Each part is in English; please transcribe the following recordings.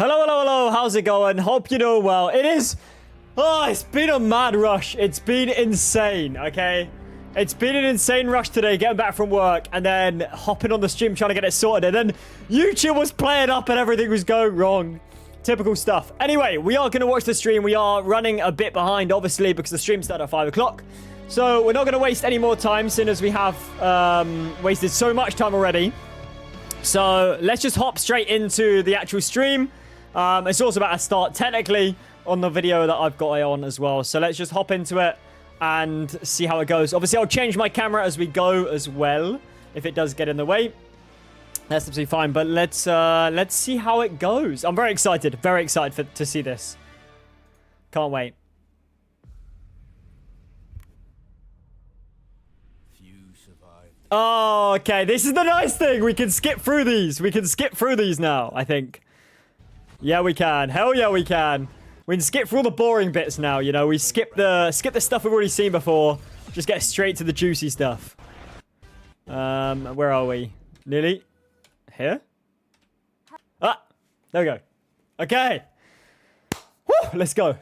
Hello, hello, hello. How's it going? Hope you know well. It is... Oh, it's been a mad rush. It's been insane, okay? It's been an insane rush today, getting back from work and then hopping on the stream trying to get it sorted. And then YouTube was playing up and everything was going wrong. Typical stuff. Anyway, we are going to watch the stream. We are running a bit behind, obviously, because the stream started at 5 o'clock. So we're not going to waste any more time, seeing as we have wasted so much time already. So let's just hop straight into the actual stream. It's also about to start technically on the video that I've got it on as well. So let's just hop into it and see how it goes. Obviously, I'll change my camera as we go as well, if it does get in the way. That's absolutely fine, but let's see how it goes. I'm very excited to see this. Can't wait. Oh, okay. This is the nice thing. We can skip through these. We can skip through these now, I think. Yeah, we can. Hell yeah, we can. We can skip through all the boring bits now, you know. We skip the stuff we've already seen before. Just get straight to the juicy stuff. Where are we? Nearly here? Ah, there we go. Okay. Woo, let's go.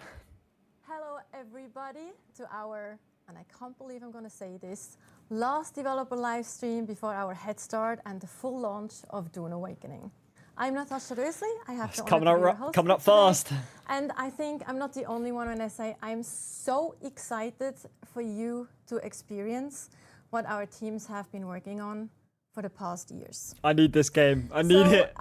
Hello, everybody, to our, and I can't believe I'm going to say this, last developer live stream before our head start and the full launch of Dune Awakening. I'm Natasha Rösli. I have the honor to be your host coming up fast. And I think I'm not the only one when I say I'm so excited for you to experience what our teams have been working on for the past years. I need this game. I need it.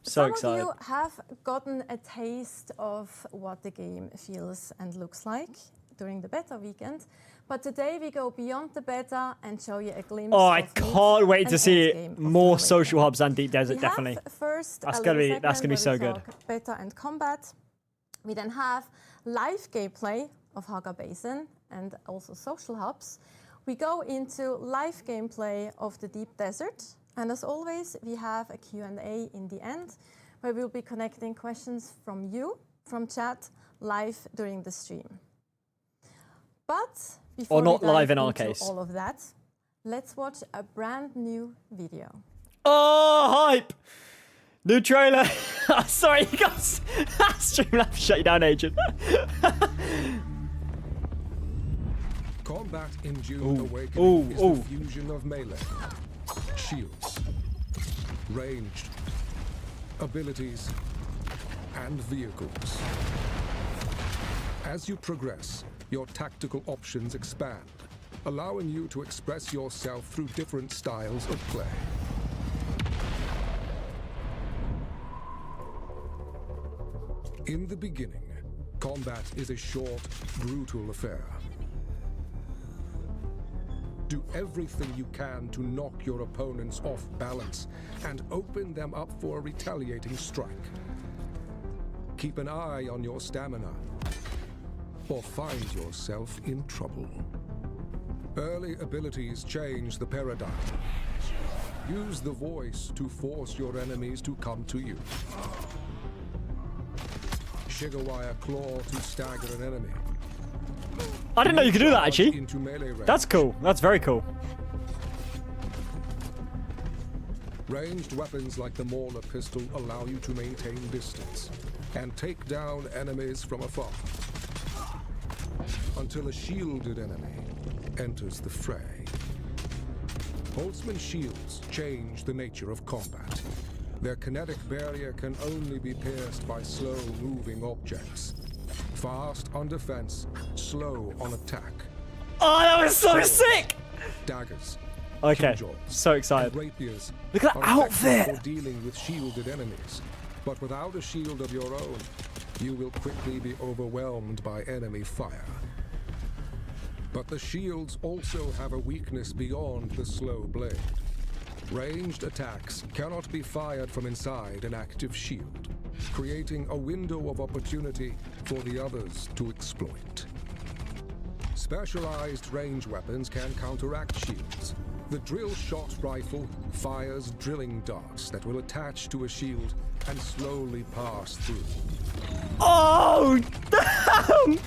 So excited. Some of you have gotten a taste of what the game feels and looks like during the beta weekend. But today we go beyond the beta and show you a glimpse. Oh, I can't wait to see more social hubs and Deep Desert, definitely. First, that's gonna be so good. Beta and combat. We then have live gameplay of Haga Basin and also social hubs. We go into live gameplay of the Deep Desert. And as always, we have a Q&A in the end where we'll be connecting questions from you, from chat, live during the stream. But before or not we dive live in our into case. all of that, let's watch a brand new video. Oh, hype! New trailer. Sorry, you guys. Streamlabs shut you down, agent. Combat in Dune Awakening is the fusion of melee, shields, ranged, abilities, and vehicles. As you progress, your tactical options expand, allowing you to express yourself through different styles of play. In the beginning, combat is a short, brutal affair. Do everything you can to knock your opponents off balance and open them up for a retaliating strike. Keep an eye on your stamina, or find yourself in trouble. Early abilities change the paradigm. Use the voice to force your enemies to come to you. Shigawire claw to stagger an enemy. I didn't know you could do that, actually. That's cool. That's very cool. Ranged weapons like the Mauler pistol allow you to maintain distance and take down enemies from afar, until a shielded enemy enters the fray. Boltzmann shields change the nature of combat. Their kinetic barrier can only be pierced by slow-moving objects. Fast on defense, slow on attack. Oh, that was so sick! Daggers. Okay, so excited. Rapiers. Look at that outfit! For dealing with shielded enemies. But without a shield of your own, you will quickly be overwhelmed by enemy fire. But the shields also have a weakness beyond the slow blade. Ranged attacks cannot be fired from inside an active shield, creating a window of opportunity for the others to exploit. Specialized range weapons can counteract shields. The drill shot rifle fires drilling darts that will attach to a shield and slowly pass through. Oh, damn!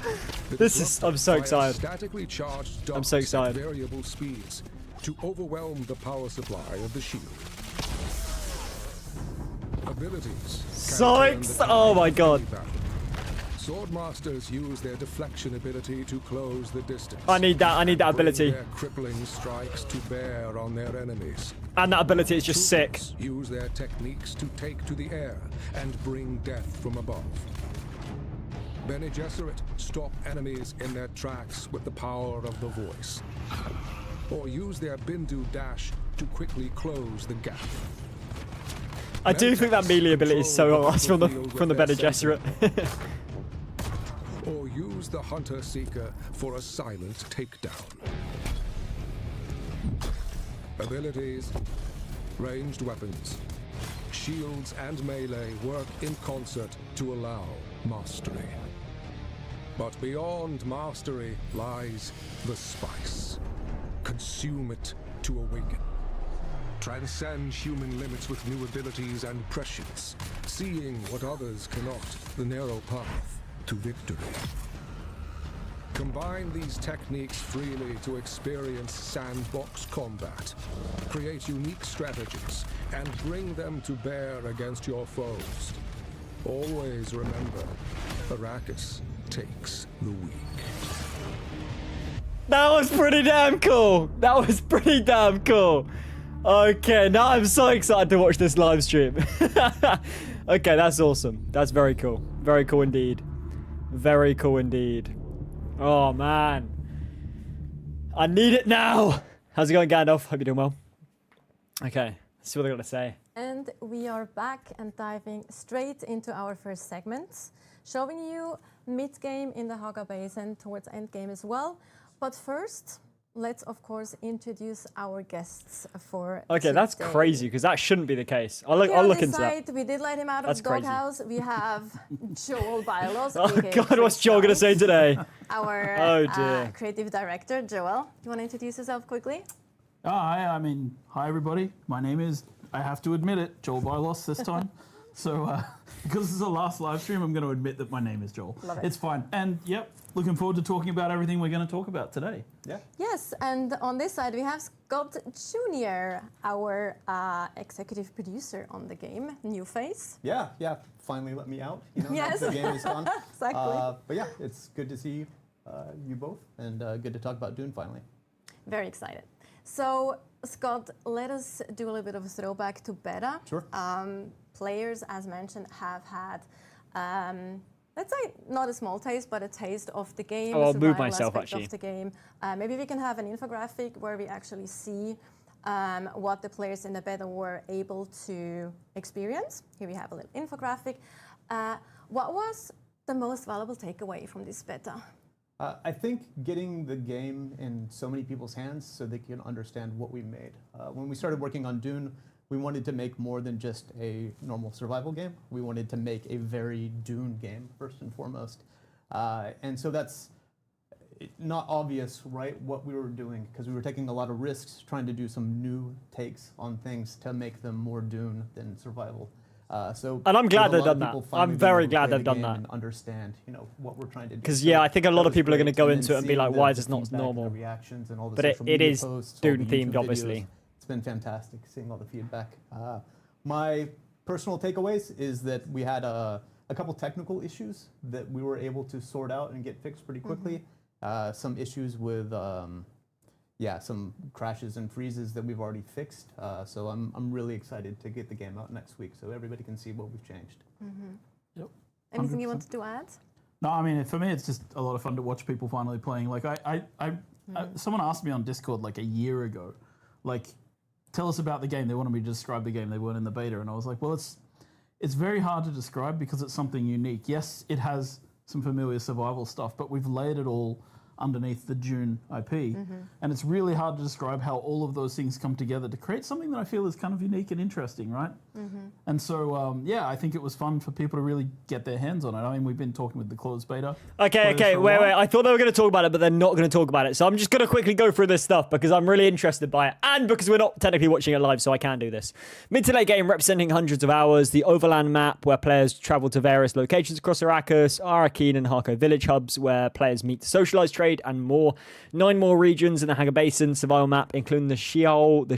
I'm so excited. Statically charged darts I'm so excited. at variable speeds to overwhelm the power supply of the shield. Abilities. Oh my god. Swordmasters use their deflection ability to close the distance. I need that Bring ability. their crippling strikes to bear on their enemies. And that ability is just sick. Troopers use their techniques to take to the air and bring death from above. Bene Gesserit stop enemies in their tracks with the power of the voice. Or use their Bindu dash to quickly close the gap. I do think that melee ability is so awesome from the Bene Gesserit. Or use the Hunter Seeker for a silent takedown. Abilities, ranged weapons, shields and melee work in concert to allow mastery. But beyond mastery lies the spice. Consume it to awaken. Transcend human limits with new abilities and prescience, seeing what others cannot, the narrow path to victory. Combine these techniques freely to experience sandbox combat. Create unique strategies and bring them to bear against your foes. Always remember, Arrakis takes the weak. That was pretty damn cool. That was pretty damn cool. Okay, now I'm so excited to watch this live stream. Okay, that's awesome. That's very cool. Very cool indeed. Very cool indeed. Oh, man. I need it now. How's it going, Gandalf? Hope you're doing well. Okay, let's see what they're going to say. And we are back and diving straight into our first segment, showing you mid-game in the Haga Basin towards endgame as well. But first, let's of course introduce our guests for Okay, that's today. crazy because that shouldn't be the case. I'll Here on look this into that. side, we did let him out That's of the crazy. doghouse. We have Joel Bylos. Oh aka God, what's Joel going to say Chris today? Giles, Our Oh, dear. creative director, Joel. Do you want to introduce yourself quickly? Hi everybody. My name is, I have to admit it, Joel Bylos this time. So, because this is the last live stream, I'm going to admit that my name is Joel. Love it. It's fine. And yep, looking forward to talking about everything we're going to talk about today. Yeah. Yes, and on this side we have Scott Jr., our executive producer on the game, new face. Yeah. Finally let me out. You know, now Yes. the game is gone. Exactly. But yeah, it's good to see you both, and good to talk about Dune finally. Very excited. So, Scott, let us do a little bit of a throwback to beta. Sure. Players, as mentioned, have had, let's say, not a small taste, but a taste of the game. Oh, I'll move survival myself, aspect actually. Of the game. Maybe we can have an infographic where we actually see what the players in the beta were able to experience. Here we have a little infographic. What was the most valuable takeaway from this beta? I think getting the game in so many people's hands so they can understand what we made. When we started working on Dune, we wanted to make more than just a normal survival game. We wanted to make a very Dune game, first and foremost. And so that's not obvious, right, what we were doing, because we were taking a lot of risks trying to do some new takes on things to make them more Dune than survival. And I'm glad they've done that. I'm very glad they've done that. And understand, what we're trying to do. Because yeah, I think a lot That of was people are going to great. go And into it and be seeing like, the why is this not feedback and the normal? reactions and all the But social it media is posts, all the Dune themed, YouTube videos. obviously. It's been fantastic seeing all the feedback. My personal takeaways is that we had a couple technical issues that we were able to sort out and get fixed pretty quickly. Some issues with some crashes and freezes that we've already fixed. So I'm really excited to get the game out next week so everybody can see what we've changed. Yep. Anything you 100%. wanted to add? No, I mean, for me, it's just a lot of fun to watch people finally playing. Like, someone asked me on Discord like a year ago, like, tell us about the game. They wanted me to describe the game. They weren't in the beta. And I was like, well, it's very hard to describe because it's something unique. Yes, it has some familiar survival stuff, but we've layered it all underneath the Dune IP. And it's really hard to describe how all of those things come together to create something that I feel is kind of unique and interesting, right? And so, I think it was fun for people to really get their hands on it. I mean, we've been talking with the closed beta. Okay, players for a wait. while. I thought they were going to talk about it, but they're not going to talk about it. So I'm just going to quickly go through this stuff because I'm really interested by it. And because we're not technically watching it live, so I can do this. Mid to late game representing hundreds of hours. The overland map where players travel to various locations across Arrakis. Arrakeen and Harko village hubs where players meet to socialize, trade, and more. 9 more regions in the Haga Basin survival map, including the Shield,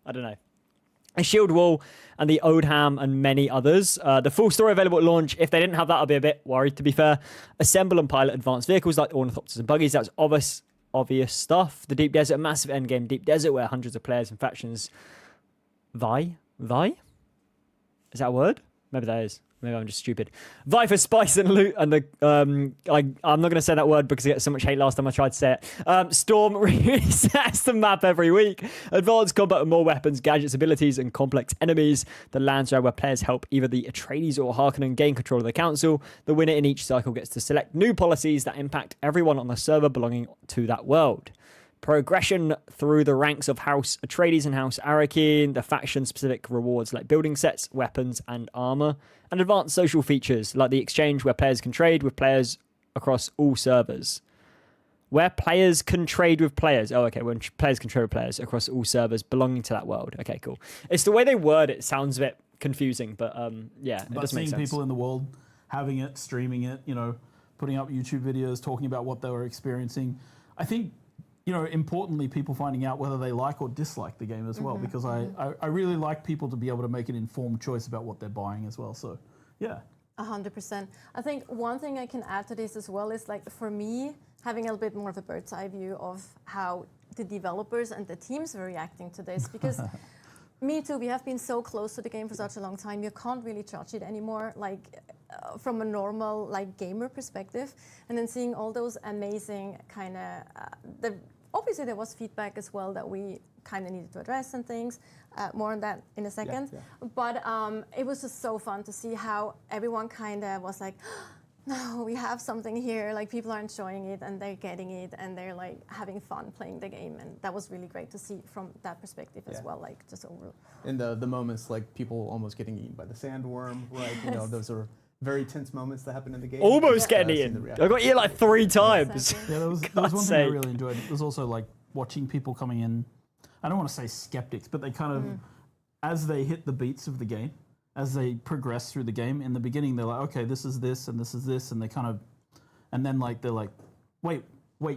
I don't know. a shield wall, and the Odham, and many others. The full story available at launch. If they didn't have that, I'd be a bit worried, to be fair. Assemble and pilot advanced vehicles like ornithopters and buggies. That's obvious stuff. The Deep Desert, massive endgame Deep Desert where hundreds of players and factions vie? Is that a word? Maybe that is. Maybe I'm just stupid. Vie for spice and loot, and the I'm not going to say that word because I get so much hate last time I tried to say it. Storm resets the map every week. Advanced combat with more weapons, gadgets, abilities, and complex enemies. The lands where players help either the Atreides or Harkonnen gain control of the council. The winner in each cycle gets to select new policies that impact everyone on the server belonging to that world. Progression through the ranks of House Atreides and House Arrakeen, the faction-specific rewards like building sets, weapons, and armor, and advanced social features like the exchange where players can trade with players across all servers. Where players can trade with players. Oh, okay, when players can trade with players across all servers belonging to that world. Okay, cool. It's the way they word it sounds a bit confusing, but yeah, it does make sense. Seeing people in the world having it, streaming it, putting up YouTube videos, talking about what they were experiencing. I think importantly, people finding out whether they like or dislike the game as well, because I really like people to be able to make an informed choice about what they're buying as well. So, yeah. 100%. I think one thing I can add to this as well is, like, for me, having a little bit more of a bird's eye view of how the developers and the teams were reacting to this, because me too, we have been so close to the game for such a long time, you can't really judge it anymore, from a normal, gamer perspective. And then seeing all those amazing kind of, obviously there was feedback as well that we kind of needed to address and things. More on that in a second. Yeah. But it was just so fun to see how everyone kind of was like, no, we have something here. Like, people are enjoying it and they're getting it and they're like having fun playing the game. And that was really great to see from that perspective as well, like just overall. And the moments like people almost getting eaten by the sandworm, right? Those are very tense moments that happen in the game. Almost getting eaten. I got eaten like 3 times. Exactly. Yeah, there was one thing I really enjoyed. It was also like watching people coming in. I don't want to say skeptics, but they kind of, as they hit the beats of the game, as they progress through the game, in the beginning they're like, okay, this is this and this is this, and they kind of, and then they're like, wait,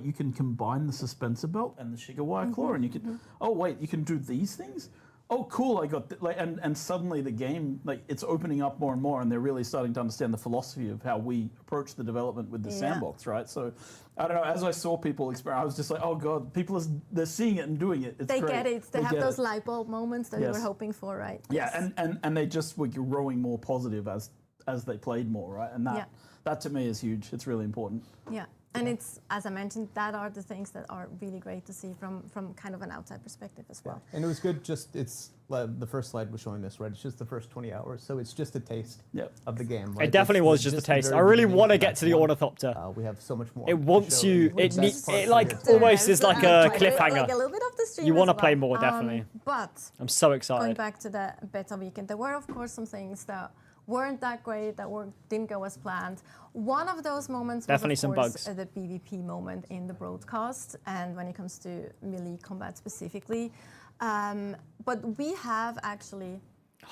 you can combine the suspensor belt and the Shiga claw, and you can, oh wait, you can do these things? Oh, cool! I got and suddenly the game, it's opening up more and more, and they're really starting to understand the philosophy of how we approach the development with the sandbox, right? So, I don't know. As I saw people experience, I was just like, oh god, they're seeing it and doing it. It's they great. Get it. They have those light bulb moments that you were hoping for, right? Yeah, and they just were growing more positive as they played more, right? And that to me is huge. It's really important. Yeah. And it's, as I mentioned, that are the things that are really great to see from kind of an outside perspective as well. And it was good, it's the first slide was showing this, right? It's just the first 20 hours, so it's just a taste of the game. Right? It definitely was just a taste. I really want to get to the ornithopter. We have so much more. It wants you, it almost is like a cliffhanger. Like a little bit of the stream. You want to play more, definitely. But I'm so excited. Going back to the beta weekend, there were, of course, some things that weren't that great, that didn't go as planned. One of those moments was, of course, the PvP moment in the broadcast, and when it comes to melee combat specifically. But we have actually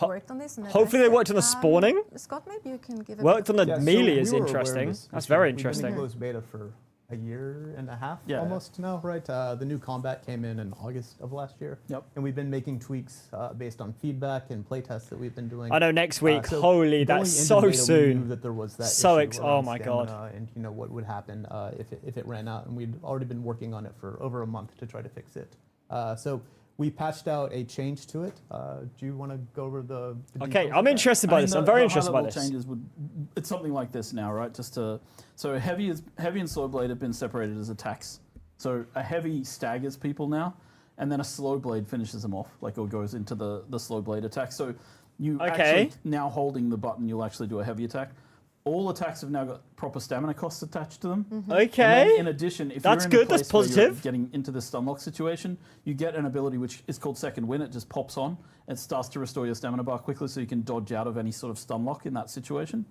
worked on this. Hopefully they worked on the spawning. Scott, maybe you can give Worked on the melee is interesting. That's very interesting. We've been in closed beta for a year and a half almost now, right? The new combat came in August of last year. Yep. And we've been making tweaks based on feedback and playtests that we've been doing. I know next week, holy, that's so beta, soon. We knew that there was that oh my god. And what would happen if it ran out, and we'd already been working on it for over a month to try to fix it. So we patched out a change to it. Do you want to go over the okay, I'm interested by this. I'm very interested by this. Changes it's something like this now, right? So heavy and slow blade have been separated as attacks. So a heavy staggers people now, and then a slow blade finishes them off, or goes into the slow blade attack. So you actually now holding the button, you'll actually do a heavy attack. All attacks have now got proper stamina costs attached to them. Okay. In addition, if that's you're in good, a place that's positive. Where you're getting into the stunlock situation, you get an ability which is called Second Win. It just pops on and starts to restore your stamina bar quickly, so you can dodge out of any sort of stunlock in that situation.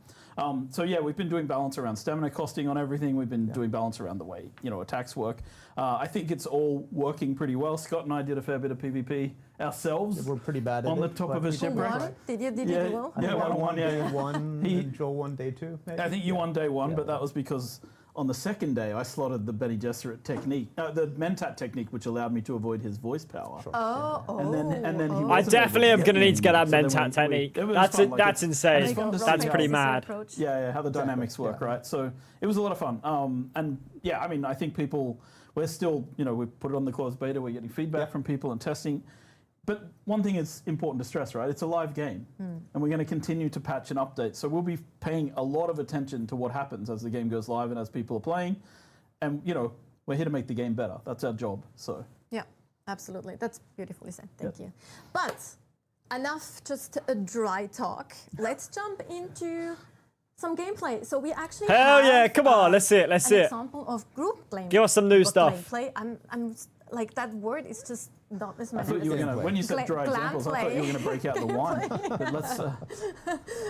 So yeah, we've been doing balance around stamina costing on everything. We've been doing balance around the way attacks work. I think it's all working pretty well. Scott and I did a fair bit of PvP ourselves. Yeah, we're pretty bad at on it. the top of a shipwreck. Did you do well? Yeah, 1-1. Yeah, won, and Joel won day 2. Maybe? I think you won day 1, but that was because On the second day, I slotted the Bene Gesserit technique, the Mentat technique, which allowed me to avoid his voice power. Oh, And then he I wasn't definitely able am to going to get need to get that me, so then Mentat technique. it was That's fun, like, that's and insane. it's fun to see That's how- pretty mad. Yeah, how the dynamics work, yeah. right? So it was a lot of fun. And yeah, I mean, I think we're still, we put it on the closed beta, we're getting feedback from people and testing. But one thing is important to stress, right? It's a live game, and we're going to continue to patch and update. So we'll be paying a lot of attention to what happens as the game goes live and as people are playing. And, we're here to make the game better. That's our job, so. Yeah, absolutely. That's beautifully said. Thank you. But enough just a dry talk. Let's jump into some gameplay. So we actually Hell have, yeah, come on, let's see it, let's an see it. example of group play. Give us some new group stuff. Gameplay. I'm like, that word is just not as I many. thought you were going to, when you said dry Glam examples, I thought you were going to break out the wine. But let's,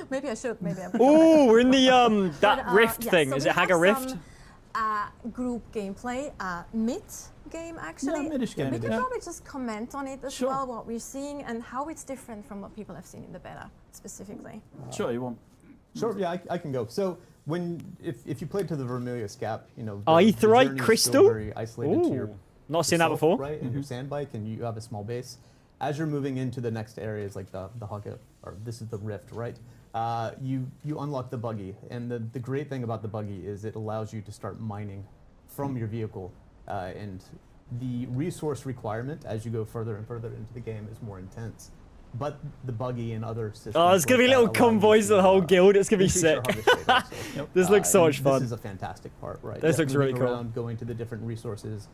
Maybe I should. Maybe I would. Ooh, we're in the that But, rift yeah, thing. so Is we it Haga have Rift? some, group gameplay, mid game actually. Yeah, mid-ish game We it could is. probably just comment on it as Sure. well, what we're seeing and how it's different from what people have seen in the beta specifically. sure, you want. Sure, yeah, I can go. So if you played to the Vermilius Gap, the Aetheryte journey is crystal? still very isolated to your Ooh, not seen that yourself, before. right? And your sand bike, and you have a small base. As you're moving into the next areas, like the Haga, or this is the Rift, right? You unlock the buggy, and the great thing about the buggy is it allows you to start mining from your vehicle, and the resource requirement as you go further and further into the game is more intense. But the buggy and other systems. Oh, there's going to be little convoys of the whole guild. It's going to be increase your sick. harvest rate also. This looks so And much fun. This is a fantastic part, right? This looks really Moving cool. around, going to the different resources,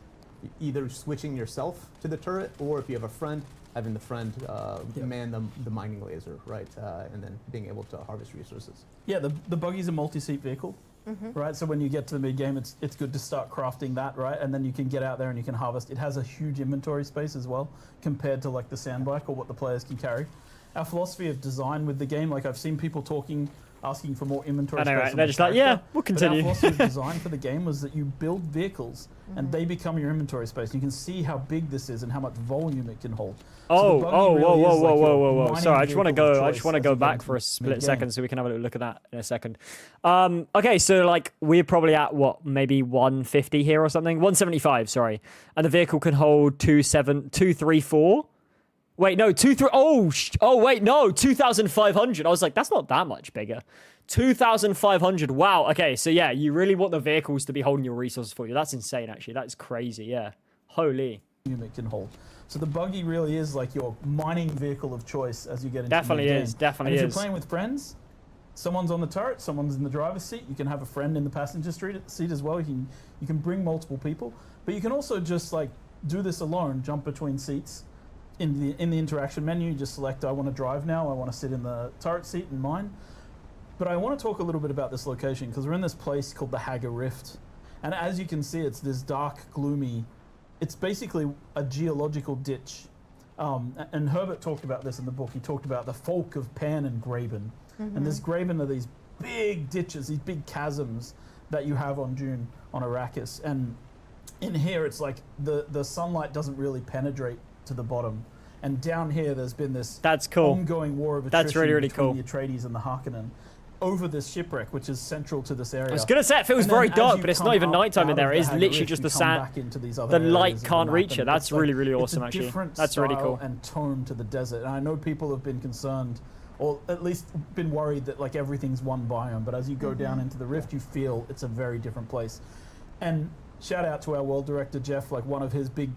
either switching yourself to the turret, or if you have a friend, having the friend man the mining laser, right? And then being able to harvest resources. Yeah, the buggy's a multi-seat vehicle, right? So when you get to the mid-game, it's good to start crafting that, right? And then you can get out there and you can harvest. It has a huge inventory space as well, compared to like the sand bike or what the players can carry. Our philosophy of design with the game, like I've seen people asking for more inventory I know, space. right? on They're the just like, character. yeah, we'll But our continue. philosophy of design for the game was that you build vehicles and they become your inventory space. You can see how big this is and how much volume it can hold. Oh, the buggy whoa, really whoa, is whoa, like whoa, your whoa, whoa! mining Sorry, I just want to vehicle of go. I choice just want to as go you get back into for a the split mid-game. second so we can have a look at that in a second. Okay, so like we're probably at what, maybe 150 here or something, 175. Sorry, and the vehicle can hold 234. Wait, no, 23. Oh, wait, no, 2,500. I was like, that's not that much bigger. 2,500. Wow. Okay, so yeah, you really want the vehicles to be holding your resources for you. That's insane, actually. That is crazy. Yeah. Holy. It can hold. So the buggy really is like your mining vehicle of choice as you get into Definitely the game. is, definitely and if is. you're playing with friends, someone's on the turret, someone's in the driver's seat. You can have a friend in the passenger seat as well. You can bring multiple people, but you can also just like do this alone, jump between seats. In the interaction menu, you just select I want to drive now. I want to sit in the turret seat and mine. But I want to talk a little bit about this location because we're in this place called the Haga Rift, and as you can see, it's this dark, gloomy. It's basically a geological ditch. And Herbert talked about this in the book. He talked about the folk of Pan and Graben. And this Graben are these big ditches, these big chasms that you have on Dune, on Arrakis. And in here, it's like the sunlight doesn't really penetrate to the bottom. And down here, there's been this That's cool. ongoing war of attrition That's really, really between cool. the Atreides and the Harkonnen over this shipwreck, which is central to this area. I was going to say it feels And then very as dark, you but it's come not even up nighttime in out there. of It is the Haga literally Rift, just you the come sand. back into these other The light areas of the can't map, reach and it. That's it's like- really, really it's awesome, a actually. different That's really style cool. and tone to the desert. And I know people have been concerned, or at least been worried that like everything's one biome. But as you go down into the Rift, you feel it's a very different place. And shout out to our world director Jeff. Like one of his big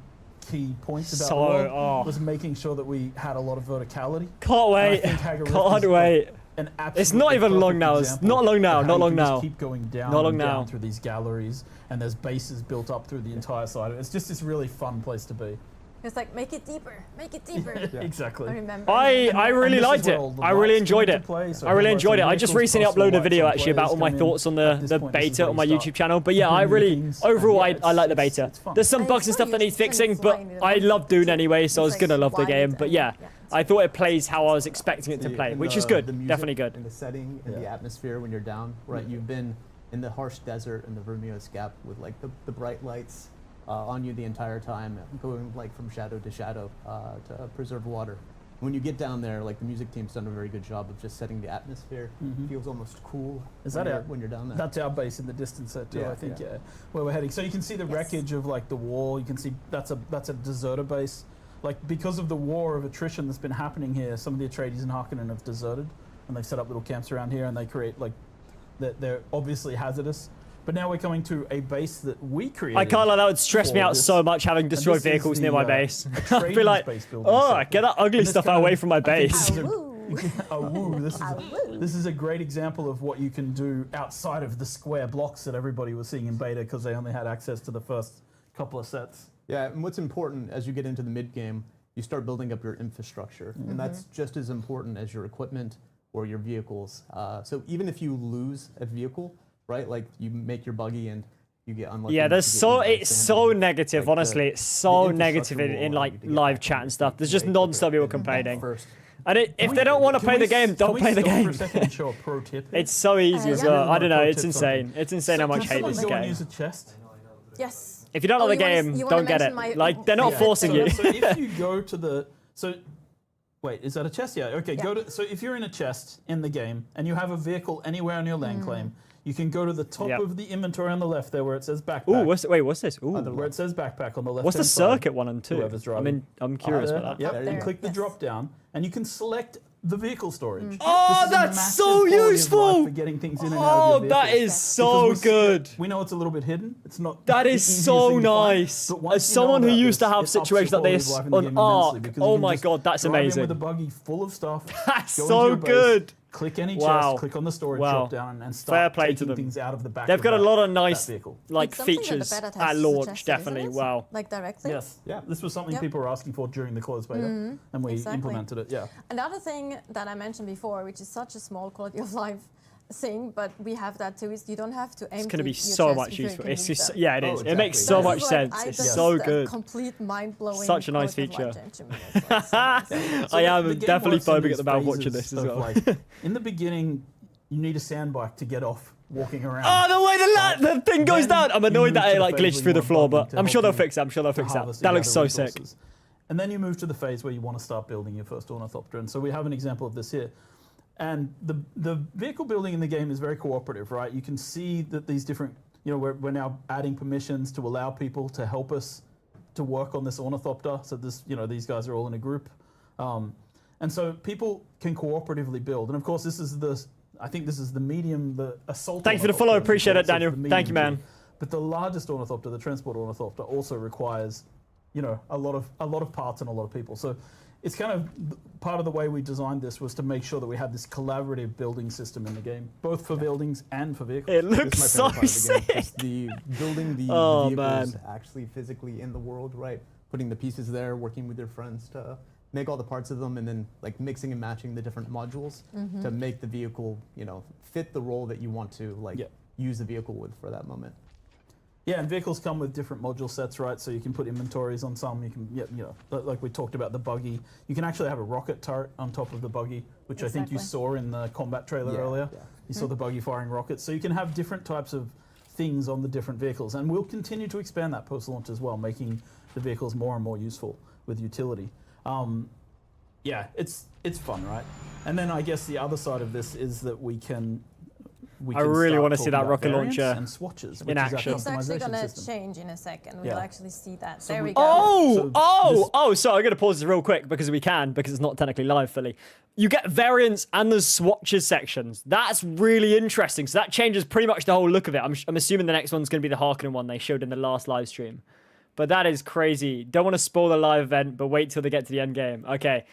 key points about the world was making sure that we had a lot of verticality. Can't wait. And I think Haga Rift Can't is, wait. an It's not absolutely even long perfect now. It's example not long now. of how Not you long can just now. keep going down Not long and down now. through these galleries, and there's bases built up through the entire side. It's just this really fun place to be. It's like, make it deeper, make it deeper. Exactly. I remember. I really this is liked where it. all the I really lights come enjoyed into it. play, so I really highlights enjoyed it. on I just vehicles, recently possible uploaded a lights video on actually about all my players come in. thoughts on At the this point, this is beta where on my you YouTube start. channel. But yeah, You I can do really, things, overall, and yeah, I like the it's- beta. it's fun. There's some And bugs and it's so stuff that needs useful and fixing, it's but fine. I love Dune anyway, so I was It's going to like love the game. wide But and- yeah, yeah, it's I thought it plays how I was expecting it to See, play, in which is the good. music, Definitely good. in the setting and the atmosphere when you're down, right? You've been in the harsh desert in the Vermilius Gap with like the bright lights on you the entire time, going like from shadow to shadow to preserve water. When you get down there, like the music team's done a very good job of just setting the atmosphere. Feels almost cool. Is when that you're- it? when you're down there? That's our base in the distance there too, Yeah, I think, yeah. yeah. Where we're heading. So you can see the wreckage of like the wall. You can see that's a deserter base. Like because of the war of attrition that's been happening here, some of the Atreides and Harkonnen have deserted, and they've set up little camps around here, and they create like they're obviously hazardous. But now we're coming to a base that we created. I can't lie, that would stress me for out this. so much having destroyed this is vehicles near the, my base. I'd be Atreides like, base building oh, set. get that ugly And this stuff kind of- away from my I think base. this is a- Woo. Oh, woo, Woo. this is a great example of what you can do outside of the square blocks that everybody was seeing in beta because they only had access to the first couple of sets. Yeah, and what's important as you get into the mid game, you start building up your infrastructure, and that's just as important as your equipment or your vehicles. So even if you lose a vehicle, right, like you make your buggy and you get unlucky. Yeah, enough there's to get so hit by it's sand, so negative. like, Honestly, the- it's so the negative in, infrastructure in will allow like you to get live back chat on and your stuff. feet There's just way non-stop quicker people than complaining. First. And if they don't want to play the game, don't play the Can game. we stop for a second and show a pro tip? It's so easy as yeah. well. I Really don't know. wanna It's pro tip insane. something. It's insane how much hate Can this someone go and game. use a chest? Yes. If you don't know Oh, the you wanna- game, you wanna don't get it. mention my Like they're not favorite forcing you. So if you go to the wait, is that a chest? Yeah. Okay. Yeah. Go to. So if you're in a chest in the game and you have a vehicle anywhere on your land claim, you can go to the top Yep. of the inventory on the left there where it says backpack. Ooh, what's this? Ooh, Where it says backpack on the left. what's the circuit one and two? Whoever's I driving. mean, I'm curious about that. Yep. There You you go. click the Yes. drop down and you can select the vehicle storage. Oh, This is a that's massive so quality of life useful. for getting things in and out Oh, of your that vehicle. is Because so we see it- good. We know it's a little bit hidden. It's not. That the is easiest so thing to find, nice. but once As you know someone who about used to this, have it ups your situations like quality of this life in the on game immensely Ark, because oh you can my just god, that's drive in amazing. with a buggy full of stuff. That's go into so your base, good. Click any Wow. chest, click on the storage Wow. drop down, and start Fair play to taking them. things out of the back. They've of got a that- lot of that nice vehicle. like It's something that the features beta at test launch. suggested, Definitely, isn't it? wow. Like directly. Yes. Yeah. This was something Yep. people were asking for during the closed beta, and we Exactly. implemented it. Yeah. Another thing that I mentioned before, which is such a small quality of life thing, but we have that too, is you don't have to empty It's going to be your so chest much before you useful. can It's use just them. yeah, it Oh, is. It makes exactly. so This much is like, sense. I It's just- so a good. complete mind-blowing Such a nice quality of life feature. change to me. It's like so nice. So I the am game definitely works in phobic these at the mouth watching phases this as of, well. like, in the beginning, you need a sand bike to get off walking around. Oh, the way the thing goes Then down. I'm you annoyed move that to it the like phase glitched where through you the want floor, buggy but to I'm help sure they'll you fix it. I'm sure they'll to fix that. harvest That and looks so gather sick. resources. And then you move to the phase where you want to start building your first ornithopter. And so we have an example of this here. And the vehicle building in the game is very cooperative, right? You can see that these different, we're now adding permissions to allow people to help us to work on this ornithopter. So this, these guys are all in a group. And so people can cooperatively build. And of course, I think this is the medium, the assault. Thank you for the ornithopter follow. we Appreciate call it, so it's Daniel. the Thank you, medium man. tier. But the largest ornithopter, the transport ornithopter, also requires, a lot of parts and a lot of people. So it's kind of part of the way we designed this was to make sure that we had this collaborative building system in the game, both for buildings and for vehicles. It looks This is so my favorite part of the sick. game. Just the building the Oh, vehicles man. actually physically in the world, right? Putting the pieces there, working with your friends to make all the parts of them, and then like mixing and matching the different modules to make the vehicle, fit the role that you want to Yeah. use the vehicle with for that moment. Yeah, and vehicles come with different module sets, right? So you can put inventories on some. You can, like we talked about the buggy. You can actually have a rocket turret on top of the buggy, which I think you Exactly. saw in the combat trailer Yeah, earlier. yeah. You saw the buggy firing rockets. So you can have different types of things on the different vehicles, and we'll continue to expand that post-launch as well, making the vehicles more and more useful with utility. Yeah, it's fun, right? And then I guess the other side of this is that we can. I really start wanna see talking that about rocket variants launcher and swatches, in which is our action. It's actually customization going to system. change in a second. We'll Yeah. actually see that. So There we- we go. So I'm going to pause this real quick because it's not technically live fully. You get variants and there's swatches sections. That's really interesting. So that changes pretty much the whole look of it. I'm assuming the next one's going to be the Harkonnen one they showed in the last live stream. But that is crazy. Don't want to spoil the live event, but wait till they get to the end game. Okay.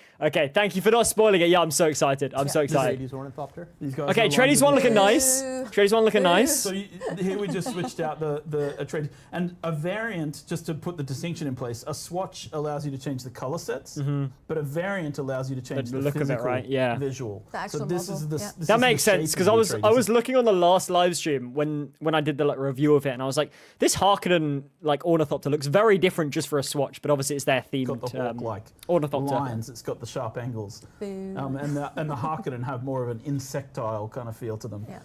Thank you for not spoiling it. Yeah, I'm so excited. I'm so This excited. 80s ornithopter. These guys Okay, are Tradies one aligned with looking the- nice. Tradies one looking nice. So here we just switched out the trade and a variant, just to put the distinction in place. A swatch allows you to change the color sets, but a variant allows you to change The the look of it, physical right? Yeah. visual. The actual so this model, is the yeah. this That is makes the sense shape because of I the was looking on the last live stream when I did the review of it, and I was like, this Harkonnen ornithopter looks very different just for a swatch, but obviously it's their It's got themed the hawk-like ornithopter. lines. It's got the sharp angles, Boo. and the Harkonnen have more of an insectile kind of feel to them. Yeah.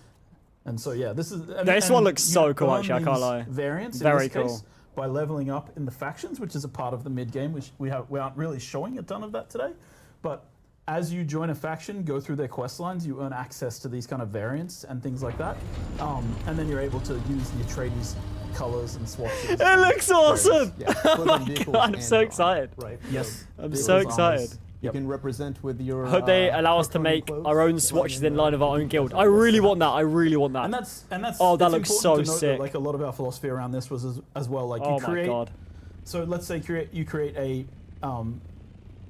And so yeah, this is This one looks you so cool, earn actually, I can't these lie. Variants Very in this case cool. by leveling up in the factions, which is a part of the mid game, which we aren't really showing a ton of that today. But as you join a faction, go through their quest lines, you earn access to these kind of variants and things like that. And then you're able to use the Atreides colors and swatches. It looks awesome! Yeah, Oh both my on vehicles God, I'm and so on, excited. Right. Yes. I'm vehicles, so armors. excited. You Yep. can represent with your. I hope they allow us to Draconian make clothes, our own running swatches the in line of our own guild. I vehicles. really want that. I really want that. And that's Oh, that it's looks important so to note that, sick. like a lot of our philosophy around this was as well. Like Oh you my create. God. So let's say you create a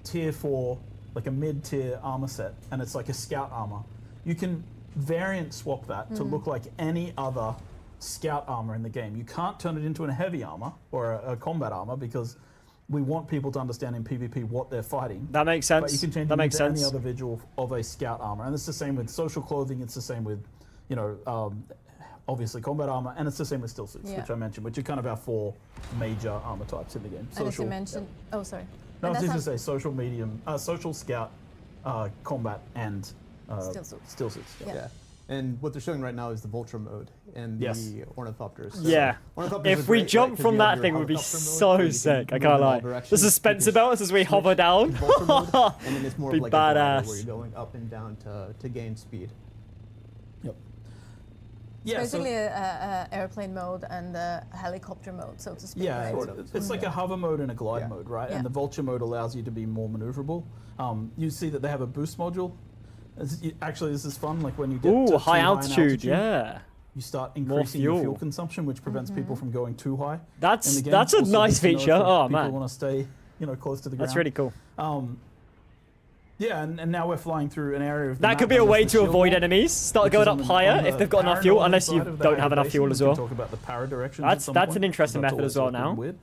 tier 4, like a mid-tier armor set, and it's like a scout armor. You can variant swap that to look like any other scout armor in the game. You can't turn it into a heavy armor or a combat armor because we want people to understand in PvP what they're fighting. That makes But you sense. can change That it makes into any sense. other visual of a scout armor, and it's the same with social clothing. It's the same with, you know, obviously combat armor, and it's the same with still suits, Yeah. which I mentioned, which are kind of our 4 major armor types in the game. And as you mentioned, oh sorry. No, I And was that's just going to say social medium, social scout, combat, and Still suits. Still suits. Yeah. Yeah. And what they're showing right now is the vulture mode and Yes. the ornithopters. So Yeah. ornithopters If are we great, jump right, 'cause from you have that your thing, would be helicopter mode so where you can sick. I move can't in all lie. The directions. suspense You can about us as we switch hover down. to vulture mode, and then it's more Be of like a glider badass. where you're going up and down to gain speed. Yep. It's Yeah. So, basically a airplane mode and a helicopter mode, so to speak. yeah, right? Sort of. it's like a hover mode and a glide Yeah. mode, right? Yeah. And the vulture mode allows you to be more maneuverable. You see that they have a boost module. Actually, this is fun. Like when you get Ooh, to high too in altitude. Yeah. you start increasing your fuel. fuel consumption, which prevents people from going too high. That's in the game. that's a Also nice good to know feature. if Oh people man, want to stay, close to the ground. that's really cool. Yeah, and now we're flying through an area of the That map could be a known as way the to shield avoid wall, enemies. Start which going is up on the- higher on if the they've got enough fuel, para unless you side of the don't have enough basin. fuel We as can well. talk about the para directions. That's- at some that's point, an interesting because method that's as well always now. looking weird.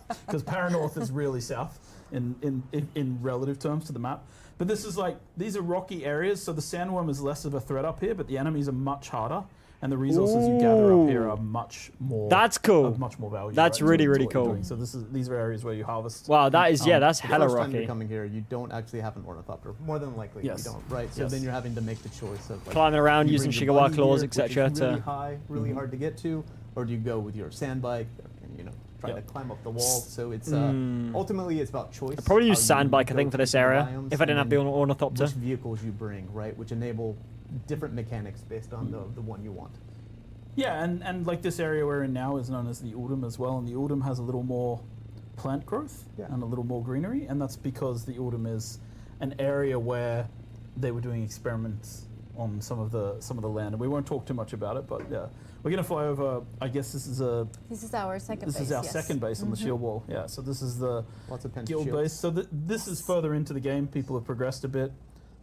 But because para north is really south in relative terms to the map. But this is like, these are rocky areas, so the sandworm is less of a threat up here, but the enemies are much harder, and the resources you gather up here are much more. That's cool. Of much more value. That's right, really, to really what you're cool. doing. So these are areas where you harvest. Wow, that is that's The hella first time you're rocky. coming here, you don't actually have an ornithopter. More than likely, Yes. you don't, right? So Yes. then you're having to make the choice of like, Climbing around you using bring your Shigawa bunny claws, here, which etc. is really to high, really hard to get to, or do you go with your sand bike and try to climb up the wall? So it's ultimately it's about choice. I'd probably how use sand you bike, I go think, for through this the area. biomes, If I didn't and have the then ornithopter. which vehicles you bring, right? Which enable different mechanics based on the one you want. Yeah, and like this area we're in now is known as the Uldum as well, and the Uldum has a little more plant growth and a little more greenery, and that's because the Uldum is an area where they were doing experiments on some of the land, and we won't talk too much about it, but yeah, we're gonna fly over. I guess this is our second base on the shield wall. Yeah, so this is the Lots of pens guild shields. base. So this is further into the game. People have progressed a bit.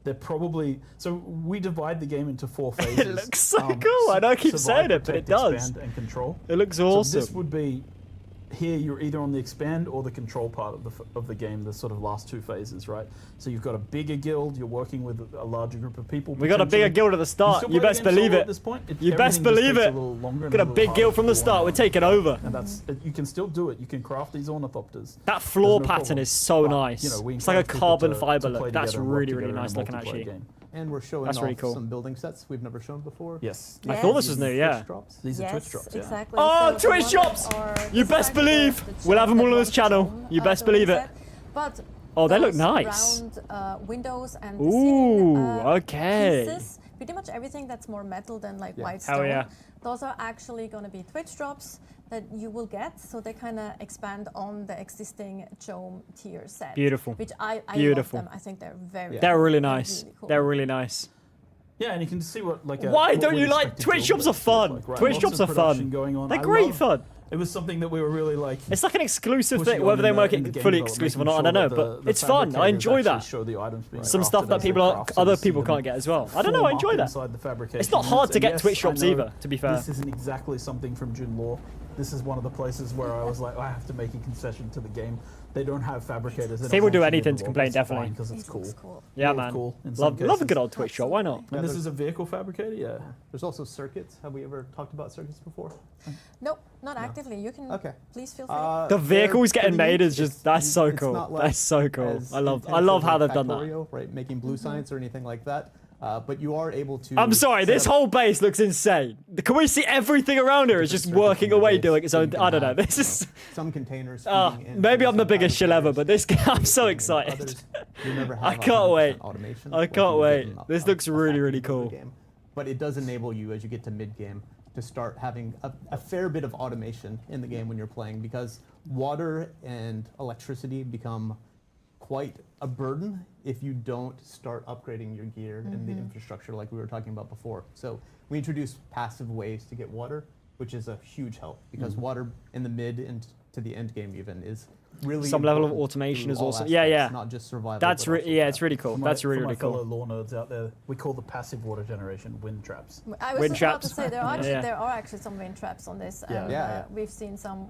They're probably so we divide the game into 4 phases. It looks so cool. I know I keep survive, saying it, but it protect, does. expand, and control. It looks So awesome. this would be here. You're either on the expand or the control part of the game. The sort of last 2 phases, right? So you've got a bigger guild. You're working with a larger group of people. We got a bigger potentially. guild at the start. still You play the best game believe solo it. At this point. You best Everything just believe takes it. A little longer and Got a little big harder guild from the if you start. We're want. taking over. And that's you can still do it. You can craft these ornithopters. That floor There's no pattern problem. is so But, nice. we It's like a encourage people carbon to fiber play look. That's together and work really, really together in nice a looking multiplayer actually. game. And we're showing That's off really cool. some building sets we've never shown before. Yes. I thought this was new, Twitch yeah. drops. These are Yes, Twitch drops. Yeah. exactly. Oh, So the Twitch one drops! that are- You this best is actually believe. the We'll have them that all on was this channel. shown, You best building believe it. set. But Oh, they look those nice. round, windows and the Ooh, ceiling, okay. pieces, pretty much everything that's more metal than like Yeah. white Hell stone. yeah. Those are actually going to be Twitch drops that you will get, so they kind of expand on the existing Chome tier set. Beautiful. Which I Beautiful. love them. I think they're very. They're really and nice. really cool. They're really nice. Yeah, and you can see what like. Why what don't we'd you like expect a Twitch guild drops are base to look fun? like, right? Twitch Lots drops of are production fun. Going on. They're I great love- fun. It was something that we were really like. It's like an exclusive pushing thing, on whether they in the- make in the it game fully development, exclusive or making not, I don't know, sure but that it's the fun. I fabricators enjoy actually that. Show the items being Some stuff crafted that as they people craft, so other you see people them can't get as well. I don't know, I form enjoy up that. inside the fabrication It's not hard to units. get And Twitch yes, drops I know either, to be fair. This isn't exactly something from Dune lore. This is one of the places where I was like, I have to make a concession to the game. They don't have fabricators. They They don't will do actually anything the to lore, complain, but it's definitely. because it's It cool. looks cool. Yeah, Looks man. cool in some Love a good cases. old Twitch drop. Why not? And this is a vehicle fabricator, yeah. There's also circuits. Have we ever talked about circuits before? Nope, not actively. You can. Okay. Please feel free. The They're vehicles getting pretty made neat. is just It's- that's so it's cool. not like That's so cool. as I love intense how as, they've like, done that. Factorio, right? Making blue science or anything like that. But you are able to. I'm sorry, set this up- whole base looks insane. Can we see everything around here? It's just different working circuits in away, your base, doing its so you own. can I don't know. have, This is. some containers. Maybe I'm the biggest shill ever, but this I'm so excited. I can't wait. Automation, I like can't you would wait. get in This a looks really, factory really builder cool. game. But it does enable you as you get to mid-game to start having a fair bit of automation in the game when you're playing, because water and electricity become quite a burden if you don't start upgrading your gear and the infrastructure like we were talking about before. So we introduced passive ways to get water, which is a huge help, because water in the mid and to the end game even is really Some level of important automation to is all also- yeah, aspects, yeah. not just survival. That's but also yeah, it's craft. really cool. For That's my, really for really my fellow cool. law nerds out there, we call the passive water generation wind traps. I was Wind just about to traps. say Yeah. there are actually some wind traps on this, Yeah. and Yeah. we've seen some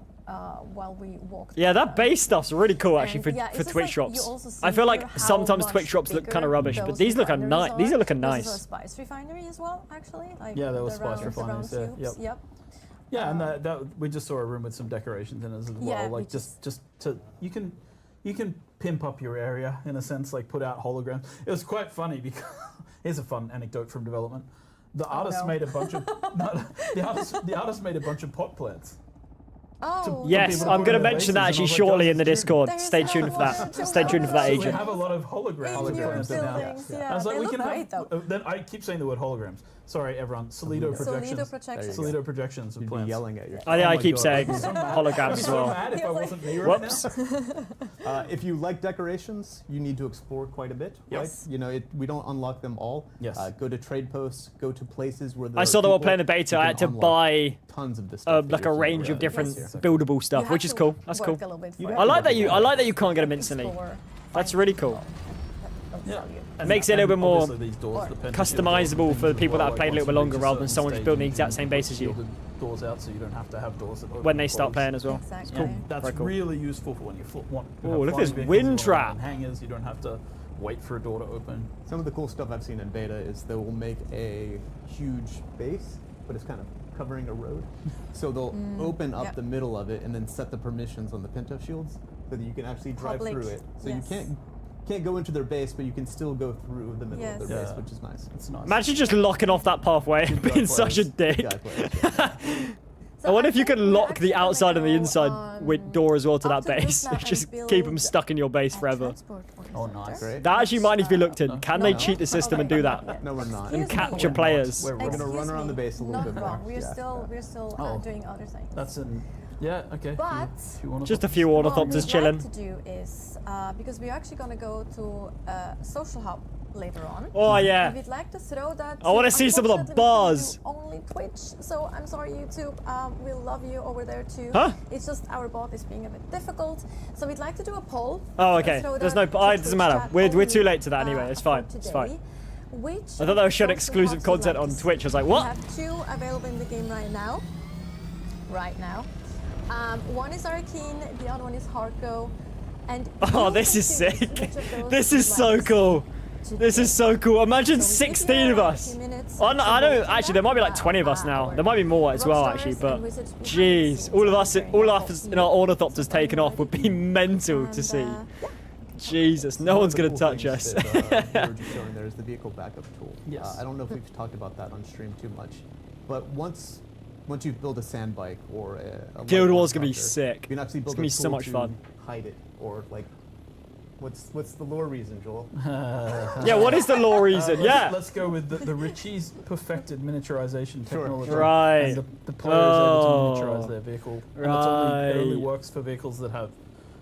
while we walked. Yeah, that base stuff's really cool actually And, yeah, for it's just Twitch like shops. you also I see feel here like how sometimes much Twitch shops look kind of bigger rubbish, but those these look refineries nice. These are looking This nice. is a spice refinery as well, actually. Like Yeah, there was the spice round- the round refineries there, tubes. Yep. Yeah, and that we just saw a room with some decorations in it as well. Yeah, Like we just to you can pimp up your area in a sense, like put out holograms. It was quite funny because here's a fun anecdote from development. The artist no. made a bunch of the artist made a bunch of pot plants. Oh. Yes, people I'm put going to in their mention that bases, and I actually was like, shortly guys, in the it's Dune. Discord. There's Stay no tuned for that. holograms. Stay tuned for that, So we agent. have a lot of holograms. In your plants now. buildings, yeah. I was like, They we look can great have. though. Then I keep saying the word holograms. Sorry, everyone. Solido projections. Solido projections. There you go. Solido projections of You'd be plants. yelling at your. I think Oh I my keep God, saying I'd be so mad. I'd holograms be as so well. mad if I You're wasn't me right Whoops. now. If you like decorations, you need to explore quite a bit, Yes. right? You know, we don't unlock them all. Yes. Go to trade posts, go to places where there I are saw them all people, playing the beta. you I can had to unlock buy tons of this stuff. that like a you're seeing range of around. different Yes. buildable You stuff, have which is to cool. That's work cool. a little bit You for have it. I like that you can't get them instantly. Explore, That's find really people cool. that Yeah. sell you. And- Makes it a little and bit more obviously these doors, the Penta shield customizable doors, for the things people as that well, have played a like little bit once longer you reach a rather than certain someone just stage, building the you exact can same put base as you. shielded doors out, so you don't have to have doors that open When they and start close. playing as well. Exactly. Cool. That's Very cool. really useful for when you want. Ooh, have look at flying this vehicles, wind you wanna trap. run in hangars. You don't have to wait for a door to open. Some of the cool stuff I've seen in beta is they will make a huge base, but it's kind of covering a road. So they'll open up yep. the middle of it and then set the permissions on the Pinto shields so that you can actually drive Public, through it. So yes. you can't go into their base, but you can still go through the middle Yes. of their Yeah. base, which is nice. It's nice. Imagine just locking off that pathway and being such a dick. Guy players, yeah. So I wonder if you think could we're lock actually the gonna outside and the go, inside door as well to up that to this base. map and Just keep them build stuck in your base a forever. transport Oh, center. nice. Great. That actually might need to be looked in. No. Can No, they no. cheat the system and Okay, do not that? yet. No, we're not. And Excuse me. capture players. We're We're gonna Excuse run around me. the base a little Not bit more. wrong. We're Yeah. still Oh. doing other things. That's an yeah. Okay. But- If you wanna Just a talk- few What ornithopters we'd chilling. like to do is because we're actually going to go to a social hub later on. Oh yeah. We'd like to throw that. I wanna see some of the unfortunately, we bars. can do only Twitch, so I'm sorry, YouTube. We love you over there too. Huh? It's just our bot is being a bit difficult, so we'd like to do a poll. Oh, and okay. throw There's that no. to It doesn't Twitch matter. chat We're only, too late to that anyway. It's for fine. It's fine. today. Which I thought they were showing exclusive content on Twitch. I was like, We what? have two available in the game right now. One is Arkeen, the other one is Hardco. And Oh, you this can is choose sick. which of those This you'd is so like cool. to This do. is so cool. Imagine So we give 16 you of a us. few minutes Oh, no, to I vote don't. for Actually, that. there might be like 20 of us now. Our There might be more as well, rockstars actually. But and wizards behind the jeez, scenes all of are us, very all of helpful us in our ornithopters taken off would be mental to And, see. yeah. Jesus, no One one's of the gonna cool touch us. things that, you were just showing there is the vehicle backup tool. Yes. I don't know if we've talked about that on stream too much, but once you build a sand bike or a Guild light Wars gonna be helicopter, sick. You can actually build gonna be a so tool much to fun. hide it or like. What's the lore reason, Joel? Yeah, what is the law reason? Yeah. Let's go with the Ritchie's perfected miniaturization Sure. technology. Right. And the player is able Oh. to miniaturize their vehicle. And it only Right. works for vehicles that have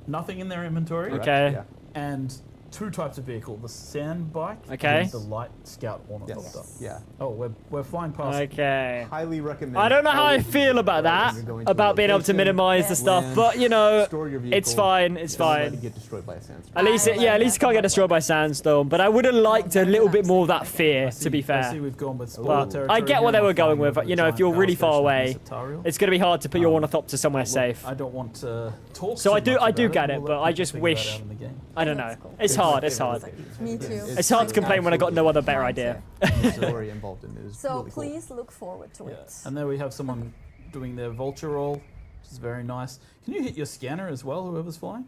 nothing in their inventory. Correct? Okay. Yeah. And two types of vehicle: the sand bike Okay. and the light scout ornithopter. Yes. Yeah. Oh, we're flying past. Okay. Highly recommend. I don't know how I always feel about when that, you're going to a about being able to location, minimize the stuff, land, but you know, store your vehicle, it's fine, it's don't let it fine. get destroyed by a sandstorm. At least, at least it can't get destroyed by sandstorm. But I would have liked a little bit more of that fear, to be I see fair. we've gone with spoiler But territory I get what here. they were We're going flying with. over You the know, if giant you're power really far station away, at Satariel. it's going to be hard to put your Um, ornithopter somewhere Look, safe. I don't want to talk. So too I do- much I do about get it, We'll but let I people just figure that wish- out in the game. I don't know. That's cool. It's hard. It's hard. Me too. It's hard to complain when I got no other better Mine idea. The story involved in it is So really cool. please look forward to Yeah. it. And there we have someone doing their vulture roll, which is very nice. Can you hit your scanner as well, whoever's flying?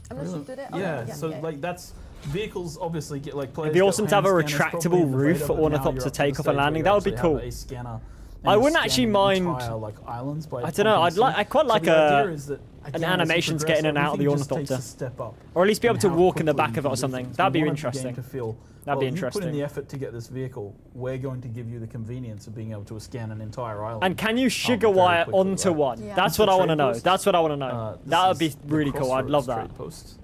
I'm not sure to do that. Oh, Yeah, so yeah. like that's vehicles obviously get like players. It'd be awesome to have a get hand scanners probably retractable in the roof beta, for but now ornithopter you're to up the take off stage and where landing. you That would be actually have cool. a scanner, I and wouldn't you're actually scanning mind- entire, like islands by I don't know, pumping I'd quite seed. like So the a- idea is that, an again, as you animation to get in progress, and out of the everything just takes ornithopter. a step up. Or at least be able in to how walk in the quickly back you of it or can do something. things. That'd We be wanted the game interesting. to feel, That'd be well, you put in interesting. the effort to get this vehicle, we're going to give you the convenience of being able to scan an entire island. And can you sugar very wire quickly, onto right? one? Yeah. That's The what I want to trade know. post. That's what I want to know. This That would be is the really cool. I'd love Crossroads that. trade post.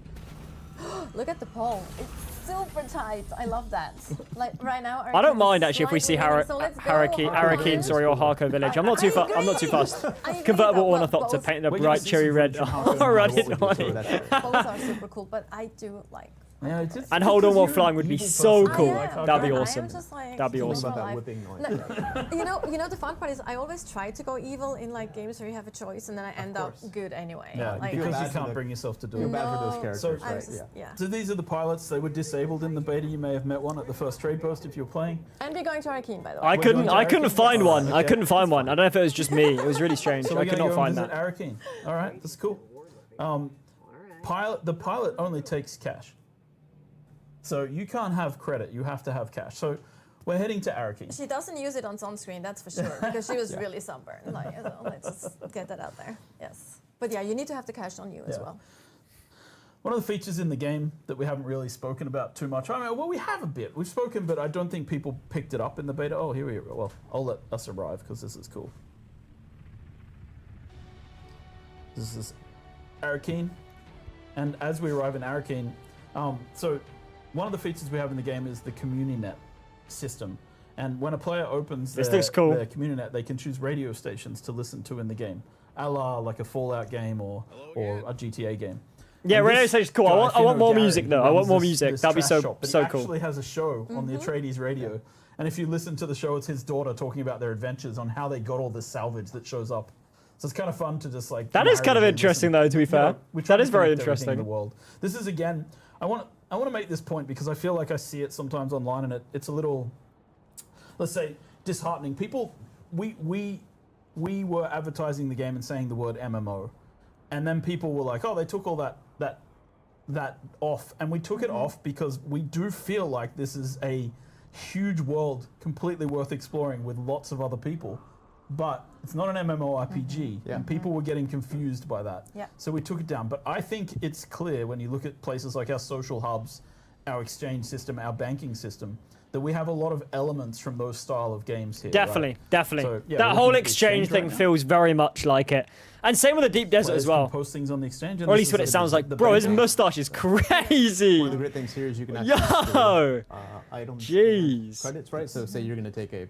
Look at the pole. It's super tight. I love that. Like right now. I don't Arcane mind is actually if we see slightly winning, so let's go. Harakeen, sorry, or Harco Village. I'm not too I I'm not too agree. fussed. I agree, Convertible but ornithopter both- painted a We're gonna bright see cherry some red. footage on Oh, right, what we do, on so it. That's right. Both are super cool, but I do like. Yeah, it's just And hold on because while you're flying an would be evil so person. cool. I am, That'd be but awesome. I am just like That'd be living awesome. my About that life. whipping noise. No, you know the fun part is I always try to go evil in like games where you have a choice and then I end up course. good anyway. Yeah, like, feel because bad you for can't the- bring yourself to do Feel it. bad for those No. characters, I'm right? just- Yeah. yeah. So these are the pilots. They were disabled in the beta. You may have met one at the first trade post if you were playing. And we're going to Arcane, by the way. I couldn't going to find Harakeen? one. I Okay, couldn't find that's one. I don't know if it was just me. It was really strange. So I we're could going not to go and find visit that. Arakeen. All right, that's cool. The pilot only takes cash. So you can't have credit. You have to have cash. So we're heading to Arakeen. She doesn't use it on sunscreen, that's for sure, because she was really sunburned. Like, so let's just get that out there. Yes. But yeah, you need to have the cash on you as Yeah. well. One of the features in the game that we haven't really spoken about too much. I mean, well, we have a bit. We've spoken, but I don't think people picked it up in the beta. Oh, here we go. Well, I'll let us arrive because this is cool. This is Arakeen. And as we arrive in Arakeen, so one of the features we have in the game is the CommuniNet system. And when a player opens This their, looks cool. their CommuniNet, they can choose radio stations to listen to in the game, a la like a Fallout game or a GTA game. Yeah, And radio this station's cool. I guy, want if you know more Gary, music he though. I want runs more this- music. this That'd be trash so shop, but so he cool. actually has a show on the Atreides radio, and if you listen to the show, it's his daughter talking about their adventures on how they got all this salvage that shows up. So it's kind of fun to just like. That is kind of narratively interesting, listen. though, to be You know, fair. we try That to is very connect everything in interesting. The world. This is again. I want to make this point because I feel like I see it sometimes online, and it's a little, let's say, disheartening. People, we were advertising the game and saying the word MMO, and then people were like, oh, they took all that off, and we took it off because we do feel like this is a huge world completely worth exploring with lots of other people, but it's not an MMORPG, Yeah. and people were getting confused by that. Yeah. So we took it down, but I think it's clear when you look at places like our social hubs, our exchange system, our banking system, that we have a lot of elements from those style of games here. Definitely, right? definitely. So, yeah, That we're whole looking at the exchange thing right now. feels very much like it. And same with the Deep Desert Players as can well. post things on the exchange, and Or at this least what is it sounds like. the Bro, his beta. mustache is crazy. One of the great things here is you can actually Yo! items Jeez. credits, right? So say you're going to take a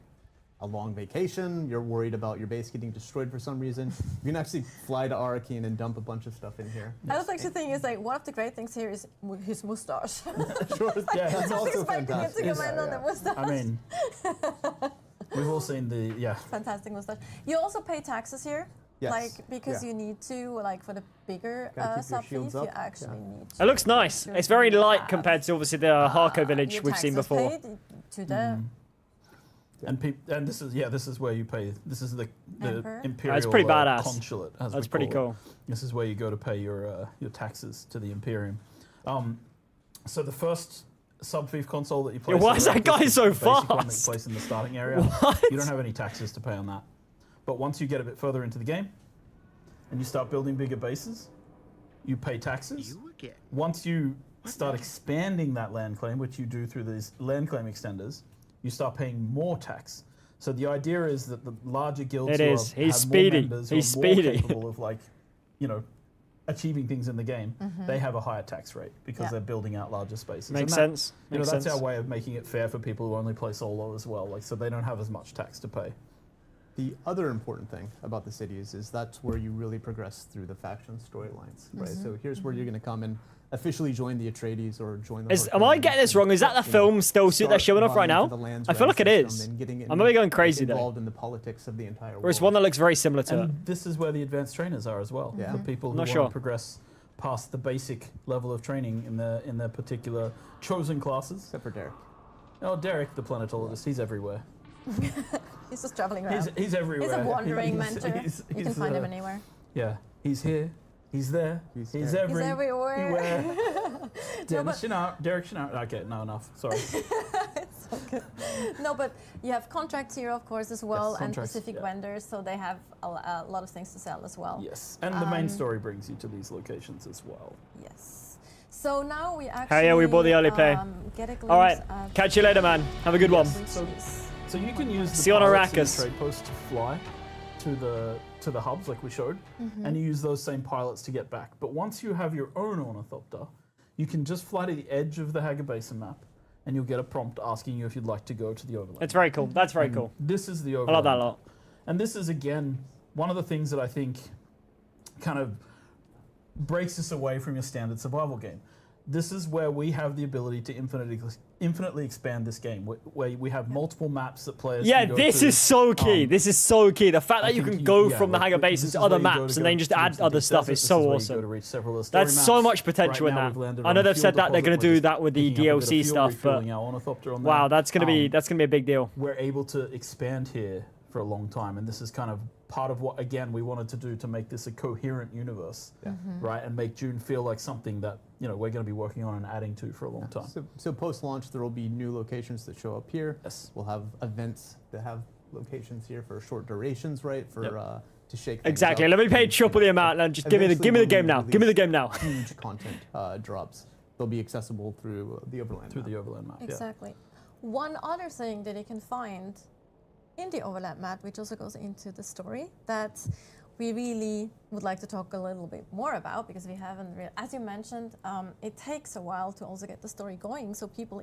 long vacation, you're worried about your base getting destroyed for some reason, you can actually fly to Arakeen and dump a bunch of stuff in here. I was actually thinking, is like one of the great things here is his mustache. Sure, Yeah, that's I was also expecting it to fantastic. come in on the mustache. I mean, we've all seen the Fantastic mustache. You also pay taxes here. Yes. Like, because Yeah. you need to, like, for the bigger Gotta keep your sub fees, shields you up. actually Yeah. need to. It looks nice. It's very light compared to obviously the Harco village your we've seen taxes before. paid to the and this is where you pay. This is the Emperor? imperial That's pretty badass. consulate. As That's we pretty call it. cool. This is where you go to pay your taxes to the Imperium. So the first sub-thief console that you place. why on is the that rack guy is so the basic one that you fast? place in the starting area. What? You don't have any taxes to pay on that. But once you get a bit further into the game, and you start building bigger bases, you pay taxes. Once you start expanding that land claim, which you do through these land claim extenders, you start paying more tax. So the idea is that the larger guilds It who is. are, He's have speedy. more members, who He's are more speedy. capable of achieving things in the game, they have a higher tax rate because Yeah. they're building out larger spaces. Makes And that- sense. You know, Makes that's sense. our way of making it fair for people who only play solo as well, so they don't have as much tax to pay. The other important thing about the cities is that's where you really progress through the faction storylines, right? So here's where you're going to come and officially join the Atreides or join the. Am I getting this wrong? Is that the film still suit they're showing off right now? I feel like it is. I might be going crazy though. Involved in the politics of the entire Or it's world. one that looks very similar to it. And this is where the advanced trainers are as well. Yeah. For people who Not want sure. to progress past the basic level of training in their particular chosen classes. Except for Derek. Oh, Derek, the planetologist, he's everywhere. He's just traveling around. He's everywhere. He's a wandering mentor. he's- You can he's, find him anywhere. Yeah, he's here, He's there. He's He's there. He's everywhere. Derek Chenard. Okay, no, enough. Sorry. It's okay. No, but you have contracts here, of course, as well, Yes, and contracts, specific yeah. vendors, so they have a lot of things to sell as well. Yes, and the main story brings you to these locations as well. Yes. So now we actually. Hey, yeah, we bought the early play. Get a glimpse All right, at catch you later, man. Have a good one. So you can use the See you on pilots in the Arrakis. trade post to fly to the hubs like we showed, and you use those same pilots to get back. But once you have your own ornithopter, you can just fly to the edge of the Haga Basin map, and you'll get a prompt asking you if you'd like to go to the overland. It's very cool. That's very cool. This is the I overland. love that a lot. And this is, again, one of the things that I think kind of breaks us away from your standard survival game. This is where we have the ability to infinitely expand this game, where we have multiple maps that players Yeah, can go this to. is so key. This is so key. The fact that you think can go yeah, from the like, Haga Basin this to is other where you go maps to and go then just to add the other deep stuff desert. is This so where you go awesome. to reach several of the story That's maps. so much potential Right in now that. we've landed I on know a they've fuel said that they're going deposit. to We're do just that with the picking up a bit of DLC fuel, stuff, but refueling our ornithopter on wow, there. that's going to be a big deal. We're able to expand here for a long time, and this is kind of part of what, again, we wanted to do to make this a coherent universe, right, and make Dune feel like something that we're going to be working on and adding to for a long time. So post-launch, there will be new locations that show up here. Yes. We'll have events that have locations here for short durations, right? For Yep. To shake things Exactly. up. Let me pay triple the amount and just give me the Eventually, game when now. we Give me the release game now. Huge content drops. They'll be accessible through the overland. Through map. the overland map. Exactly. One other thing that you can find in the overlap map, which also goes into the story, that we really would like to talk a little bit more about, because we haven't, as you mentioned, it takes a while to also get the story going. So people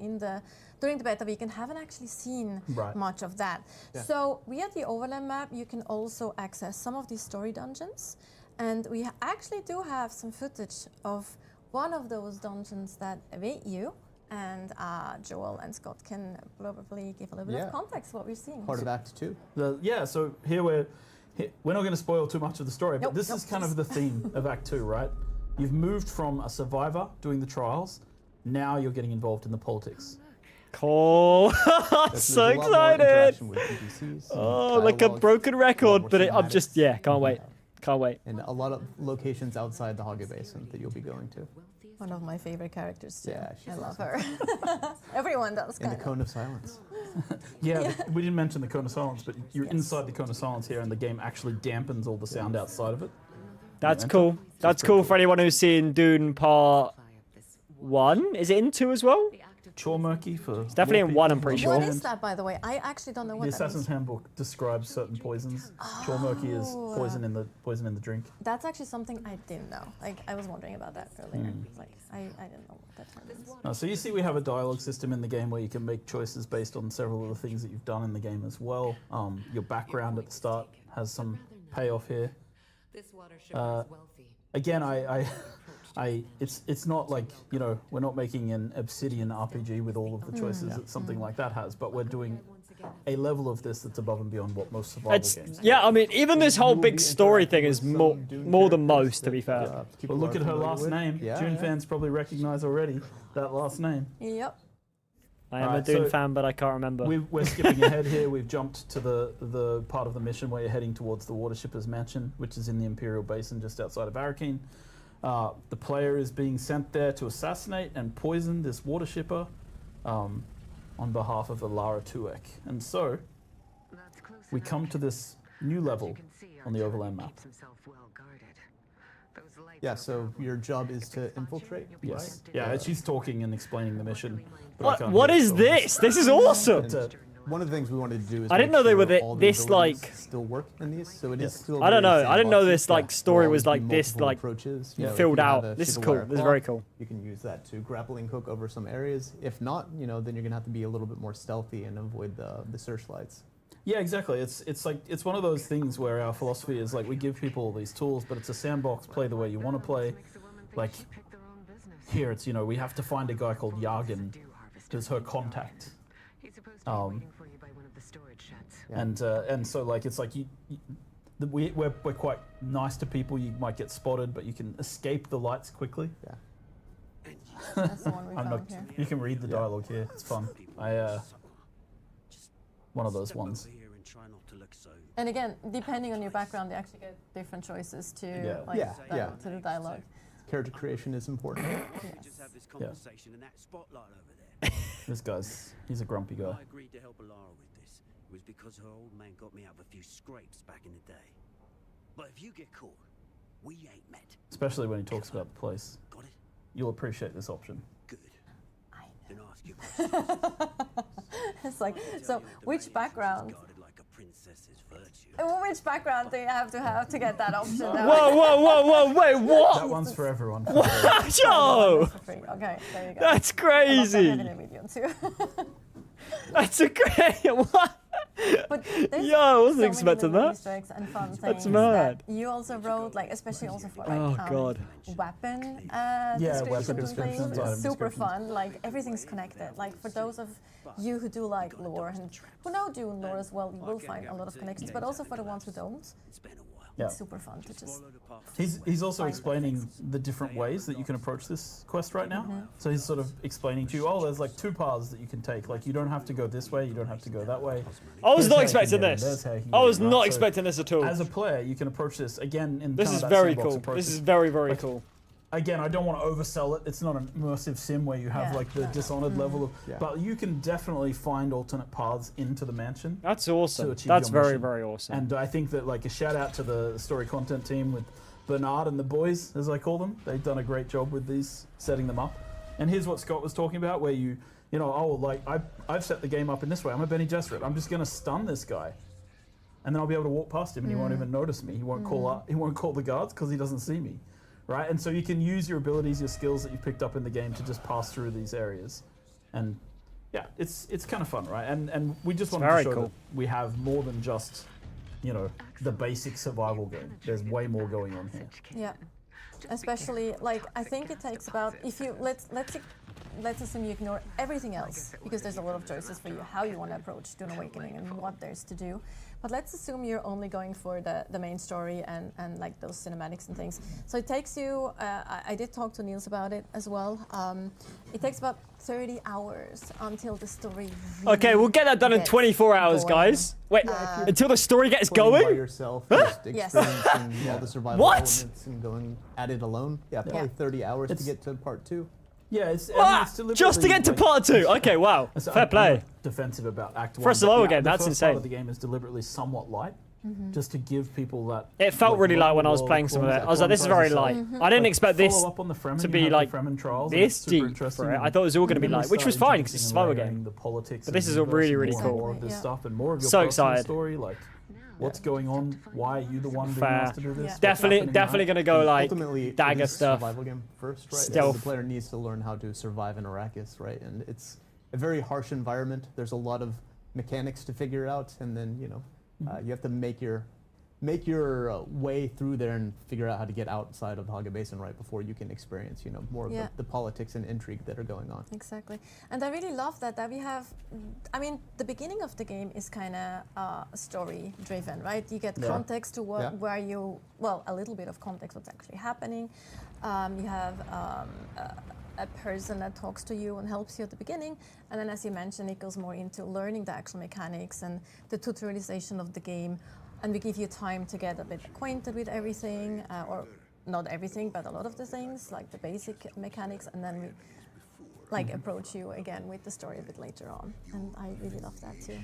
during the beta weekend haven't actually seen Right. much of that. Yeah. So via the overlap map, you can also access some of these story dungeons, and we actually do have some footage of one of those dungeons that await you. And Joel and Scott can probably give a little bit Yeah. of context what we're seeing. Part of Act 2. So here we're not going to spoil too much of the story, but Nope, this nope, is kind of the theme of Act 2, right? You've moved from a survivor doing the trials, now you're getting involved in the politics. Cool. There's So a lot more excited. interaction with NPCs, Oh, like a dialogue, broken a lot record, more but I'm just, cinematics. can't wait. Can't wait. And a lot of locations outside the Haga Basin that you'll be going to. One of my favorite characters too. Yeah, I she's love her. Everyone does. In the kind of. Cone of Silence. Yeah, we didn't mention the Cone of Silence, but you're inside the Cone of Silence here, and the game actually dampens all the sound outside of it. That's Yeah. cool. That's pretty cool for anyone who's seen Dune Part 1. Is it in 2 as well? Chore Murky for... definitely in one, I'm pretty What sure. is that, by the way? I actually don't know The what that Assassin's is. Handbook describes certain poisons. Chore Murky is poison in the drink. That's actually something I didn't know. Like I was wondering about that earlier. Hmm. Like I didn't know what that term is. So you see we have a dialogue system in the game where you can make choices based on several of the things that you've done in the game as well. Your background at the start has some payoff here. Again, it's not like, we're not making an Obsidian RPG with all of the choices that something like that has, but we're doing a level of this that's above and beyond what most survival games do. Yeah, I mean, even this whole You will big be story thing interacting is with more some Dune more than characters most, to be that, fair. people But look are at her familiar last with. name. Yeah, Dune yeah. fans probably recognize already that last name. Yep. I am a Alright, Dune so fan, but I can't remember. We're skipping ahead here. We've jumped to the part of the mission where you're heading towards the Watershipper's Mansion, which is in the Imperial Basin just outside of Arakeen. The player is being sent there to assassinate and poison this Watershipper on behalf of Alara Tuek. And so, we come to this new level on the Overland map. Yeah, so your job is to infiltrate, Yes. right? Yeah, she's talking and explaining the mission. but I What? can't What hear it, is so- this? This is awesome. And one of the things we wanted to do is I didn't make know they were sure all the this, abilities like- still work in these, so it is still. I don't very know. I didn't know sandboxy. this like There'll story always was be like this, multiple like approaches. You know, if filled you have out. a This is ship of cool. wire This is claw, very cool. You can use that to grappling hook over some areas. If not, then you're gonna have to be a little bit more stealthy and avoid the searchlights. Yeah, exactly. It's one of those things where our philosophy is like we give people all these tools, but it's a sandbox. Play the way you want to play. Like here, it's we have to find a guy called Yargan, who's her contact. And so like it's like we're quite nice to people. You might get spotted, but you can escape the lights quickly. Yeah. That's the one we I'm found not. here. You can read the dialogue here. It's fun. One of those ones. And again, depending on your background, they actually get different choices to to the dialogue. Character creation is important. Just have this conversation in that spotlight over there. He's a grumpy guy. I agreed to help Alara with this. It was because her old man got me out of a few scrapes back in the day. But if you get caught, we ain't met. Especially when he talks about the place. Got it? You'll appreciate this option. Good. I Then ask you questions. It's like, so which background? Guarded like a princess's virtue. Which background do you have to get that option? Whoa, wait, what? That one's for everyone. Yo! Okay, there you go. That's I love that crazy. heavy medium too. That's a great. What? But there's Yo, I wasn't so many expecting little that. Easter eggs and fun That's things mad. that you also wrote, like especially also for like Oh, God. weapon weapon descriptions and descriptions, things. item It's super descriptions. fun. Like everything's connected. Like for those of you who do like lore and who know Dune lore as well, you will find a lot of connections. But also for the ones who don't, It's been a while. Yeah. it's super fun to just. He's also Find explaining the different ways that you can approach this quest right now. So he's sort of explaining to you, oh, there's like 2 paths that you can take. Like you don't have to go this way, you don't have to go that way. I was There's not how you expecting can get in, this. there's how you can I get was in, right? not So expecting this at all. As a player, you can approach this again in This kind is of that very sandbox cool. approach. This is very, very Like, cool. Again, I don't want to oversell it. It's not an immersive sim where you have Yeah. like the Dishonored level of, Yeah. but you can definitely find alternate paths into the mansion. That's to awesome. achieve That's your very, mission. very awesome. And I think that like a shout out to the story content team with Bernard and the boys, as I call them. They've done a great job with these, setting them up. And here's what Scott was talking about, where you know, oh, like I've set the game up in this way. I'm a Benny Gesserit. I'm just going to stun this guy, and then I'll be able to walk past him, and he won't even notice me. He won't call up. He won't call the guards because he doesn't see me, right? And so you can use your abilities, your skills that you've picked up in the game to just pass through these areas, and yeah, it's kind of fun, right? And we just wanted to very show cool. that we have more than just, you know, the basic survival game. There's way more going on here. Yeah, especially like I think it takes about if you let's assume you ignore everything else because there's a lot of choices for you how you want to approach Dune Awakening and what there's to do. But let's assume you're only going for the main story and like those cinematics and things. So it takes you. I did talk to Niels about it as well. It takes about 30 hours until the story. Okay, we'll get that done in gets 24 hours, going. guys. Wait, until the story gets Playing by going? yourself, just Yes. experiencing all the survival What? elements and going at it alone. Yeah, probably Yeah. 30 hours It's- to get to part 2. Yeah, it's, I mean, Ah, it's deliberately, just to get to like- part 2. Okay, wow. So Fair I'm play. not defensive about Act 1. For a but survival yeah, game, the that's first part insane. of the game is deliberately somewhat light, just to give people that. It felt like, really light run when the I was world, playing some of it. clone I was like, this is very light. yourself. I didn't Like, expect this follow up on the Fremen, to you be have like the Fremen trials, and this it's super deep interesting, for it. and I thought it was all going to be then we light, which was start fine because it's a survival introducing game. The politics But this of is the all really, universe really and cool. More of this Yeah. stuff and more of your So personal excited. story, like what's going on, why are you the one being Fair. asked to do this? Yeah. What's Definitely happening, going to go like Ultimately, it dagger is stuff. survival game first, right? Stealth. The player needs to learn how to survive in Arrakis, right? And it's a very harsh environment. There's a lot of mechanics to figure out, and then you have to make your way through there and figure out how to get outside of Haga Basin right before you can experience more of Yeah. the politics and intrigue that are going on. Exactly, and I really love that we have. I mean, the beginning of the game is kind of story driven, right? You get Yeah. context to what, Yeah. where you, a little bit of context what's actually happening. You have a person that talks to you and helps you at the beginning, and then, as you mentioned, it goes more into learning the actual mechanics and the tutorialization of the game. And we give you time to get a bit acquainted with everything, or not everything, but a lot of the things, like the basic mechanics, and then we approach you again with the story a bit later on. And I really love that too.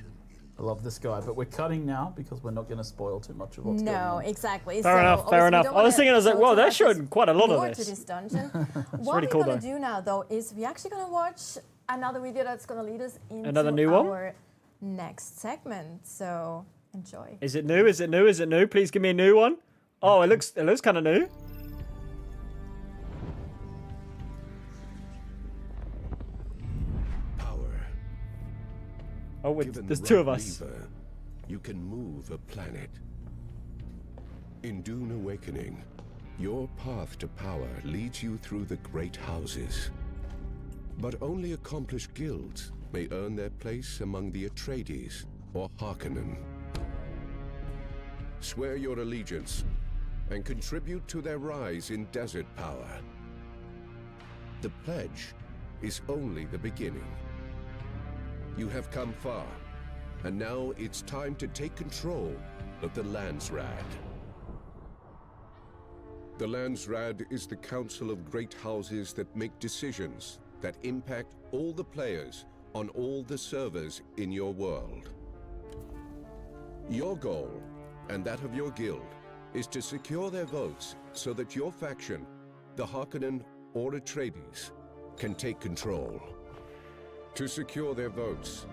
I love this guy, but we're cutting now because we're not going to spoil too much of what's going No, on. exactly. Fair enough, obviously fair we enough. don't I was wanna thinking, I was like, go whoa, too they're much showing quite a lot more of to this. this dungeon. What really we're cool, going though. to do now, though, is we're actually going to watch another video that's going to lead us into Another new one? our next segment. So enjoy. Is it new? Is it new? Is it new? Please give me a new one. Oh, it looks kind of new. Power. Oh, wait, Given there's the two right of us. lever, you can move a planet. In Dune Awakening, your path to power leads you through the great houses. But only accomplished guilds may earn their place among the Atreides or Harkonnen. Swear your allegiance and contribute to their rise in desert power. The pledge is only the beginning. You have come far, And now it's time to take control of the Landsrad. The Landsrad is the council of great houses that make decisions that impact all the players on all the servers in your world. Your goal, and that of your guild, is to secure their votes so that your faction, the Harkonnen or Atreides, can take control. To secure their votes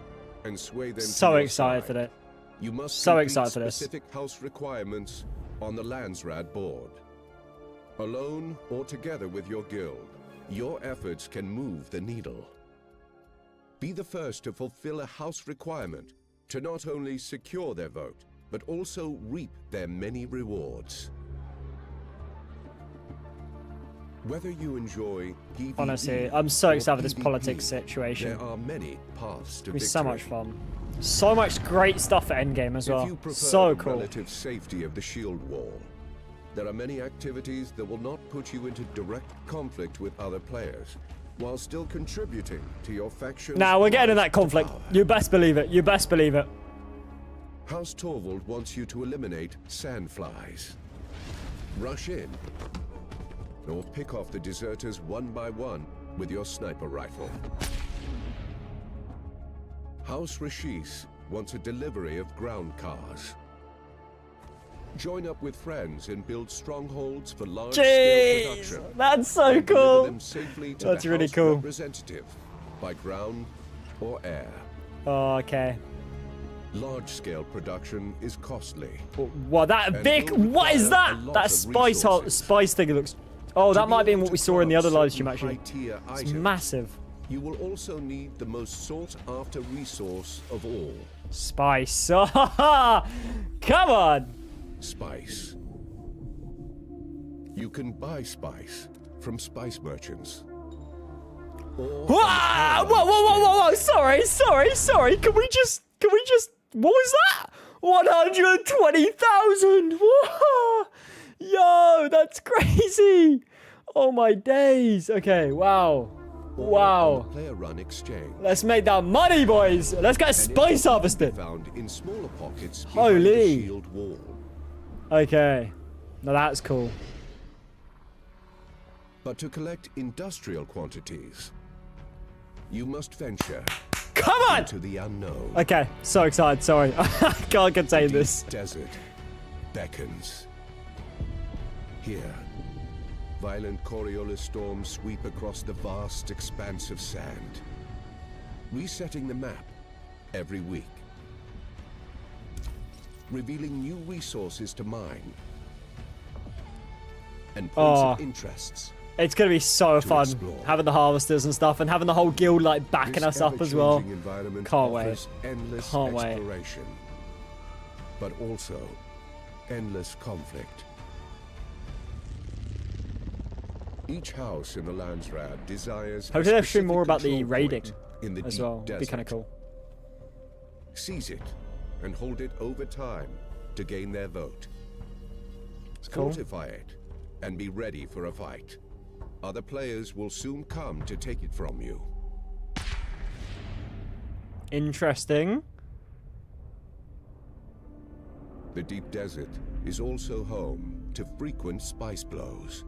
and sway them So to your excited side, for that. you must So complete excited for this. specific house requirements on the Landsrad board. Alone or together with your guild, your efforts can move the needle. Be the first to fulfill a house requirement to not only secure their vote, but also reap their many rewards. Whether you enjoy PvE Honestly, I'm so or excited for this PvP, politics situation. there are many paths to It'll be victory. so much fun. So much great stuff for Endgame as If well. you prefer So the cool. relative safety of the shield wall, there are many activities that will not put you into direct conflict with other players, while still contributing to your faction's Now we're getting in rise that conflict. to power. You best believe it. You best believe it. House Torvald wants you to eliminate sandflies. Rush in, or pick off the deserters one by one with your sniper rifle. House Rashis wants a delivery of ground cars. Join up with friends and build strongholds for large-scale Jeez, production. that's so and deliver cool. them safely to That's the really House cool. representative by ground or air. Oh, okay. Large-scale production is costly. What that And big? will What is require a that? lot That of spice resources. thing looks. Oh, To that be might be able what to we saw in the other craft live stream certain actually. high-tier It's items, massive. You will also need the most sought-after resource of all, Spice. Come on. spice. You can buy spice from spice merchants. Or Whoa, whoa. Sorry. Can we just, what was that? 120,000. Whoa. Yo, that's crazy. Oh my days. Okay, wow. or Wow. on a player-run exchange. Let's make that money, boys. Let's get And spice it can be harvested. found in smaller pockets Holy. behind the shield wall. Okay. Now that's cool. But to collect industrial quantities, you must venture Come on. into the unknown. Okay, so excited. Sorry. I can't contain Deep this. desert beckons. Here, violent Coriolis storms sweep across the vast expanse of sand, resetting the map every week, revealing new resources to mine and points of interests. It's going to be so fun explore. having the harvesters and stuff and having the whole guild like backing This us up as well. ever-changing environment Can't wait. offers endless Can't wait. exploration, but also endless conflict. Each house in the Landsrad desires. Hopefully they'll stream more about the raiding in the as deep well. It'd be kind of desert. cool. Seize it and hold it over time to gain their vote. Cool. Fortify it and be ready for a fight. Other players will soon come to take it from you. Interesting. The deep desert is also home to frequent spice blows,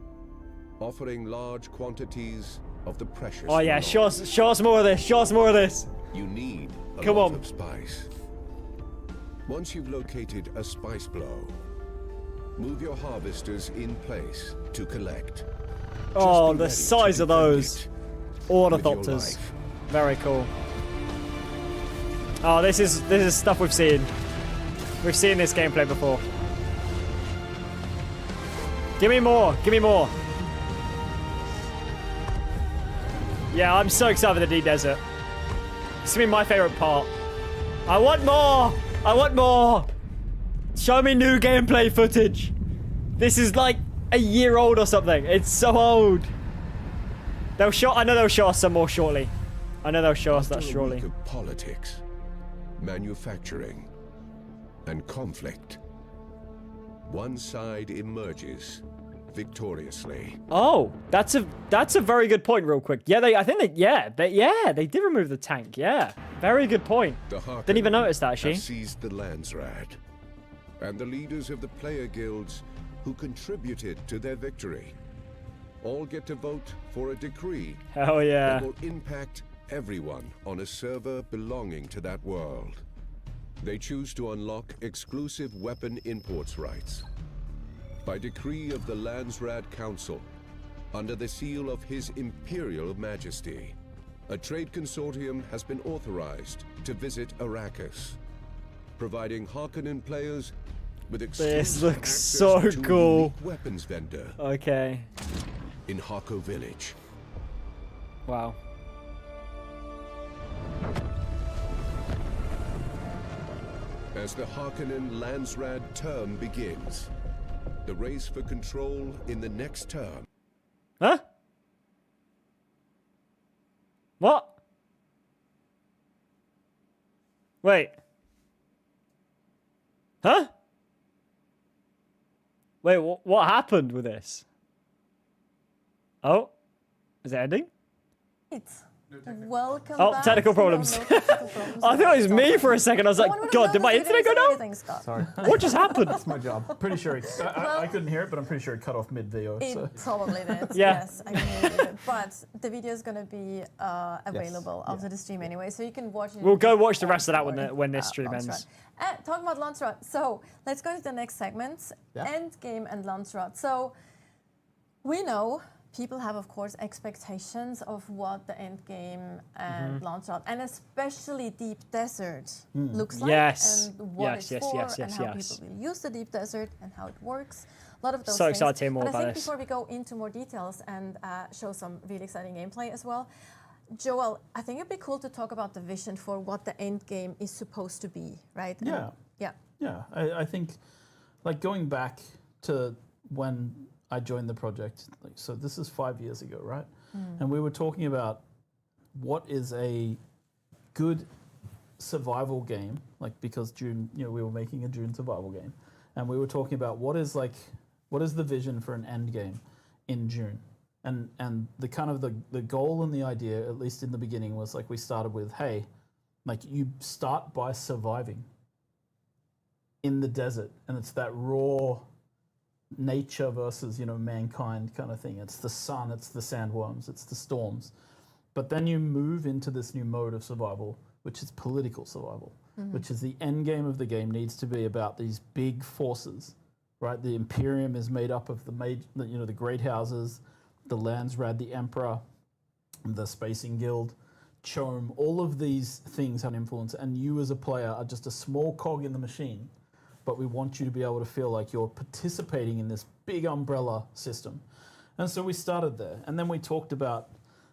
offering large quantities of the precious. Oh yeah, mineral. show us more of this. Show us more of this. You need a Come lot on. of spice. Once you've located a spice blow, move your harvesters in place to collect. Oh, be the ready to size of defend those it ornithopters. with your life. Very cool. Oh, this is stuff we've seen. We've seen this gameplay before. Give me more. Give me more. Yeah, I'm so excited for the deep desert. This is gonna be my favorite part. I want more. I want more. Show me new gameplay footage. This is like a year old or something. It's so old. I know they'll show us some more shortly. I know they'll show us that After a shortly. week of politics, manufacturing, and conflict, one side emerges victoriously. Oh, that's a very good point. Real quick, yeah, they did remove the tank. Yeah. Very good point. The Harkonnen Didn't even notice that, actually. have seized the Landsrad, and the leaders of the player guilds who contributed to their victory all get to vote for a decree Hell yeah. that will impact everyone on a server belonging to that world. They choose to unlock exclusive weapon imports rights. By decree of the Landsrad Council, under the seal of His Imperial Majesty, a trade consortium has been authorized to visit Arrakis, providing Harkonnen players with exclusive looks access so to a cool. unique weapons vendor Okay. in Harko Village. Wow. As the Harkonnen Landsrad term begins, the race for control in the next term. Huh? What? Wait. Huh? Wait, what happened with this? Oh? Is it ending? Welcome Oh, back. technical problems. I thought it was me for a second. I was like, God, did my internet go down? Sorry. What just happened? That's my job. Pretty sure I couldn't hear it, but I'm pretty sure it cut off mid-VO. It So. probably did. Yeah. Yes, I can hear you. But the video is going to be available after the stream anyway, so you can watch it. We'll go watch the rest of that when this stream Landsrad. ends. Talking about Landsrad, so let's go to the next segment, Endgame and Landsrad. So we know people have, of course, expectations of what the Endgame and Landsrad, and especially Deep Desert, looks like, Yes. and what Yes, it's yes, for, yes, and yes, how yes. people will use the Deep Desert and how it works. A lot of those So things. excited to hear more but I about think this. before we go into more details and show some really exciting gameplay as well, Joel, I think it'd be cool to talk about the vision for what the Endgame is supposed to be, right? Yeah. And, yeah. Yeah, I think, like going back to when I joined the project, like, so this is 5 years ago, right? And we were talking about what is a good survival game, like because Dune, we were making a Dune survival game, and we were talking about what is the vision for an end game in Dune, and the kind of the goal and the idea, at least in the beginning, was like we started with, hey, like you start by surviving in the desert, and it's that raw nature versus mankind kind of thing. It's the sun, it's the sandworms, it's the storms, but then you move into this new mode of survival, which is political survival, which is the end game of the game needs to be about these big forces, right? The Imperium is made up of the great houses, the Landsrad, the Emperor, the Spacing Guild, Chome. All of these things have an influence, and you as a player are just a small cog in the machine. But we want you to be able to feel like you're participating in this big umbrella system. And so we started there. And then we talked about,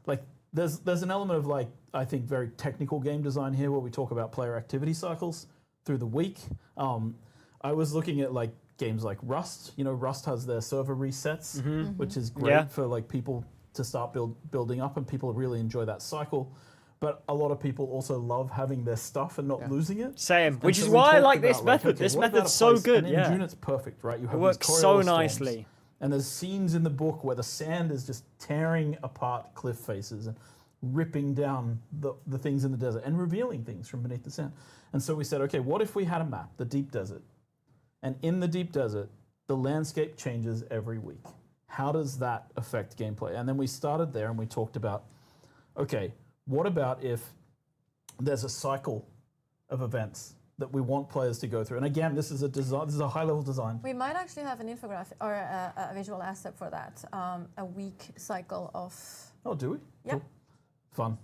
like, there's an element of, like, I think very technical game design here where we talk about player activity cycles through the week. I was looking at, like, games like Rust. Rust has their server resets, which is great for, like, people to start building up, and people really enjoy that cycle. But a lot of people also love having their stuff and not losing it. Same, And which so is we why I talked like this about, like, method. okay, This what about method's a so place- good, and yeah. in Dune, it's perfect, right? You have It these works so Coriolis storms, nicely. and there's scenes in the book where the sand is just tearing apart cliff faces and ripping down the things in the desert and revealing things from beneath the sand. And so we said, okay, what if we had a map, the deep desert, and in the deep desert, the landscape changes every week. How does that affect gameplay? And then we started there and we talked about, okay, what about if there's a cycle of events that we want players to go through? And again, this is a design. This is a high-level design. We might actually have an infographic or a visual asset for that. A week cycle of. Oh, do we? Yeah. Cool. Fun.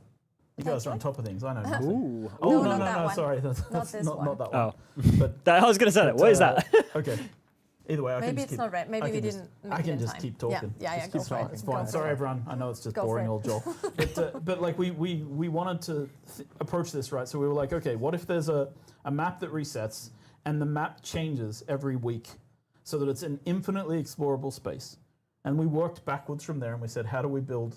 You guys are on top of things. I know nothing. Ooh. Oh, No, no, not no, that no, one. sorry. That's this not one. that one. Oh. But I was going to say that. What is that? okay. Either way, I can Maybe just it's keep, not right. Maybe I we can just- didn't make I it can in just time. keep talking. Yeah, Just go keep for going. it. It's Go fine. for Sorry, it. everyone. I know it's just Go for boring it. old Joel. But like we wanted to approach this, right? So we were like, okay, what if there's a map that resets and the map changes every week so that it's an infinitely explorable space? And we worked backwards from there and we said, how do we build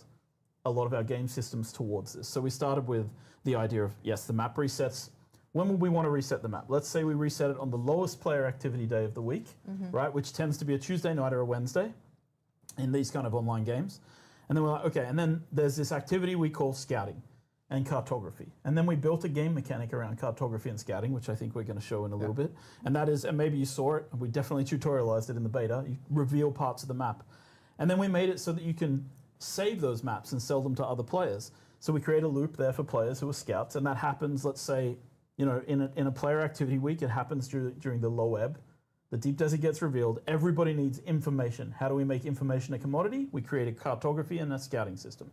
a lot of our game systems towards this? So we started with the idea of, yes, the map resets. When would we want to reset the map? Let's say we reset it on the lowest player activity day of the week, right? Which tends to be a Tuesday night or a Wednesday in these kind of online games. And then we're like, okay, and then there's this activity we call scouting. and cartography. And then we built a game mechanic around cartography and scouting, which I think we're going to show in a little bit. And that is, and maybe you saw it, we definitely tutorialized it in the beta, you reveal parts of the map. And then we made it so that you can save those maps and sell them to other players. So we create a loop there for players who are scouts, and that happens, let's say, you know, in a player activity week, it happens during the low ebb. The deep desert gets revealed. Everybody needs information. How do we make information a commodity? We create a cartography and a scouting system.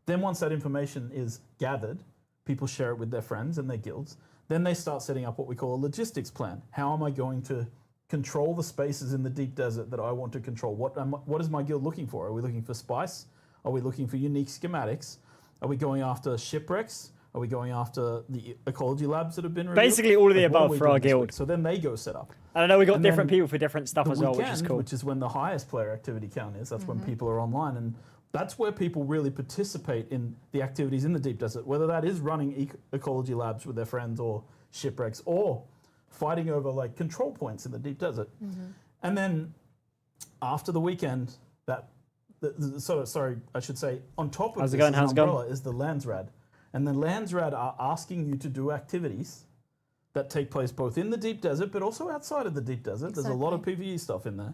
Then once that information is gathered, people share it with their friends and their guilds. Then they start setting up what we call a logistics plan. How am I going to control the spaces in the deep desert that I want to control? What is my guild looking for? Are we looking for spice? Are we looking for unique schematics? Are we going after shipwrecks? Are we going after the ecology labs that have been revealed? Basically all of the Like, what are above we for our doing this guild. week? So then they go set up. And I know we got And different then people for different stuff The as well, which is weekend, cool. which is when the highest player activity count is. That's when people are online, and that's where people really participate in the activities in the deep desert, whether that is running ecology labs with their friends or shipwrecks or fighting over like control points in the deep desert. And then after the weekend, I should say, on top of How's it this going? as an How's it going? umbrella is the Landsrad. And the Landsrad are asking you to do activities that take place both in the deep desert, but also outside of the deep desert. There's a lot of PvE stuff in there.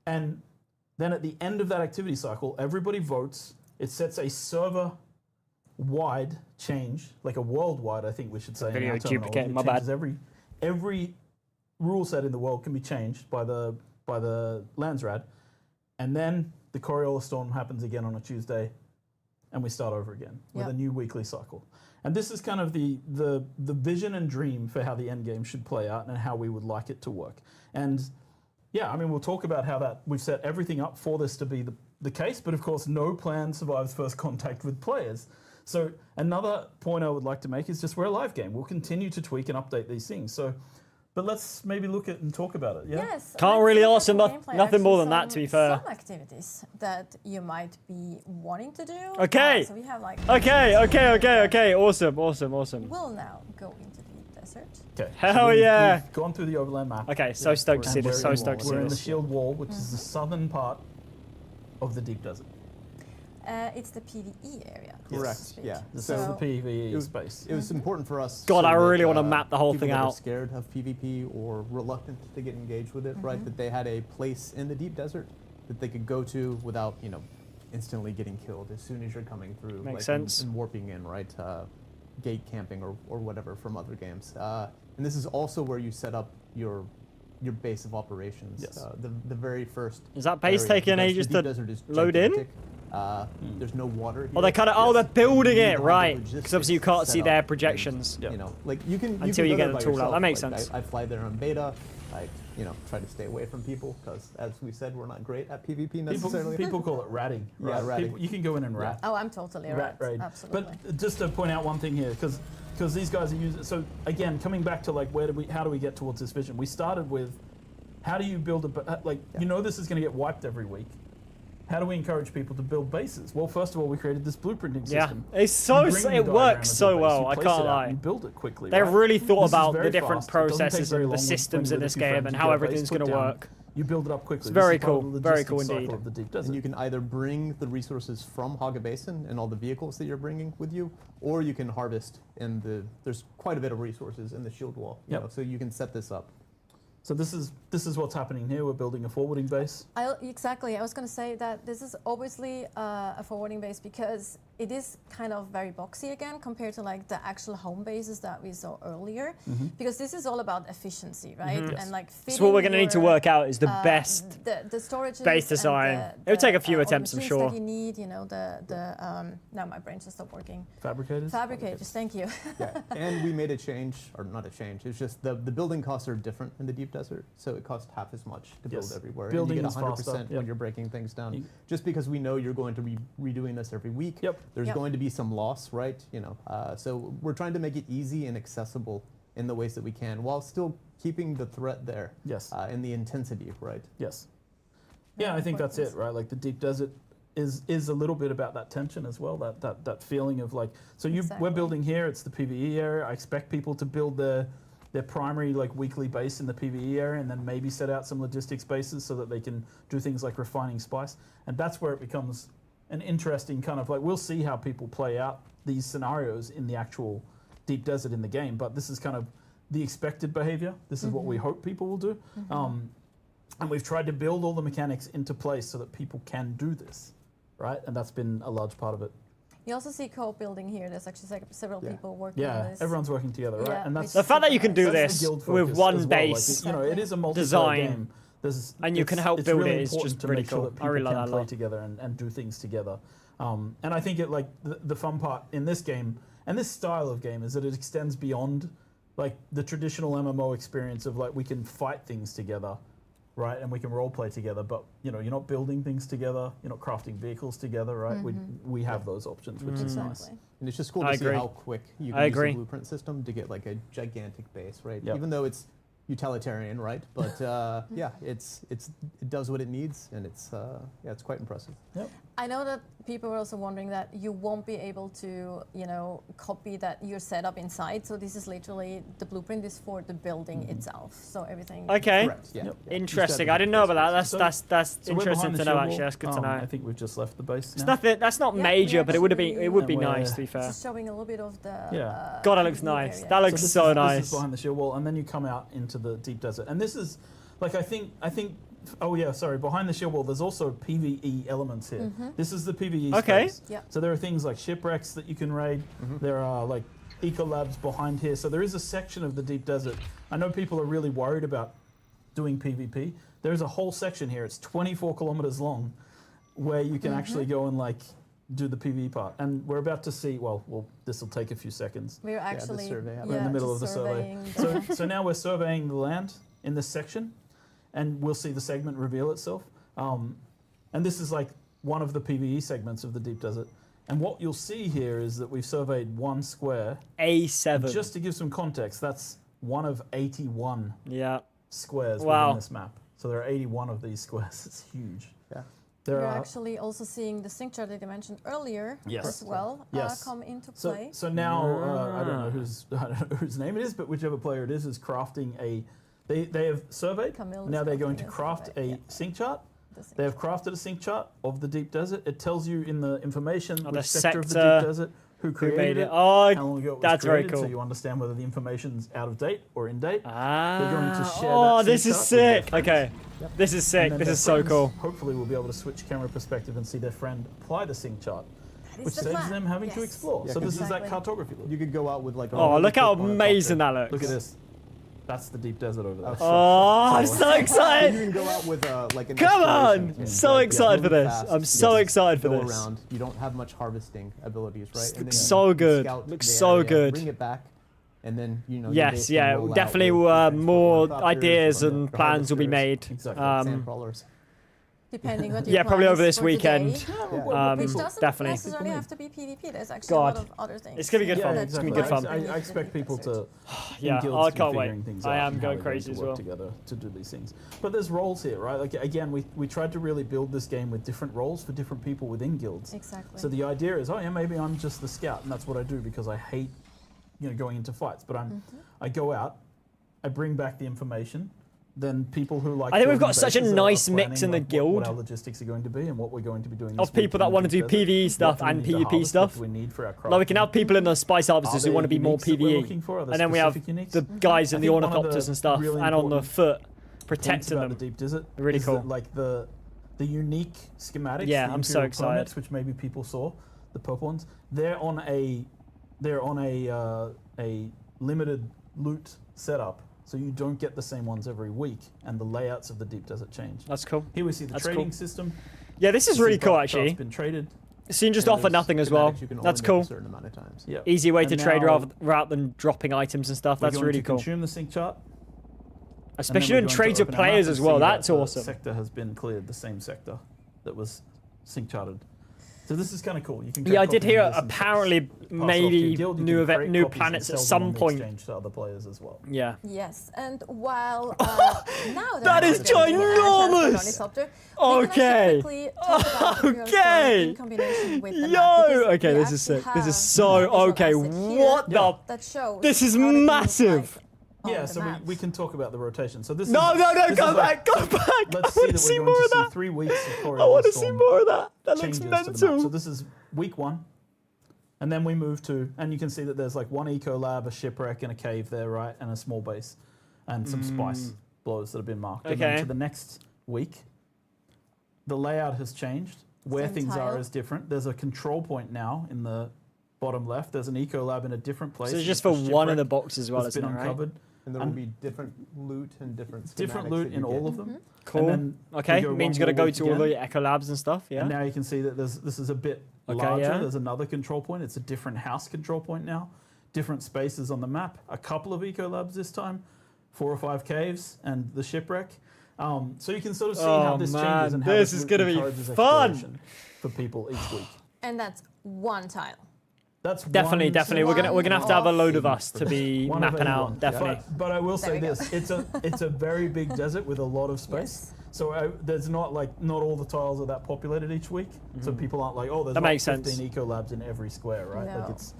And then at the end of that activity cycle, everybody votes. It sets a server-wide change, like a worldwide, I think we should say. Video in our terminology. duplicating, my It bad. changes every rule set in the world can be changed by the Landsrad. And then the Coriolis Storm happens again on a Tuesday, and we start over again with a new weekly cycle. And this is kind of the vision and dream for how the end game should play out and how we would like it to work. And yeah, I mean, we'll talk about how that we've set everything up for this to be the case, but of course, no plan survives first contact with players. So another point I would like to make is just we're a live game. We'll continue to tweak and update these things. So, but let's maybe look at and talk about it. Yeah. Yes. Can't let's really look ask at them the nothing gameplay. more Actually, than that, to be fair. Some activities that you might be wanting to do. Okay. So we have like. Okay. Awesome. We'll now go into the desert. Okay. Hell yeah. We've gone through the overland map. Okay, so stoked to see And this. we're So stoked to see We're in the this. shield wall, which is the southern part of the deep desert. It's the PvE area. Correct. so to speak. Yeah. This So is the PvE it was, space. it was important for us. God, I that, really wanna map the whole people thing that are out. scared of PvP or reluctant to get engaged with it, right? That they had a place in the deep desert that they could go to without, instantly getting killed as soon as you're coming through. Makes like, sense. And warping in, right? Gate camping or whatever from other games. And this is also where you set up your base of operations. Yes. The very first. Is that base area, taking because the ages deep to desert is load in? gigantic. There's no water. Oh, they here. kind of. Oh, they're Yes. building You it, have the right? Because obviously you logistics can't set see up their and, projections. Yeah. like you can Until you go get there the by tool out. yourself. That makes Like, sense. I fly there on beta. I try to stay away from people because, as we said, we're not great at PvP necessarily. People call it ratting. Yeah, Right? ratting. People, you can go in and rat. Oh, I'm totally right. raid. Absolutely. But just to point out one thing here, because these guys are using. So again, coming back to like how do we get towards this vision? We started with how do you build this is going to get wiped every week. How do we encourage people to build bases? Well, first of all, we created this blueprinting Yeah, system. it's so You bring the it diagram works of so your base, well. you I place can't it out, lie. You build it quickly. They've right? really thought This is about very the different fast. It doesn't take processes very and the long when systems you're in with this a few game friends, and you how get a everything's base going to put down, work. You build it up quickly. It's very This is part of cool, the very logistics cool cycle indeed. of the deep desert. And you can either bring the resources from Haga Basin and all the vehicles that you're bringing with you, or you can harvest there's quite a bit of resources in the shield wall. So you can set this up. So this is what's happening here. We're building a forwarding base. Exactly. I was going to say that this is obviously a forwarding base because it is kind of very boxy again compared to like the actual home bases that we saw earlier. Because this is all about efficiency, right? Yes. And like So what we're going to need to work out is the best. the storage base design. It'll take a few attempts, I'm sure. That you need, now my brain just stopped working. Fabricators. Fabricators, thank you. Yeah. And we made a change, or not a change. It's just the building costs are different in the deep desert, so it costs half as much to build Yes. everywhere. Building and you is get 100% faster. when Yep. you're breaking things down. You- Just because we know you're going to be redoing this every week. Yep. There's Yep. going to be some loss, right? So we're trying to make it easy and accessible in the ways that we can, while still keeping the threat there. Yes. And the intensity, right? Yes. Yeah, I think that's it, right? Like the deep desert is a little bit about that tension as well, that feeling of like, so we're Exactly. building here, it's the PvE area. I expect people to build their primary like weekly base in the PvE area and then maybe set out some logistics bases so that they can do things like refining spice. And that's where it becomes an interesting kind of like, we'll see how people play out these scenarios in the actual deep desert in the game, but this is kind of the expected behavior. This is what we hope people will do. And we've tried to build all the mechanics into place so that people can do this, right? And that's been a large part of it. You also see co-building here. There's actually several people working on Yeah, this. everyone's working together, right? Yeah, And that's The fact that you can do that's this the guild with focus one as well. Like, base you know, it is a multiplayer design, game. and you can help it's build really it is important just to really make sure cool. that I people really like can that a play lot. together and do things together. And I think it like the fun part in this game and this style of game is that it extends beyond like the traditional MMO experience of like we can fight things together, right? And we can role play together, but you know, you're not building things together, you're not crafting vehicles together, right? We have those options, which is nice. Exactly. And it's just cool I to see agree. how quick you I can use agree. the blueprint system to get like a gigantic base, right? Yep. Even though it's utilitarian, right? But yeah, it does what it needs, and it's quite impressive. I know that people are also wondering that you won't be able to, copy that your setup inside. So this is literally the blueprint is for the building itself. So everything. Okay. Correct. Yeah. Yep. Yeah. Interesting. I didn't know about that. So- That's So we're interesting behind to the know. shield Actually, wall. that's good to know. I think we've just left the base It's now. nothing. That's not Yeah, major, we but it would be actually- nice to be fair. Just showing a little bit of the. Yeah. God, that looks view nice. area. That looks this so is, nice. This is behind the shield wall, and then you come out into the deep desert. And this is, like, I think. Oh yeah, sorry. Behind the shield wall, there's also PVE elements here. This is the PVE Okay. space. Yeah. So there are things like shipwrecks that you can raid. There are like eco labs behind here. So there is a section of the deep desert. I know people are really worried about doing PvP. There's a whole section here. It's 24 kilometers long, where you can actually go and like do the PvE part. And we're about to see. Well, this will take a few seconds. We're actually survey happening. We're in the middle of just the survey. surveying So now we're surveying the land in this section, and we'll see the segment reveal itself. And this is like one of the PvE segments of the deep desert. And what you'll see here is that we've surveyed one square. A7. Just to give some context, that's one of 81 Yeah. squares Wow. within this map. So there are 81 of these squares. It's huge. Yeah. There We're are actually also seeing the sync chart that you mentioned earlier Yes. as well Yes. come into so play. so now I don't know whose name it is, but whichever player it is crafting a. They have surveyed. Camille is Now they're going to crafting a craft survey, a yeah. sync chart. The sync They have crafted a sync chart of the deep desert. It tells you in the information the which sector of the sector, deep desert, who Who created made it? it, Oh, how long ago it was that's very created, so cool. you understand whether the information's out of date or in date. Ah. They're going to share oh, that this sync is chart with their sick. friends. Okay. This is And sick. then This their is so friends, cool. Hopefully, we'll be able to switch camera perspective and see their friend apply the sync chart, That is which the saves plan. them having to Yes. explore. Yeah, so this is that exactly. cartography loop. You could go out with like. Oh, really look how quick amazing monocopter. that looks. Look at this. That's the deep desert over there. Oh, I'm so You excited. can go out with like an Come exploration on. team, So right? excited for really this. fast. I'm You so just excited for go this. around. You don't have much harvesting abilities, right? And then looks you so good. scout Looks the so area, good. Bring it back, and then your Yes, base can yeah. roll out Definitely with transport more helicopters, ideas or and the plans will be harvesters, made. Exactly. sand crawlers. Depending what your Yeah, probably plan over is this for weekend. today. Which doesn't Definitely. necessarily have to be PvP. There's actually God. a lot of other things. It's gonna be good Yeah, fun. that It's gonna be you good might fun. bring I into expect the people desert. to Yeah, in guilds I to be can't wait. figuring things I out am and going how they're crazy to as work well. together to do these things. But there's roles here, right? Like again, we tried to really build this game with different roles for different people within guilds. Exactly. So the idea is, oh yeah, maybe I'm just the scout, and that's what I do because I hate, going into fights. But I go out, I bring back the information. Then people who like. I think we've building got such a bases are nice mix planning, in the like, guild. What our logistics are going to be and what we're going to be doing. Of this week people in that the want to deep do desert. PvE What stuff do we and need to PvP harvest? stuff. What do we need for our Like we can crafting? have people in the spice harvesters who there want to be more uniques that we're PvE, looking for? Are there and then we have specific uniques? the guys in I the think one of the ornithopters and stuff, really and on the important foot, Points protecting about them. the deep desert Really is cool. that, like the unique schematics. Yeah, the I'm so Imperial excited. permits, which maybe people saw, the purple ones. They're on a limited loot setup, so you don't get the same ones every week, and the layouts of the deep desert change. That's cool. Here we see the That's trading cool. system. Yeah, this is You really see cool charts actually. been traded. So you can just And offer there's nothing as well. schematics you can only That's make cool. A certain amount of times. Yeah. Easy way to And trade now rather than dropping items and stuff. we're That's going really to cool. Consume the sync chart. Especially doing trades with players as well. That's awesome. Sector has been cleared. The same sector that was sync charted. So this is kind of cool. You can. Yeah, I grab did copies hear of this and apparently pass it off to your maybe guild. You new can create new copies and planets at sell them some on the point. exchange to other players as well. Yeah. Yes, and while now That is ginormous! Okay. Okay. In combination with the Yo! map, because Okay, we this is actually sick. This is have so a visual okay. asset here What the? that shows This is how they can look massive. like Yeah, the so map. we can talk about the rotation. So this No, is, no, this go is back, go back. Let's I see want to that see we're more going of to see that. 3 weeks of I want to see Storm more of that. That looks changes to the map. mental. So this is week 1. And then we move to, and you can see that there's like 1 eco lab, a shipwreck, and a cave there, right? And a small base. And some spice blowers that have been marked. And then Okay. to the next week, the layout has changed. Where Same things tile. are is different. There's a control point now in the bottom left. There's an eco lab in a different place. So it's There's just for a one of the shipwreck boxes as well, that's isn't been it, right? uncovered. And there will be different loot and different Different schematics loot that you in get. all of them. Cool. And then Okay, we go means you one got to more go week to all again. the Echo Labs and stuff, yeah? And now you can see that this is a bit Okay, larger. yeah. There's another control point. It's a different house control point now. Different spaces on the map. A couple of eco labs this time. 4 or 5 caves and the shipwreck. So you can sort of see how Oh, this man, changes and how this this is gonna be encourages fun. exploration for people each week. And that's one tile. That's Definitely, one definitely. We're gonna have to have a load of us to be one of mapping anyone. out. Definitely. But I will There say we go. this: it's a very big desert with a lot of space. Yes. So there's not all the tiles are that populated each week. So people aren't like, oh, there's That like makes 15 sense. eco labs in every square, right? No. Like it's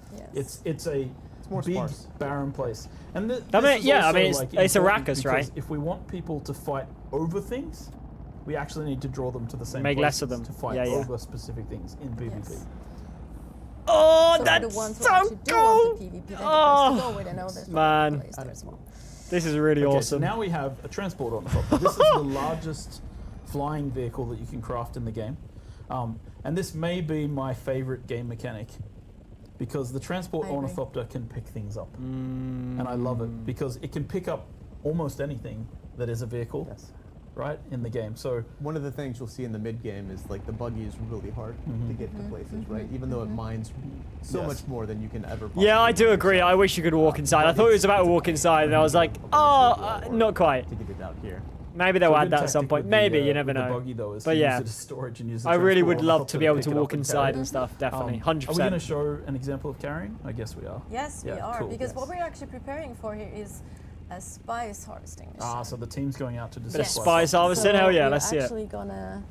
Yes. a more big sparse. barren place. And this I mean, is yeah, I also, mean, it's important Arrakis, right? because if we want people to fight over things, we actually need to draw them to the same Make less of places them. to fight Yeah, yeah. over specific things in PvP. Yes. Oh, So that's the ones who so actually do cool! want the PvP, then Oh, the place to go with, I know there's man. place there as well. This is really Okay, so awesome. now we have a transport on the top. This is the largest flying vehicle that you can craft in the game. And this may be my favorite game mechanic because the transport I agree. ornithopter can pick things up. And I love it because it can pick up almost anything that is a vehicle, Yes. right, in the game. So One of the things you'll see in the mid game is like the buggy is really hard to get to places, right? Even though it mines so Yes. much more than you can ever. Yeah, I possibly do mine agree. yourself. I wish you could walk inside. I thought it was about to walk inside, and I was like, oh, not quite. To get it out here. Maybe they'll So a add good that at some tactic point. with the, Maybe, you never with the know. buggy, though, is But to yeah. use it as storage and use the I really transport would love ornithopter to be able pick to it up walk and inside carry it. and stuff, definitely. Are we going to 100%. show an example of carrying? I guess we are. Yes, we Yeah, are, cool, because yes. what we're actually preparing for here is a spice harvesting mission. Ah, so the team's going out to Bit of display. spice harvesting, hell yeah, we're let's see it. actually gonna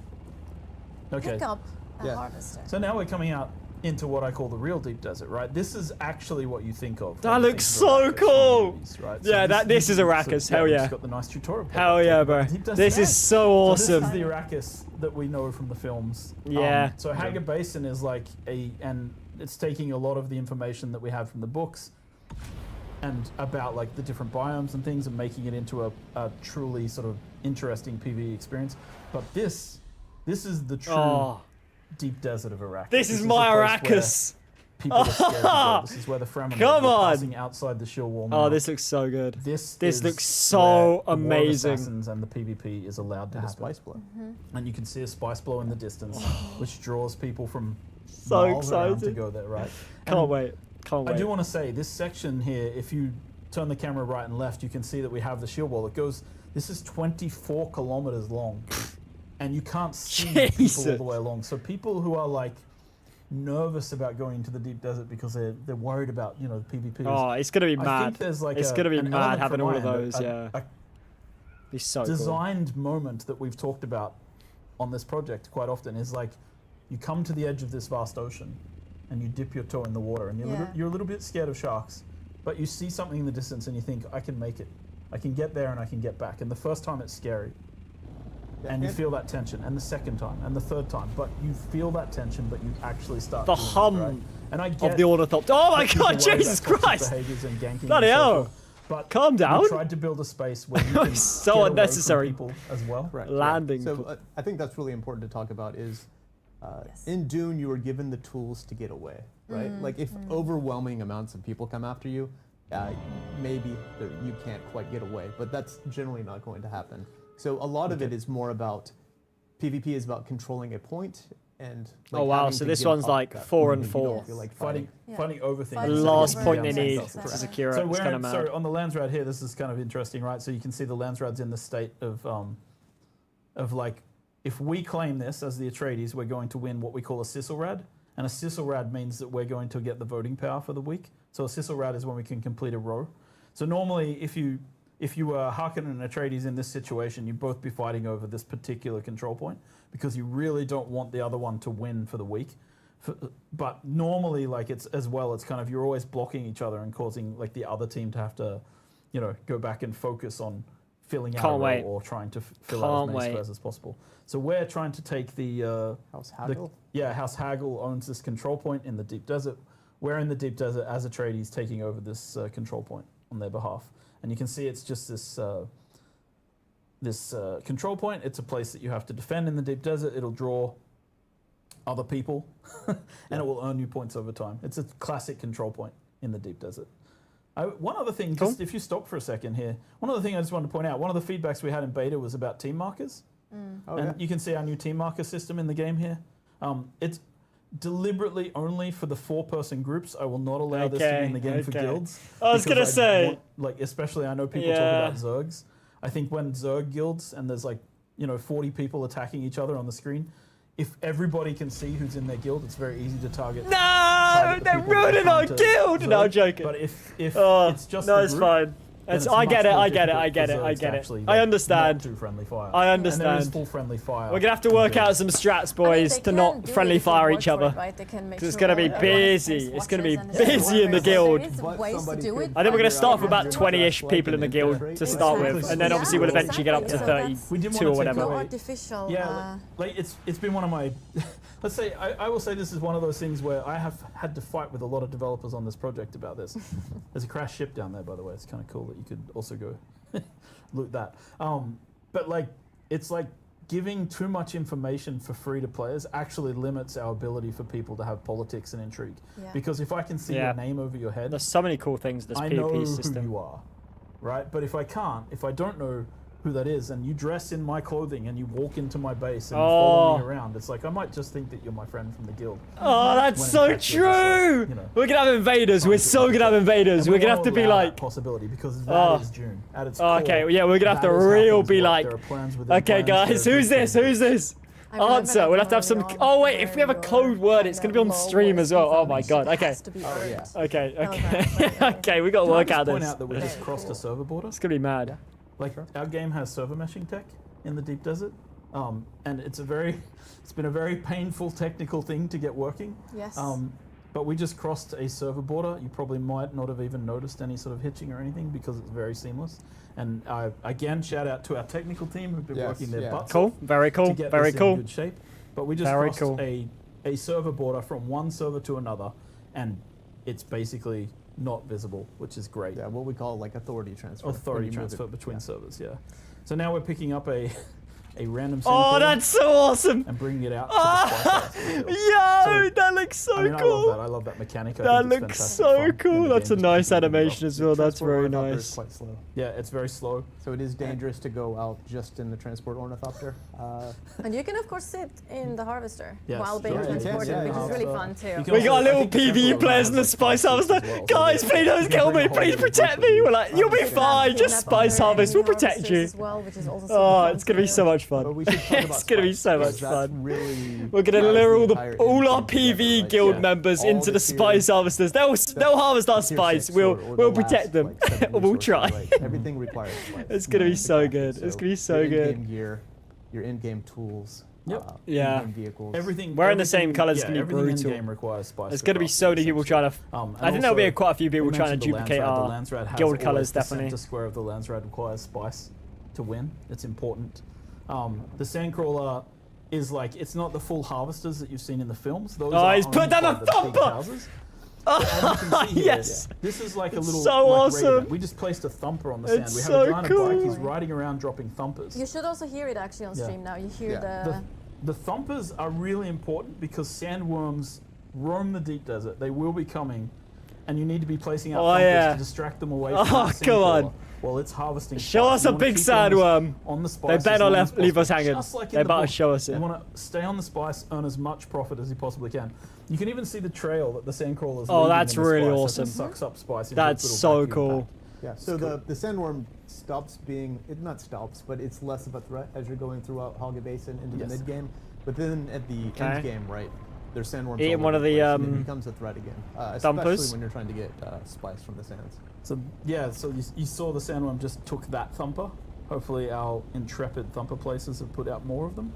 Okay. pick up a Yeah. harvester. So now we're coming out into what I call the real deep desert, right? This is actually what you think of. That when you looks think of so Arrakis from cool. the movies, right? Yeah, this is Arrakis, hell we've yeah. just got the nice tutorial. pop Hell up yeah, talking bro. about the deep desert. This is so So awesome. this is the Arrakis that we know from the films. Yeah. So Haga Basin is like and it's taking a lot of the information that we have from the books and about like the different biomes and things and making it into a truly sort of interesting PvE experience. But this is the true Oh, deep desert of Arrakis. this is a my place where Arrakis. People are scared to go. This is where the Fremen Come are on. passing outside the shield wall. Oh, now. this looks so good. This this is looks so where the War of amazing. Assassins and the PvP is allowed to And a happen. spice blow. And you can see a spice blow in the distance, which draws people from So miles around to excited. go there, right? Can't And wait. Can't I wait. do want to say this section here, if you turn the camera right and left, you can see that we have the shield wall. It goes. This is 24 kilometers long, and you can't see people all Jesus. the way along. So people who are like nervous about going into the deep desert because they're worried about the PvP. Oh, it's gonna be I think mad. there's like It's gonna be an mad element having from all of my end, those, yeah. a Be so cool. designed moment that we've talked about on this project quite often is like you come to the edge of this vast ocean and you dip your toe in the water and Yeah. you're a little bit scared of sharks, but you see something in the distance and you think, I can make it. I can get there and I can get back. And the first time it's scary. And you feel that tension, and the second time, and the third time, but you feel that tension, but you actually start The doing it, hum right? And I Of get the ornithopter. Oh my that people god, worry about Jesus toxic Christ! behaviors and ganking and Bloody so hell. forth, but Calm down. we tried to build a space where you can So get away unnecessary. from people as well. Right. Landing. So I think that's really important to talk about is Yes. in Dune you were given the tools to get away, right? Like if overwhelming amounts of people come after you, maybe you can't quite get away, but that's generally not going to happen. So a lot of it is more about PvP is about controlling a point and like, Oh, wow, having so to this give one's up like that 4 point and if you don't 4. feel like Fighting, Yeah. fighting over things. Fighting The Yeah. last Yeah. point they Yeah. need Yeah. to secure So it. It's kind of mad. on the Landsrad here, this is kind of interesting, right? So you can see the Landsrad's in the state of like, if we claim this as the Atreides, we're going to win what we call a Sisselrad. And a Sisselrad means that we're going to get the voting power for the week. So a Sisselrad is when we can complete a row. So normally, if you were Harkonnen and Atreides in this situation, you'd both be fighting over this particular control point because you really don't want the other one to win for the week. But normally, like it's kind of you're always blocking each other and causing like the other team to have to you know, go back and focus on filling out Can't a row wait. or trying to fill out as Can't many wait. squares as possible. So we're trying to take the House Haggle. House Haggle owns this control point in the deep desert. We're in the deep desert as Atreides taking over this control point on their behalf, and you can see it's just this control point. It's a place that you have to defend in the deep desert. It'll draw other people, and it will earn you points over time. It's a classic control point in the deep desert. One other thing, Cool. just if you stop for a second here, one other thing I just wanted to point out, one of the feedbacks we had in beta was about team markers. Oh, And yeah. you can see our new team marker system in the game here. It's deliberately only for the 4-person groups. I will not allow this to be in the game for Okay. guilds. I was because gonna say- want, like, especially I know people Yeah. talk about Zergs. I think when Zerg guilds and there's like, 40 people attacking each other on the screen, if everybody can see who's in their guild, it's very easy to target. No, target the they're people that are ruining our trying to guild. No, I'm Zerg. joking. But if Oh, it's just no, the it's group, fine. then It's, it's I much get it. more I get it. difficult I get for it. I Zergs to get it. actually, I like, not understand. do friendly fire. I And there is understand. full friendly fire. We're gonna have to work out some strats, boys, they to can not do it friendly if they fire work each for it, other. right? They can make 'Cause it's sure gonna be everyone has busy. watchers It's gonna be and busy in the survivors. guild. There is But ways to somebody do could it. I think we're gonna start with figure out about how to 20-ish like people in the an guild infiltrate. to start Exactly. with, and then obviously we'll Yeah. eventually get up to Exactly. 32 We didn't or want to take whatever. No away- artificial. Yeah, like it's been one of my. Let's say I will say this is one of those things where I have had to fight with a lot of developers on this project about this. There's a crashed ship down there, by the way. It's kind of cool that you could also go loot that. But like it's like giving too much information for free to players actually limits our ability for people to have politics and intrigue. Yeah. Because if I can see Yeah. your name over your head, There's so many cool things in this I know PvP who system. you are, right? But if I don't know who that is, and you dress in my clothing and you walk into my base and you follow me around, it's like I might just think that you're my friend from the guild. Oh, that's When in so fact you're just like, true. you know, We're gonna have invaders. We're so gonna have invaders. And We're we gonna wanna have to be allow that like. possibility because Oh. that is Dune at its Oh, core. okay, yeah, we're gonna have that to is how real things be work. like. There are plans within Okay, plans, guys, there are who's this? things. Who's this? I remember Answer. that We'll have to have some. going Oh on wait, if we have a where code your word, it's gonna be on low stream voice as well. Oh my information god. Okay. has to be earned. yeah. Okay. No, Okay. that's like, Okay. We got to Can I work just out point this. out that we just Very crossed cool. a server border? It's gonna be mad. Like our game has server meshing tech in the deep desert, and it's been a very painful technical thing to get working. Yes. But we just crossed a server border. You probably might not have even noticed any sort of hitching or anything because it's very seamless. And again, shout out to our technical team who've been Yes, working their yeah. butts Cool. off Very cool. to get Very this in cool. good shape. But we just Very crossed cool. a server border from one server to another, and it's basically not visible, which is great. Yeah, what we call like authority transfer. Authority when you move transfer it. between Yeah. servers, yeah. So now we're picking up a random Oh, semicolon that's so awesome. and bringing it out to the spice house. Yo, So, that looks so I mean, cool. I love that mechanic. I That think it's looks fantastic so fun, and cool. the That's a game nice just completely animation well. as well. That's Transport very ornithopter nice. is quite slow. Yeah, it's very slow. So it is dangerous to go out just in the transport ornithopter. And you can of course sit in the harvester Yes. while being Yeah, you can, transported, yeah, which you is can. really So fun you too. can We got a also- I little think the PvE temporal players in the has, like, Spice spices Harvester. as well, so Guys, you please don't can kill bring me. a whole Please bunch of protect people me. with We're you. like, you'll be Peanut fine. Just butter Spice and Harvest. We'll enemy protect harvesters you. as well, which is also super Oh, fun it's gonna be too. so much But fun. we should talk about It's gonna be spice, so because much that's fun. Really We're gonna drives lure the all entire our in-game together, PV like, guild yeah, members all into the the Spice tier- Harvesters. They'll harvest our tier spice. 6 We'll or the we'll last, protect them. like, 7 We'll resources, try. like, everything requires spice. It's gonna be so good. It's gonna be so your good. in-game gear, your in-game tools. Yep. Yeah. In-game vehicles. Everything. Wearing the same everything- colours is yeah, gonna be everything brutal. in-game requires spice. There's to gonna be craft so it, many people essentially. trying to. And I think there'll be also, quite a few people we trying to mentioned the duplicate Landsrad. our The Landsrad has guild always colours. the Definitely. center square of the Landsrad requires spice to win. It's important. The Sandcrawler is like, it's not the full harvesters that you've seen in the films. Those Oh, are he's put owned down by a the big thumper! houses. As you can see here, Yes. this is like a little so like awesome. radar. We just placed a thumper on the sand. It's We have so a guy on a cool. bike. He's riding around dropping thumpers. You should also hear it actually on Yeah. stream now. You hear Yeah. The thumpers are really important because sandworms roam the deep desert. They will be coming, and you need to be placing out Oh, thumpers yeah. to distract them away from Oh, the come on. sandcrawler while it's harvesting. Show spice. us You a wanna big keep them sandworm. on the spice. They as better long not as leave us possible, hanging. just like in They the better book. show us it. You want to stay on the spice, earn as much profit as you possibly can. You can even see the trail that the sandcrawlers. Oh, leaving that's in the really spice as it awesome. Sucks up spice. Into That's its so little vacuum cool. pack. Yeah, so the sandworm stops being, it not stops, but it's less of a threat as you're going throughout Hogga Basin into Yes. the mid-game. But then at the Okay. end game, right, there's sandworms Eating all one over of the, place, and it becomes a threat again, especially thumpers? when you're trying to get spice from the sands. So yeah, so you saw the sandworm just took that thumper. Hopefully our intrepid thumper placers have put out more of them.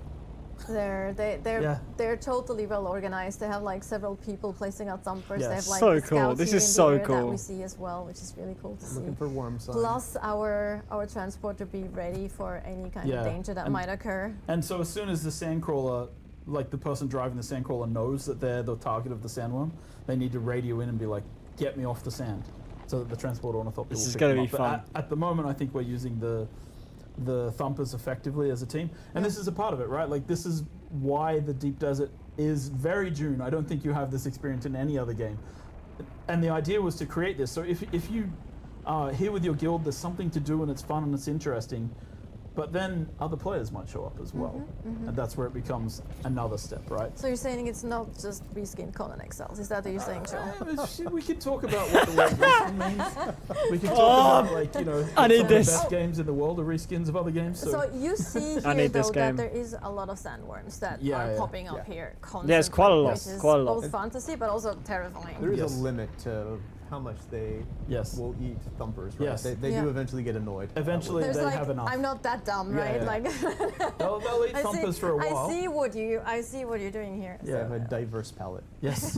They're totally well organized. They have like several people placing out thumpers. Yeah, They have like so the cool. scouts This here is in the so area that cool. we see as well, which is really cool to see. Looking for worm sign. Plus our transport to be ready for any kind Yeah, of danger that and- might occur. And so as soon as the sandcrawler, like the person driving the sandcrawler knows that they're the target of the sandworm, they need to radio in and be like, get me off the sand. So that the transport ornithopter This will is pick gonna them be up. But fun. At the moment, I think we're using the thumpers effectively as a team. And this is a part of it, right? Like this is why the deep desert is very Dune. I don't think you have this experience in any other game. And the idea was to create this. So if you are here with your guild, there's something to do and it's fun and it's interesting. But then other players might show up as well. And that's where it becomes another step, right? So you're saying it's not just reskin Conan XLs? Is that what you're saying, Joel? We could talk about what the word reskin means. We could talk about, like, you know, I need some of the this. best games in the world are reskins of other games. So you see I here need this though game. that there is a lot of sandworms that Yeah, are yeah. popping up Yeah. here constantly. There's quite a lot, Which is quite a lot. both fantasy but also terrifying. There is Yes. a limit to how much they Yes. will eat thumpers, right? Yes. They Yeah. do eventually get annoyed. Eventually There's they like, have enough. I'm not that dumb, Yeah, right? yeah. Like They'll eat thumpers for a while. I see what you're doing here. They have a diverse palate. Yes.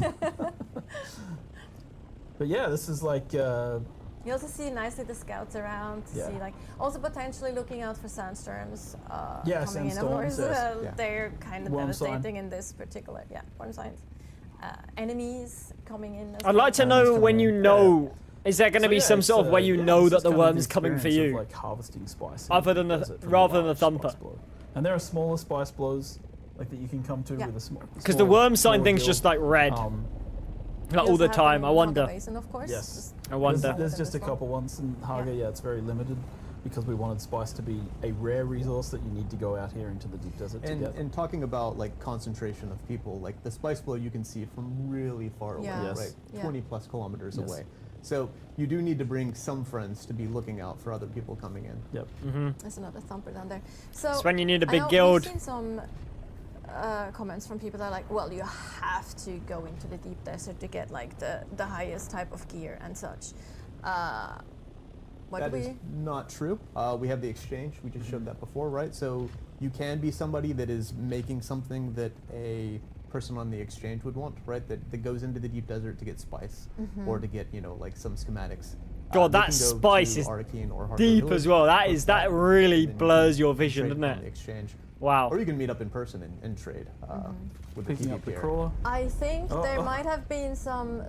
But yeah, this is like You also see nicely the scouts around. To Yeah. see like also potentially looking out for sandstorms Yeah, coming in. Of sandstorms, course, yes. Yeah. they're kind of Worm sign. devastating in this particular. Yeah, worm signs. Enemies coming in. As I'd like to well. know coming when in. you know. Is there going to So be yeah, some it's, sort of way you yeah, know it's that the kind of worm's coming for experience you? of, like harvesting spice. Other in than the- desert from a rather than the large thumper. spice blow. And there are smaller spice blows like that you can come to Yeah. with a small. Because the worm sign thing's guild. just like red, Um, We like all also the have time. them I in wonder. Haga Basin, of course. Yes. Just- I wonder. There's Them just a as well. couple ones in Haga. Yeah. Yeah, it's very limited because we wanted spice to be a rare resource that you need to go out here into the deep desert to And, get. and talking about like concentration of people, like the spice flow you can see from really far away, Yeah. Yes. right? Yeah. 20 plus kilometers Yes. away. So you do need to bring some friends to be looking out for other people coming in. Yep. There's another thumper down there. So It's when you need a I big know guild. We've seen some comments from people that are like, well, you have to go into the deep desert to get like the highest type of gear and such. What That do is we? not true. We have the exchange. We just Mm-hmm. showed that before, right? So you can be somebody that is making something that a person on the exchange would want, right? That goes into the deep desert to get spice Mm-hmm. or to get, you know, like some schematics. God, They that can go spice to is Arcane or Harper deep Village, as well. That look is that at it, really and then you blurs can your vision, trade doesn't from the it? exchange. Wow. Or you can meet up in person and trade with Picking the up the PvP. crawler. I think Oh, there oh. might have been some.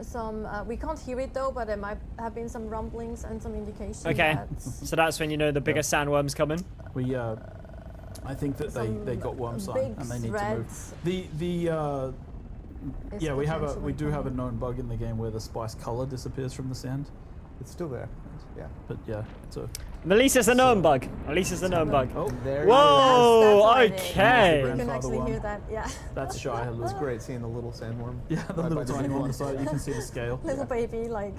We can't hear it though, but there might have been some rumblings and some indication. Okay. that So that's when you know the bigger sandworm's coming. We I think that they some got worm sign big and they need to threats move. is Yeah, we potentially do have a coming. known bug in the game where the spice color disappears from the sand. It's still there. Yeah. But yeah, so At least it's a known bug. At least it's a known bug. oh, There you go. Whoa, That's what it is. okay. You can Grandfather actually one. hear that. Yeah. that's shy. It's great seeing the little sandworm. Yeah, the right by little tiny big one on the side. You can see the scale. Little baby like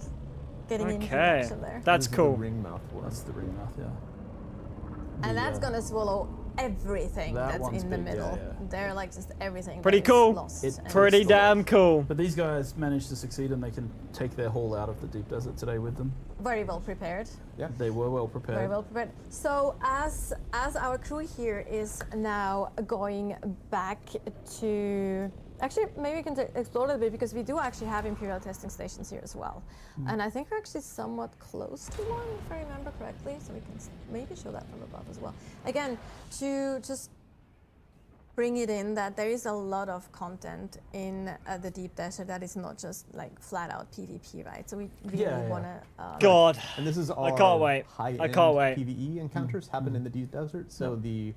getting into Okay. action there. That's This is the cool. ringmouth worm. That's the ring mouth. Yeah. And The, that's gonna swallow everything that that's one's in the big, yeah, middle. yeah. They're like just everything. Pretty that is cool. lost It's and Pretty destroyed. damn cool. But these guys managed to succeed and they can take their haul out of the deep desert today with them. Very well prepared. Yeah. They were well prepared. Very well prepared. So as our crew here is now going back to actually maybe we can explore a little bit because we do actually have Imperial testing stations here as well, and I think we're actually somewhat close to one if I remember correctly. So we can maybe show that from above as well. Again, to just bring it in that there is a lot of content in the deep desert that is not just like flat out PvP, right? So we really Yeah, yeah. want to. God. And this is all I can't wait. high-end I can't wait. PvE encounters happen in the deep desert. So the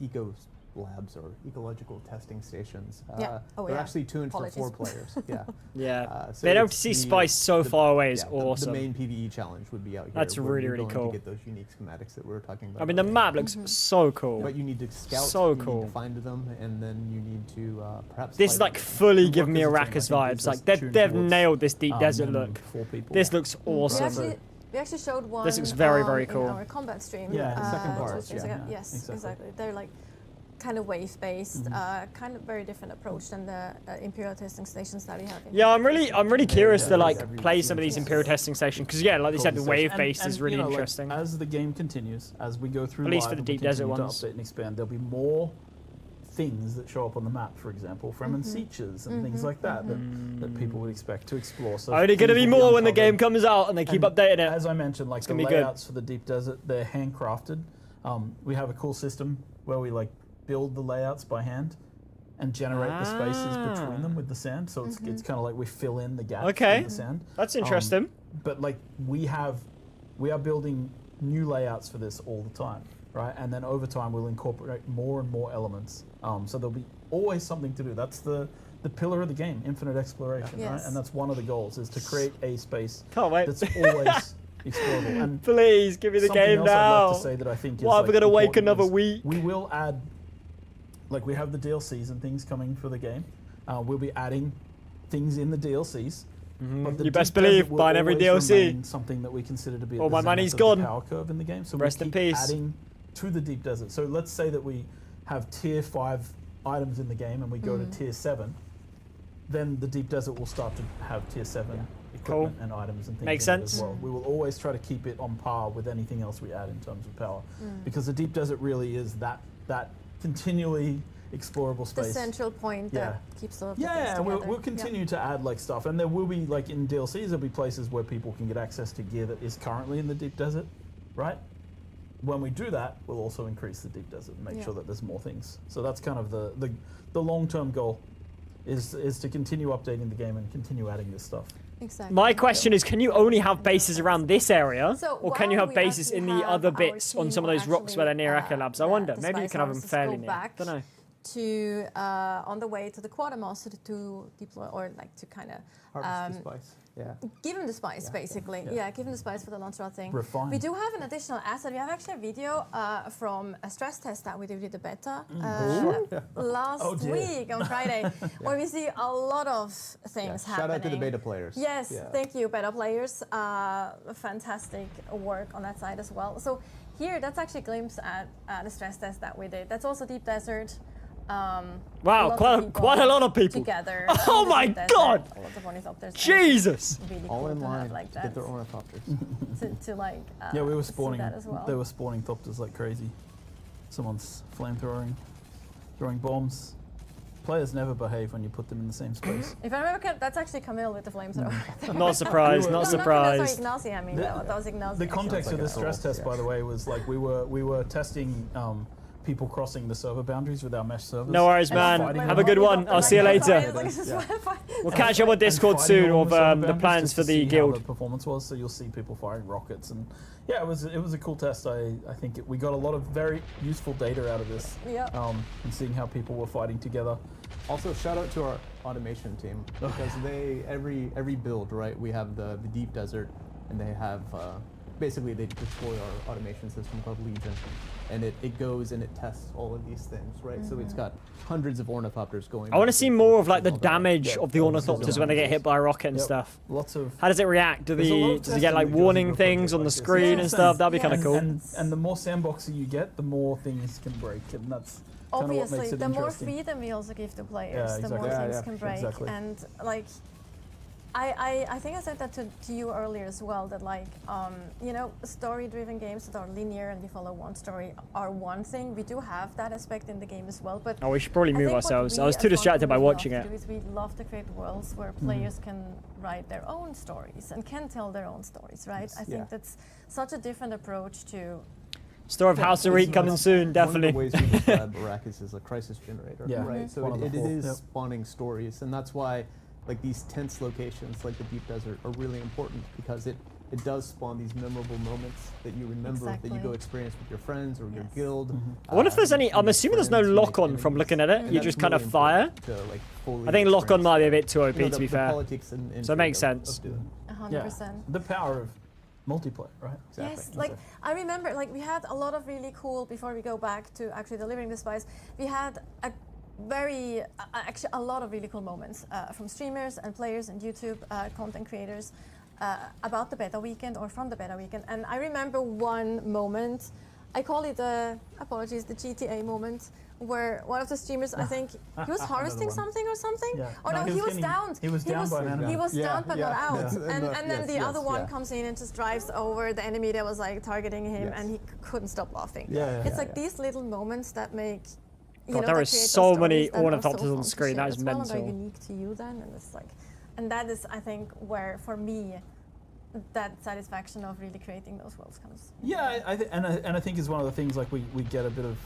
eco labs or ecological testing stations, Yeah. Oh, they're yeah. actually tuned for 4 Apologies. players. Yeah. Yeah. So Being able it's to see the- spice so far away is yeah, awesome. The main PvE challenge would be out here. That's where really, you're really going cool. To get those unique schematics that we were talking about. I mean, the earlier. map looks so cool. But you need to scout. So you need cool. to find them, and then you need to perhaps. This is fight like them. fully And giving me work as a team, I Arrakis think, vibes. gives Like us they've tuned towards, nailed this deep desert minimum look. 4 people. This looks We awesome. actually showed one. This looks very, very in cool. our combat stream. Yeah, the second two part, streams yeah, ago. yeah, Yes, exactly. exactly. They're like kind of wave-based, kind of very different approach than the Imperial testing stations that we have. In Yeah, I'm really curious to yeah. like Every play some of these Yes. Imperial testing stations because yeah, like they said, the wave based is really you know, like, interesting. as the game continues, as we go through At least live for the and we deep desert continue to ones. update and expand, there'll be more things that show up on the map, for example, Fremen Sieges and things like that, that people would expect to explore. So Only going to things be will more when the uncovered. game comes out and they keep And updating it. As I mentioned, like the gonna be good. layouts for the Deep Desert, they're handcrafted. We have a cool system where we like build the layouts by hand and generate the spaces between them with the sand. So it's kind of like we fill in the gaps Okay. with the sand. That's interesting. But like we are building new layouts for this all the time, right? And then over time we'll incorporate more and more elements. So there'll be always something to do. That's the pillar of the game, infinite exploration, right? Yes. And that's one of the goals, is to create a space Can't wait. that's always explorable. And Please give me the something game else I'd now. like to say that I think is Why have we got to wait important another is week? We will add, like we have the DLCs and things coming for the game. We'll be adding things in the DLCs. But the You best Deep Desert believe, will buying every always DLC. remain something that we consider to be at All the my zenith money's of gone. the power curve in the game. So Rest we in keep peace. adding to the Deep Desert. So let's say that we have tier 5 items in the game and we go to tier 7, then the Deep Desert will start to have tier 7 equipment and items and things Makes in it sense. as well. We will always try to keep it on par with anything else we add in terms of power, because the Deep Desert really is that continually explorable The space. central point that keeps all of the things Yeah, and together. we'll continue to add like stuff, and there will be like in DLCs there'll be places where people can get access to gear that is currently in the Deep Desert, right? When we do that, we'll also increase the Deep Desert and make sure that there's more things. So that's kind of the long-term goal, is to continue updating the game and continue adding this stuff. Exactly. My question is, can you only have bases around this area? So or can you while have we bases in actually the have other our bits on team some of those rocks where they're near actually, Echo Labs? I wonder. the Maybe you Spice can have them Harvesters fairly go near. back Don't know. to on the way to the quartermaster to deploy, or like to kind of Harvest the spice. Yeah. give him the spice, basically. Yeah, give him the spice for the Lancelot thing. Refine. We do have an additional asset. We have actually a video from a stress test that we did with the beta last dear. week on Friday, where we see a lot of things happening. Shout out to the beta players. Yes, Yeah. thank you, beta players. Fantastic work on that side as well. So here, that's actually a glimpse at the stress test that we did. That's also Deep Desert. Wow, lots quite of a- people quite a lot of people. together. Oh in the my Deep Desert. God! A lot of ornithopters. Jesus! Really All cool in to have line like to get that. their ornithopters. To like Yeah, we were see spawning. that as well. They were spawning thopters like crazy. Someone's flamethrowing, throwing bombs. Players never behave when you put them in the same space. If I remember, that's actually Camille with the flamethrower. Not surprised, not No, surprised. Sorry, Ignacy. I mean, that was Ignacy. The context like of a this stress troll, test, yeah. by the way, was like we were testing people crossing the server boundaries with our mesh servers. No worries, and man. fighting Have them. a good one. I'll see you later. Yeah. We'll catch up on Discord And soon fighting along of the server the boundaries plans just for to the see how guild. the performance was, so you'll see people firing rockets, and yeah, it was a cool test. I think we got a lot of very useful data out of this. Yep. And seeing how people were fighting together. Also, shout out to our automation team, because they every build, right? We have the Deep Desert, and they have basically they deploy our automation system called Legion, and it goes and it tests all of these things, right? So it's got hundreds of ornithopters going. I want to back see and more forth of like the all day. damage Yeah, of the all the ornithopters when they get hit by a rocket and Yep. stuff. Lots of. How does it react? There's a lot of Does it get testing like that goes warning into a things project on the like this. screen Yeah. and stuff? That'd be kind of Yes. cool. And the more sandboxy you get, the more things can break, and that's kind of what Obviously, makes it the more interesting. freedom we also give to players, Yeah, the exactly. more Yeah, things yeah, can sure. break. Exactly. And like, I think I said that to you earlier as well, that like, story-driven games that are linear and you follow one story are one thing. We do have that aspect in the game as well, but Oh, we should probably I move think what ourselves. we I was as too distracted by Vancouver watching love it. to do is we love to create worlds where players can write their own stories and can tell their own stories, right? I think Yeah. that's such a different approach to. Store of House of Reed It's- coming it's soon, One of definitely. the ways we describe Arrakis is a crisis generator, Yeah. right? So One of the it four. is Yep. spawning stories, and that's why like these tense locations like the Deep Desert are really important, because it does spawn these memorable moments that you remember, that you Exactly. go experience with your friends or your Yes. guild. I wonder if there's any. you I'm make assuming there's no friends, you make lock on from enemies. looking at it. And You that's just kind of really fire. important to, like, fully I think lock on experience might be a that. bit too OP, You know, to be the fair. politics and So it intrigue makes of sense. Dune. 100%. The power of multiplayer, right? Exactly. Yes, like I remember, like we had a lot of really cool. Before we go back to actually delivering the spice, we had actually a lot of really cool moments from streamers and players and YouTube content creators about the beta weekend or from the beta weekend. And I remember one moment. I call it the GTA moment, where one of the streamers, I think he was harvesting one. something or something. Yeah. Oh no, he was downed. He was downed by an enemy. He was Yeah, downed but yeah, not out. yeah. And then Yes, the yes, other one yeah. comes in and just drives over the enemy that was like targeting him, Yes. and he couldn't stop laughing. Yeah, yeah, It's yeah, like yeah. these little moments that make you God, know, there that is create those so many stories that are ornithopters so on fun to screen. share That is as well and are mental. unique to you then, and it's like, and that is, I think, where for me, that satisfaction of really creating those worlds comes. Yeah, and I think is one of the things like we get a bit of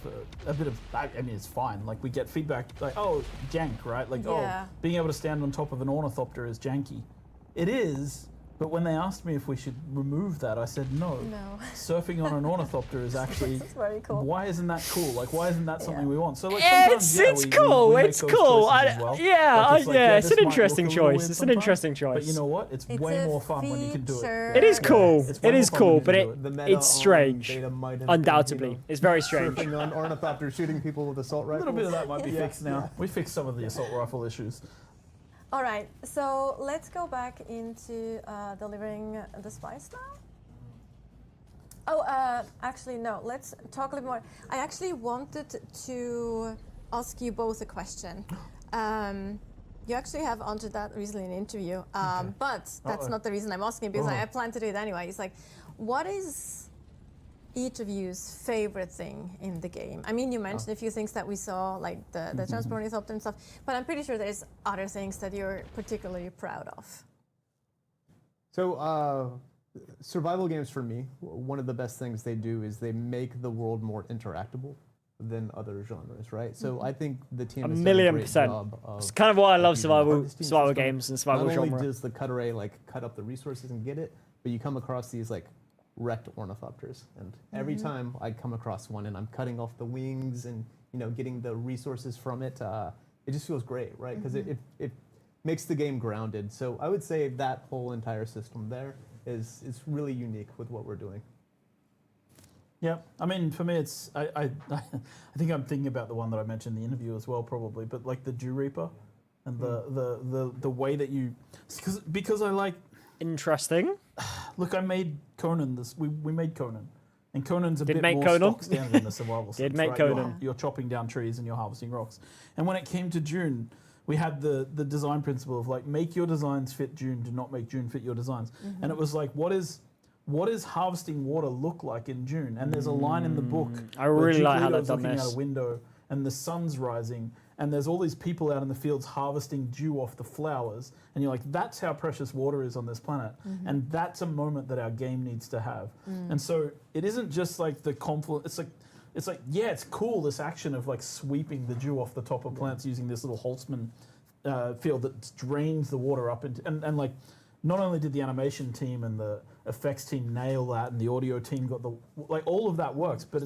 I mean it's fine, like we get feedback like, oh, jank, right, like Yeah. oh, being able to stand on top of an ornithopter is janky. It is, but when they asked me if we should remove that, I said no. No. Surfing on an ornithopter is actually It's very cool. Why isn't that cool? Like why isn't that something Yeah. we want? So like sometimes It's we cool. make It's those cool. choices as well. Yeah, Like, yeah. It's this an might interesting look a little choice. weird It's an sometimes, interesting choice. But you know what? It's way a more fun when you can do it. feature. It is cool. It's way It more is fun cool, when you but can do The meta it's strange. on beta might have been, Undoubtedly, it's very strange. surfing on ornithopters shooting people with assault A rifles. little bit of that might be Yeah, fixed now. We fixed some of the assault rifle issues. All right, so let's go back into delivering the spice now. Oh, actually, no. Let's talk a little more. I actually wanted to ask you both a question. You actually have answered that recently in an interview, but that's not the reason I'm asking because I plan to do it anyway. It's like, what is each of you's favorite thing in the game? I mean, you mentioned a few things that we saw, like the transport ornithopter and stuff, but I'm pretty sure there's other things that you're particularly proud of. So, survival games for me, one of the best things they do is they make the world more interactable than other genres, right? So I think the team has done a great $1,000,000%. job of It's kind of why I love using the survival harvesting system. games and survival Not only genre. does the cut array like cut up the resources and get it, but you come across these like wrecked ornithopters, and every time I come across one and I'm cutting off the wings and getting the resources from it, it just feels great, right? Because it makes the game grounded. So I would say that whole entire system there is really unique with what we're doing. Yeah, I mean, for me, it's I think I'm thinking about the one that I mentioned in the interview as well, probably. But like the Dew Reaper, and the way that you, because I like. Interesting. Look, I made Conan. We made Conan, and Conan's a bit make more Conan? stock standard in the survival sense. Did make right? Conan. You're chopping down trees and you're harvesting rocks. And when it came to Dune, we had the design principle of like make your designs fit Dune, do not make Dune fit your designs. And it was like, what is harvesting water look like in Dune? And there's a line in the book. I where really Duke like how Leto's they've done looking out this. a window and the sun's rising. And there's all these people out in the fields harvesting dew off the flowers. And you're like, that's how precious water is on this planet. And that's a moment that our game needs to have. And so it isn't just like the confluence. It's like, yeah, it's cool, this action of like sweeping the dew off the top of plants using this little Holtzman field that drains the water up into, and like, not only did the animation team and the effects team nail that, and the audio team got like all of that works, but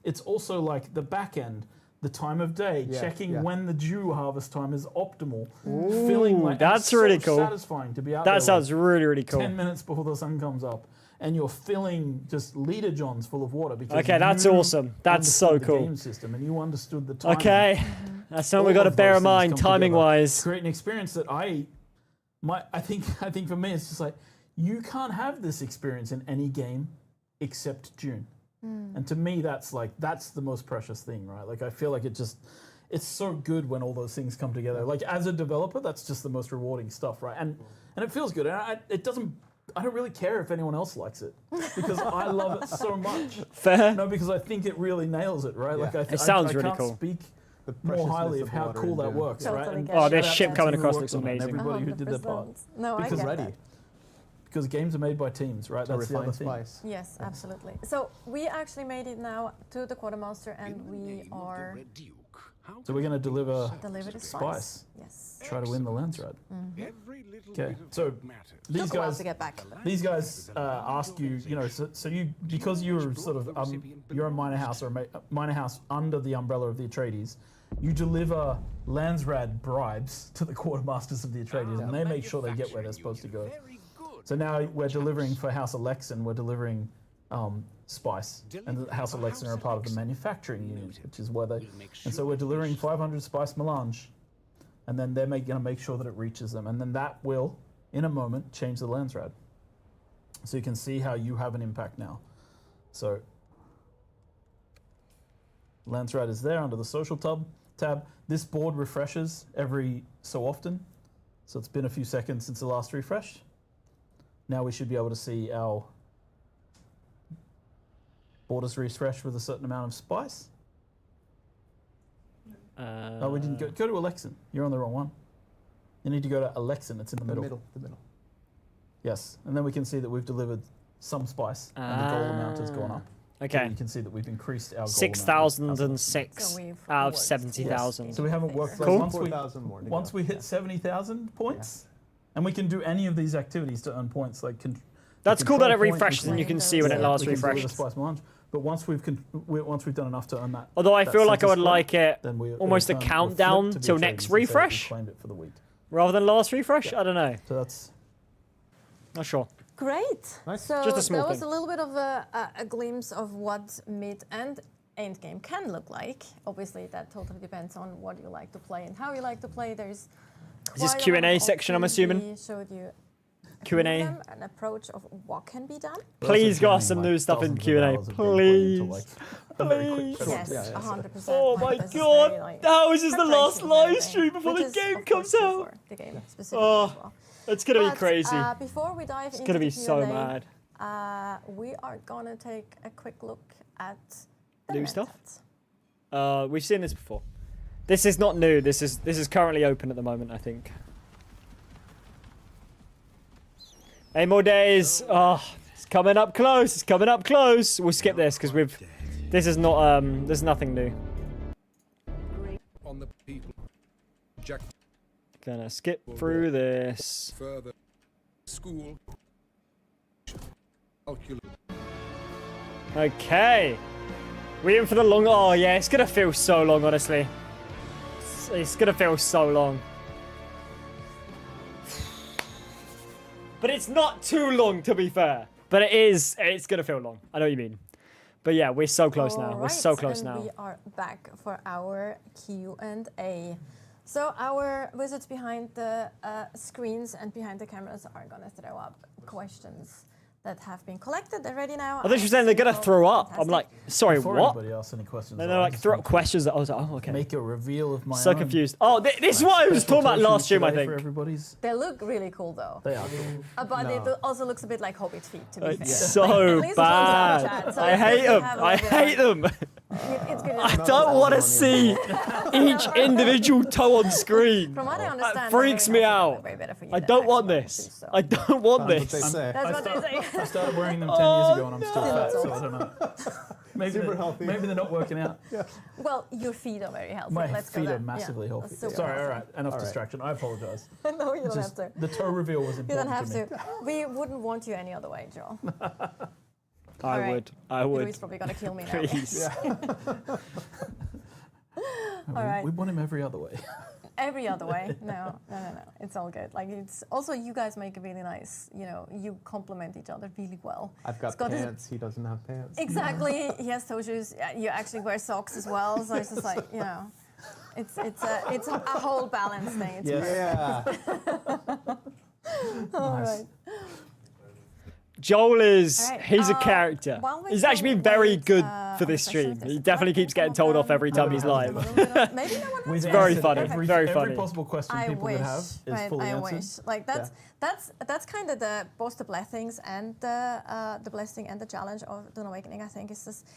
it's also like the back end, the time of day, checking when the dew harvest time is optimal, feeling like that's it's really so cool. satisfying to be out That there sounds really, really cool. 10 minutes before the sun comes up, and you're filling just liter johns full of water because Okay, that's you awesome. That's so understood the cool. game system and you understood the timing. Okay, that's something we All got to of bear those in things mind, come together timing-wise. to create an experience that I think for me it's just like you can't have this experience in any game except Dune. And to me that's the most precious thing, right? Like I feel like it's so good when all those things come together. Like as a developer, that's just the most rewarding stuff, right? And it feels good. And I don't really care if anyone else likes it because I love it so much. Fair. No, because I think it really nails it, right? Yeah. Like It sounds I really can't cool. speak The more preciousness highly of how water cool in that Dune. works, right? Totally And get it. Oh, this shout out ship to coming the team who across worked looks on it and amazing. Everybody who did their part. 100%. No, I Because get ready that. because games are made by teams, right? to That's the other refine thing. spice. Yes, absolutely. So we actually made it now to the quartermaster, and we are So we're going to deliver delivered the spice. spice. Yes. Try to win the lens rod. Every little Okay, bit of so good matters. these Took a while guys, to get back. these guys ask you, so you because you're sort of you're a minor house or a minor house under the umbrella of the Atreides, you deliver Landsrad bribes to the quartermasters of the Atreides, and they make sure they get where they're supposed to go. Very good. So now we're delivering for House Alexan, we're delivering spice, and the House Alexan are a part of the manufacturing unit, which is where they. And so we're delivering 500 spice melange, and then they're going to make sure that it reaches them, and then that will, in a moment, change the Landsrad. So you can see how you have an impact now. So Landsrad is there under the social tab. This board refreshes every so often, so it's been a few seconds since the last refresh. Now we should be able to see our borders refresh with a certain amount of spice. Oh, we didn't go to Alexin. You're on the wrong one. You need to go to Alexin. It's in the middle. The middle. Yes, and then we can see that we've delivered some spice, and the goal amount has gone up. Okay. So you can see that we've increased our goal 6,006 So we've out of worked 70,000. So we haven't worked. Cool. Once we 4,000 more to once go. we hit 70,000 points, and we can do any of these activities to earn points. Like That's cool that it control point, refreshes and you can see when it Yeah. last we can deliver refreshed. spice melange. But once we've done enough to earn that, Although I that feel like I would center like it then we almost a return- we'll countdown flip to the till Atreides next and say that we refresh claimed it for the week. rather than last refresh. I don't know. So that's Not sure. Great. Nice. So Just a small that was thing. a little bit of a glimpse of what mid and end game can look like. Obviously, that totally depends on what you like to play and how you like to play. There's Is this quite a Q&A lot of section, I'm options. assuming? We showed you a Q&A. few of them, an approach of what can be done. we're Please also go ask some turning, new like, stuff in dozens of Q&A, hours of gameplay into, please. a very quick Please. Yes, Yeah, yeah, 100%. Oh my Like, this is god, very, like, how is this the last preparation for live everything, stream before which the is, game of comes course, out? before the game specifically Oh, as well. it's gonna be But, crazy. Before we dive It's into gonna the be so Q&A, mad. we are gonna take a quick look at the New net stuff? ads. We've seen this before. This is not new. This is currently open at the moment, I think. 8 more days. Oh, it's coming up close. It's coming up close. We'll skip this because this is not there's nothing new. On the people. Jack Gonna skip through this. further. School. Calculus. Okay. We in for the long. Oh yeah, it's gonna feel so long, honestly. It's gonna feel so long. But it's not too long, to be fair. But it is. It's gonna feel long. I know what you mean. But yeah, we're so close now. We're so Alright, close and now. we are back for our Q&A. So our wizards behind the screens and behind the cameras are gonna throw up questions that have been collected. They're ready now. I thought you were saying they're gonna throw up. I'm like, sorry, Before what? anybody asks any questions, And I they're like, just throw want up to questions. That I was like, oh, okay. Make a reveal of my So own. confused. Oh, this is what I was talking about Special last stream, I today for think. everybody's. They look really cool though. They are cool. But it also looks a bit like Hobbit feet, to be fair. It's so At least it's on bad. Snapchat, so I it's hate good to them. have a I little bit hate them. It's good I to don't want to see each individual toe on screen. From what I understand, That they're freaks very me healthy, out. but way better for you I than don't want actual this. shoes, so. I don't want That's what they this. say. That's what they say. I started wearing them 10 years ago and I'm still Oh, fat, so I don't know. Maybe Super they're, healthy. maybe they're not working out. Well, your feet are very healthy. My Let's go feet there. are massively Yeah, healthy. super Sorry, all healthy. right, enough distraction. I apologize. No, you don't Just have to. the toe reveal was You important don't have to me. to. We wouldn't want you any other way, Joel. I Alright. would. I He's would. probably gonna kill me now. Please. All right. We want him every other way. Every other way. No. It's all good. Like it's also you guys make a really nice. You complement each other really well. I've got It's got this- pants. He doesn't have pants. Exactly. He has toe shoes. You actually wear socks as well. So it's just like it's a whole balance thing. It's Yes. Yeah. all Nice. right. Joel is, All right, he's a character. while we He's actually been still very wait, good on for this the session, stream. there's He a definitely couple keeps getting of told off them. every time he's Maybe live. no one has We've very answered funny. Every, Very every funny. possible question I people wish, would have is right, fully I answered. wish. Like that's kind of both the blessings and the blessing and the challenge of Dune Awakening. I think is just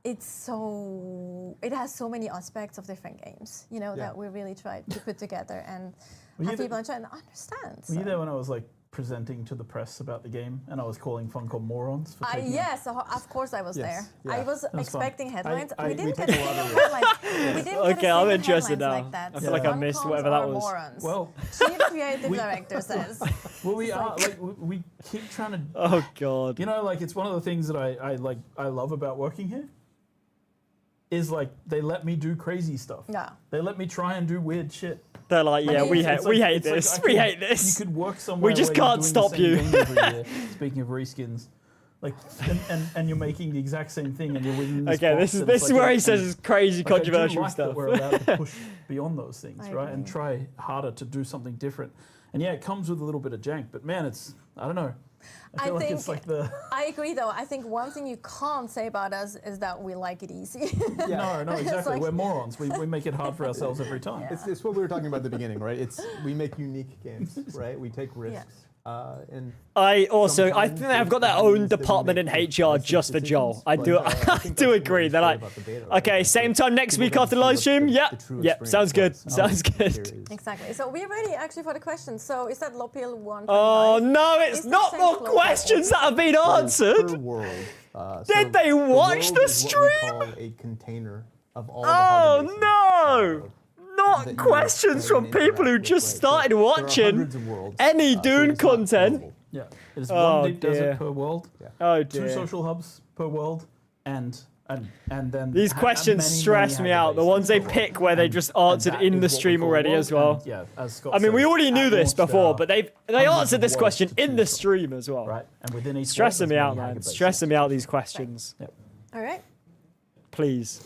it has so many aspects of different games. That we really tried to put together and Were you have the- people try and understand. Were you so. there when I was like presenting to the press about the game and I was calling Funcom morons for taking it? Yes, of course I was Yes, there. yeah. I was fun. expecting headlines. I- we we didn't take get a lot any of headlines. We didn't get a Okay, I'm single interested headlines now. like that. I feel like I missed Funcoms whatever that are was. Morons. Well, Chief Creative Director says. well, we are like we keep trying to. Oh god. Like it's one of the things that I love about working here. Is like they let me do crazy stuff. Yeah. They let me try and do weird shit. They're like, yeah, mean, we it's hate It's like this. I We could- hate this. You could work somewhere. just where you're can't doing stop the same you. game every year. Speaking of reskins, like, and you're making the exact same thing, and you're winning. Okay, this is where he says his crazy like, I do controversial like stuff. That we're allowed to push beyond those things, I right, and agree. try harder to do something different. And yeah, it comes with a little bit of jank, but man, I don't know. I feel like it's like the. I agree, though. I think one thing you can't say about us is that we like it easy. No, exactly. like- We're morons. We make it hard for ourselves every time. Yeah. It's what we were talking about at the beginning, right? We make unique games, right? We take risks. And I think sometimes they've got there's their own things that we department make in with HR license just for Joel. decisions, I but, do, I I think do that's agree what that we I. say about the beta, right? Okay, That's same like time next people week get after to see live what stream. the Yep, true yep, experience sounds good. was. Sounds Here good. is- Exactly. So we're ready actually for the questions. So is that Lopil 1? Oh no, it's Is the not more change local questions or that have been per answered. world. Did they watch the world is what we stream? call a container of all Oh the Hogger no! Basin, Not that you questions can from people who interact with, just right? So started there are watching hundreds of worlds, any so Dune it's not content. global. Yeah, it is Oh, one deep dear. desert per world, Oh 2 dear. social hubs per world, and then These questions stress me out. The ones they pick where they just answered that in is the what we stream call already world, as well. And, yeah, as Scott I mean, we said, already knew at this launch there before, are but they hundreds answered of this worlds question to in the choose from, stream as well. right? And within each Stressing world, me there's out, many man. Hagger Stressing bases. me out these questions. Yep. All right. Please.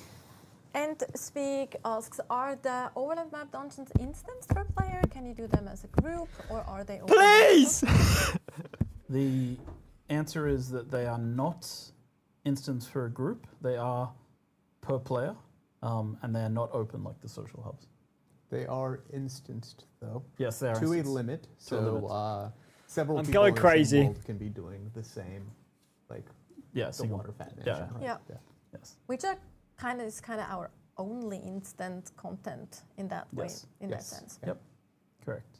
And Speak asks, are the overland map dungeons instanced per player? Can you do them as a group, or are they open? Please! The answer is that they are not instance for a group. They are per player, and they are not open like the social hubs. They are instanced though. Yes, they are To a instanced. limit. To a limit. So several I'm people going in the same crazy. world can be doing the same, like Yeah, the single. water fan. Yeah. Yeah. Yes. Which are kind of our only instant content in that way, Yes. in Yes. that sense. Yep. Correct.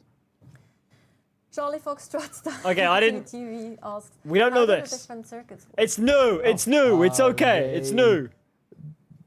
Charlie Foxtrot Okay, I didn't- TV asks, We don't know how do the this. different circuits work? It's new. It's new. It's okay. It's they- new.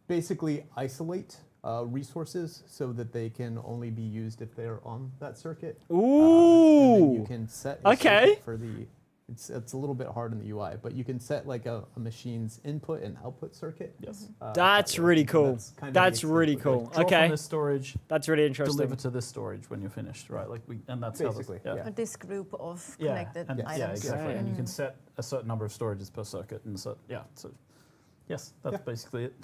Basically isolate resources so that they can only be used if they're on that circuit. And then you Ooh. can set a Okay. circuit for the. It's a little bit hard in the UI, but you can set like a machine's input and output circuit. Yes. That's that way. really So cool. kind of That's makes it really like cool. Draw Okay. from this storage, That's really interesting. deliver to this storage when you're finished, right? Like and that's Basically, how this, yeah. Or this group of Yeah, connected and, items. yeah, exactly. Okay. And you can set a certain number of storages per circuit, and so yeah. So yes, that's Yeah. basically it.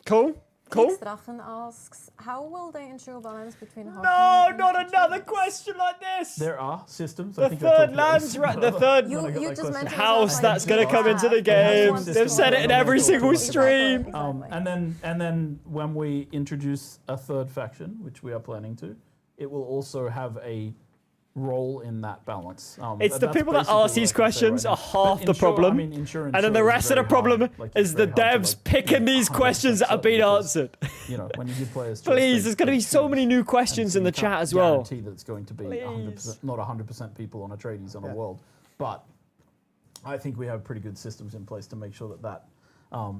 Cool. Cool. Drachen asks, how will they ensure balance between No, Harkonnen and not another Atreides? question like this. There are systems. The I think I third talked about lands, this right? The another- third You, when I got you that just question. mentioned house like that's you gonna come into the have game. one They've said it in system. every single Exactly, stream. exactly. And then when we introduce a third faction, which we are planning to, it will also have a role in that balance. It's the that's people that basically ask these what I can say questions right are now. half But the ensure- problem. I mean, And then the rest of the problem is the devs picking these questions that have been answered. You know, when you give players choice, Please, they- there's going to they be so choose. many new And questions so in you the chat can't as well. guarantee that it's going to be Please. 100%, not 100% people on Atreides on a world, but I think we have pretty good systems in place to make sure that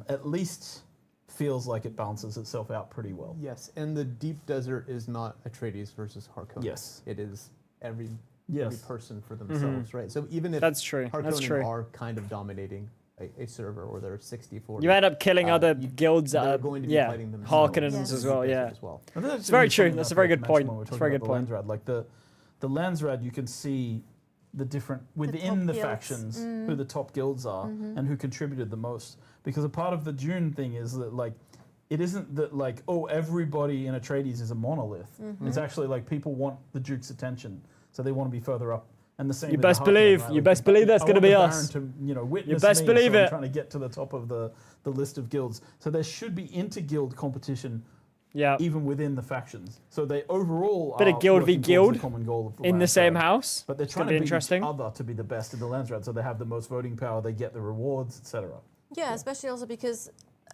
at least feels like it balances itself out pretty well. Yes, and the deep desert is not Atreides versus Harkonnen. Yes. It is every Yes. person for themselves, right? So even if That's true. Harkonnen That's true. are kind of dominating a server, or they're 60-40. You end up killing other you- guilds that they're are, going to be yeah, fighting themselves Harkonnens Yes. as well, yeah. as well. It's very true. That's a very good point. It's a very good point. Like the Landsrad, you can see the different within top the guilds. factions who the top guilds are and who contributed the most. Because a part of the Dune thing is that like it isn't that like everybody in Atreides is a monolith. It's actually like people want the Duke's attention, so they want to be further up. And the same. You with the best Harkonnen, believe- right? you Like, best believe that's I gonna want be the us. Baron to, witness best me, believe so I'm it. trying to get to the top of the list of guilds. So there should be inter-guild competition Yeah. even within the factions. So they overall Bit of are guild v working towards guild the common goal of the In the same Landsrad. house. But they're It's gonna trying to be beat interesting. each other to be the best in the Landsrad, so they have the most voting power, they get the rewards, etc. Yeah, especially also because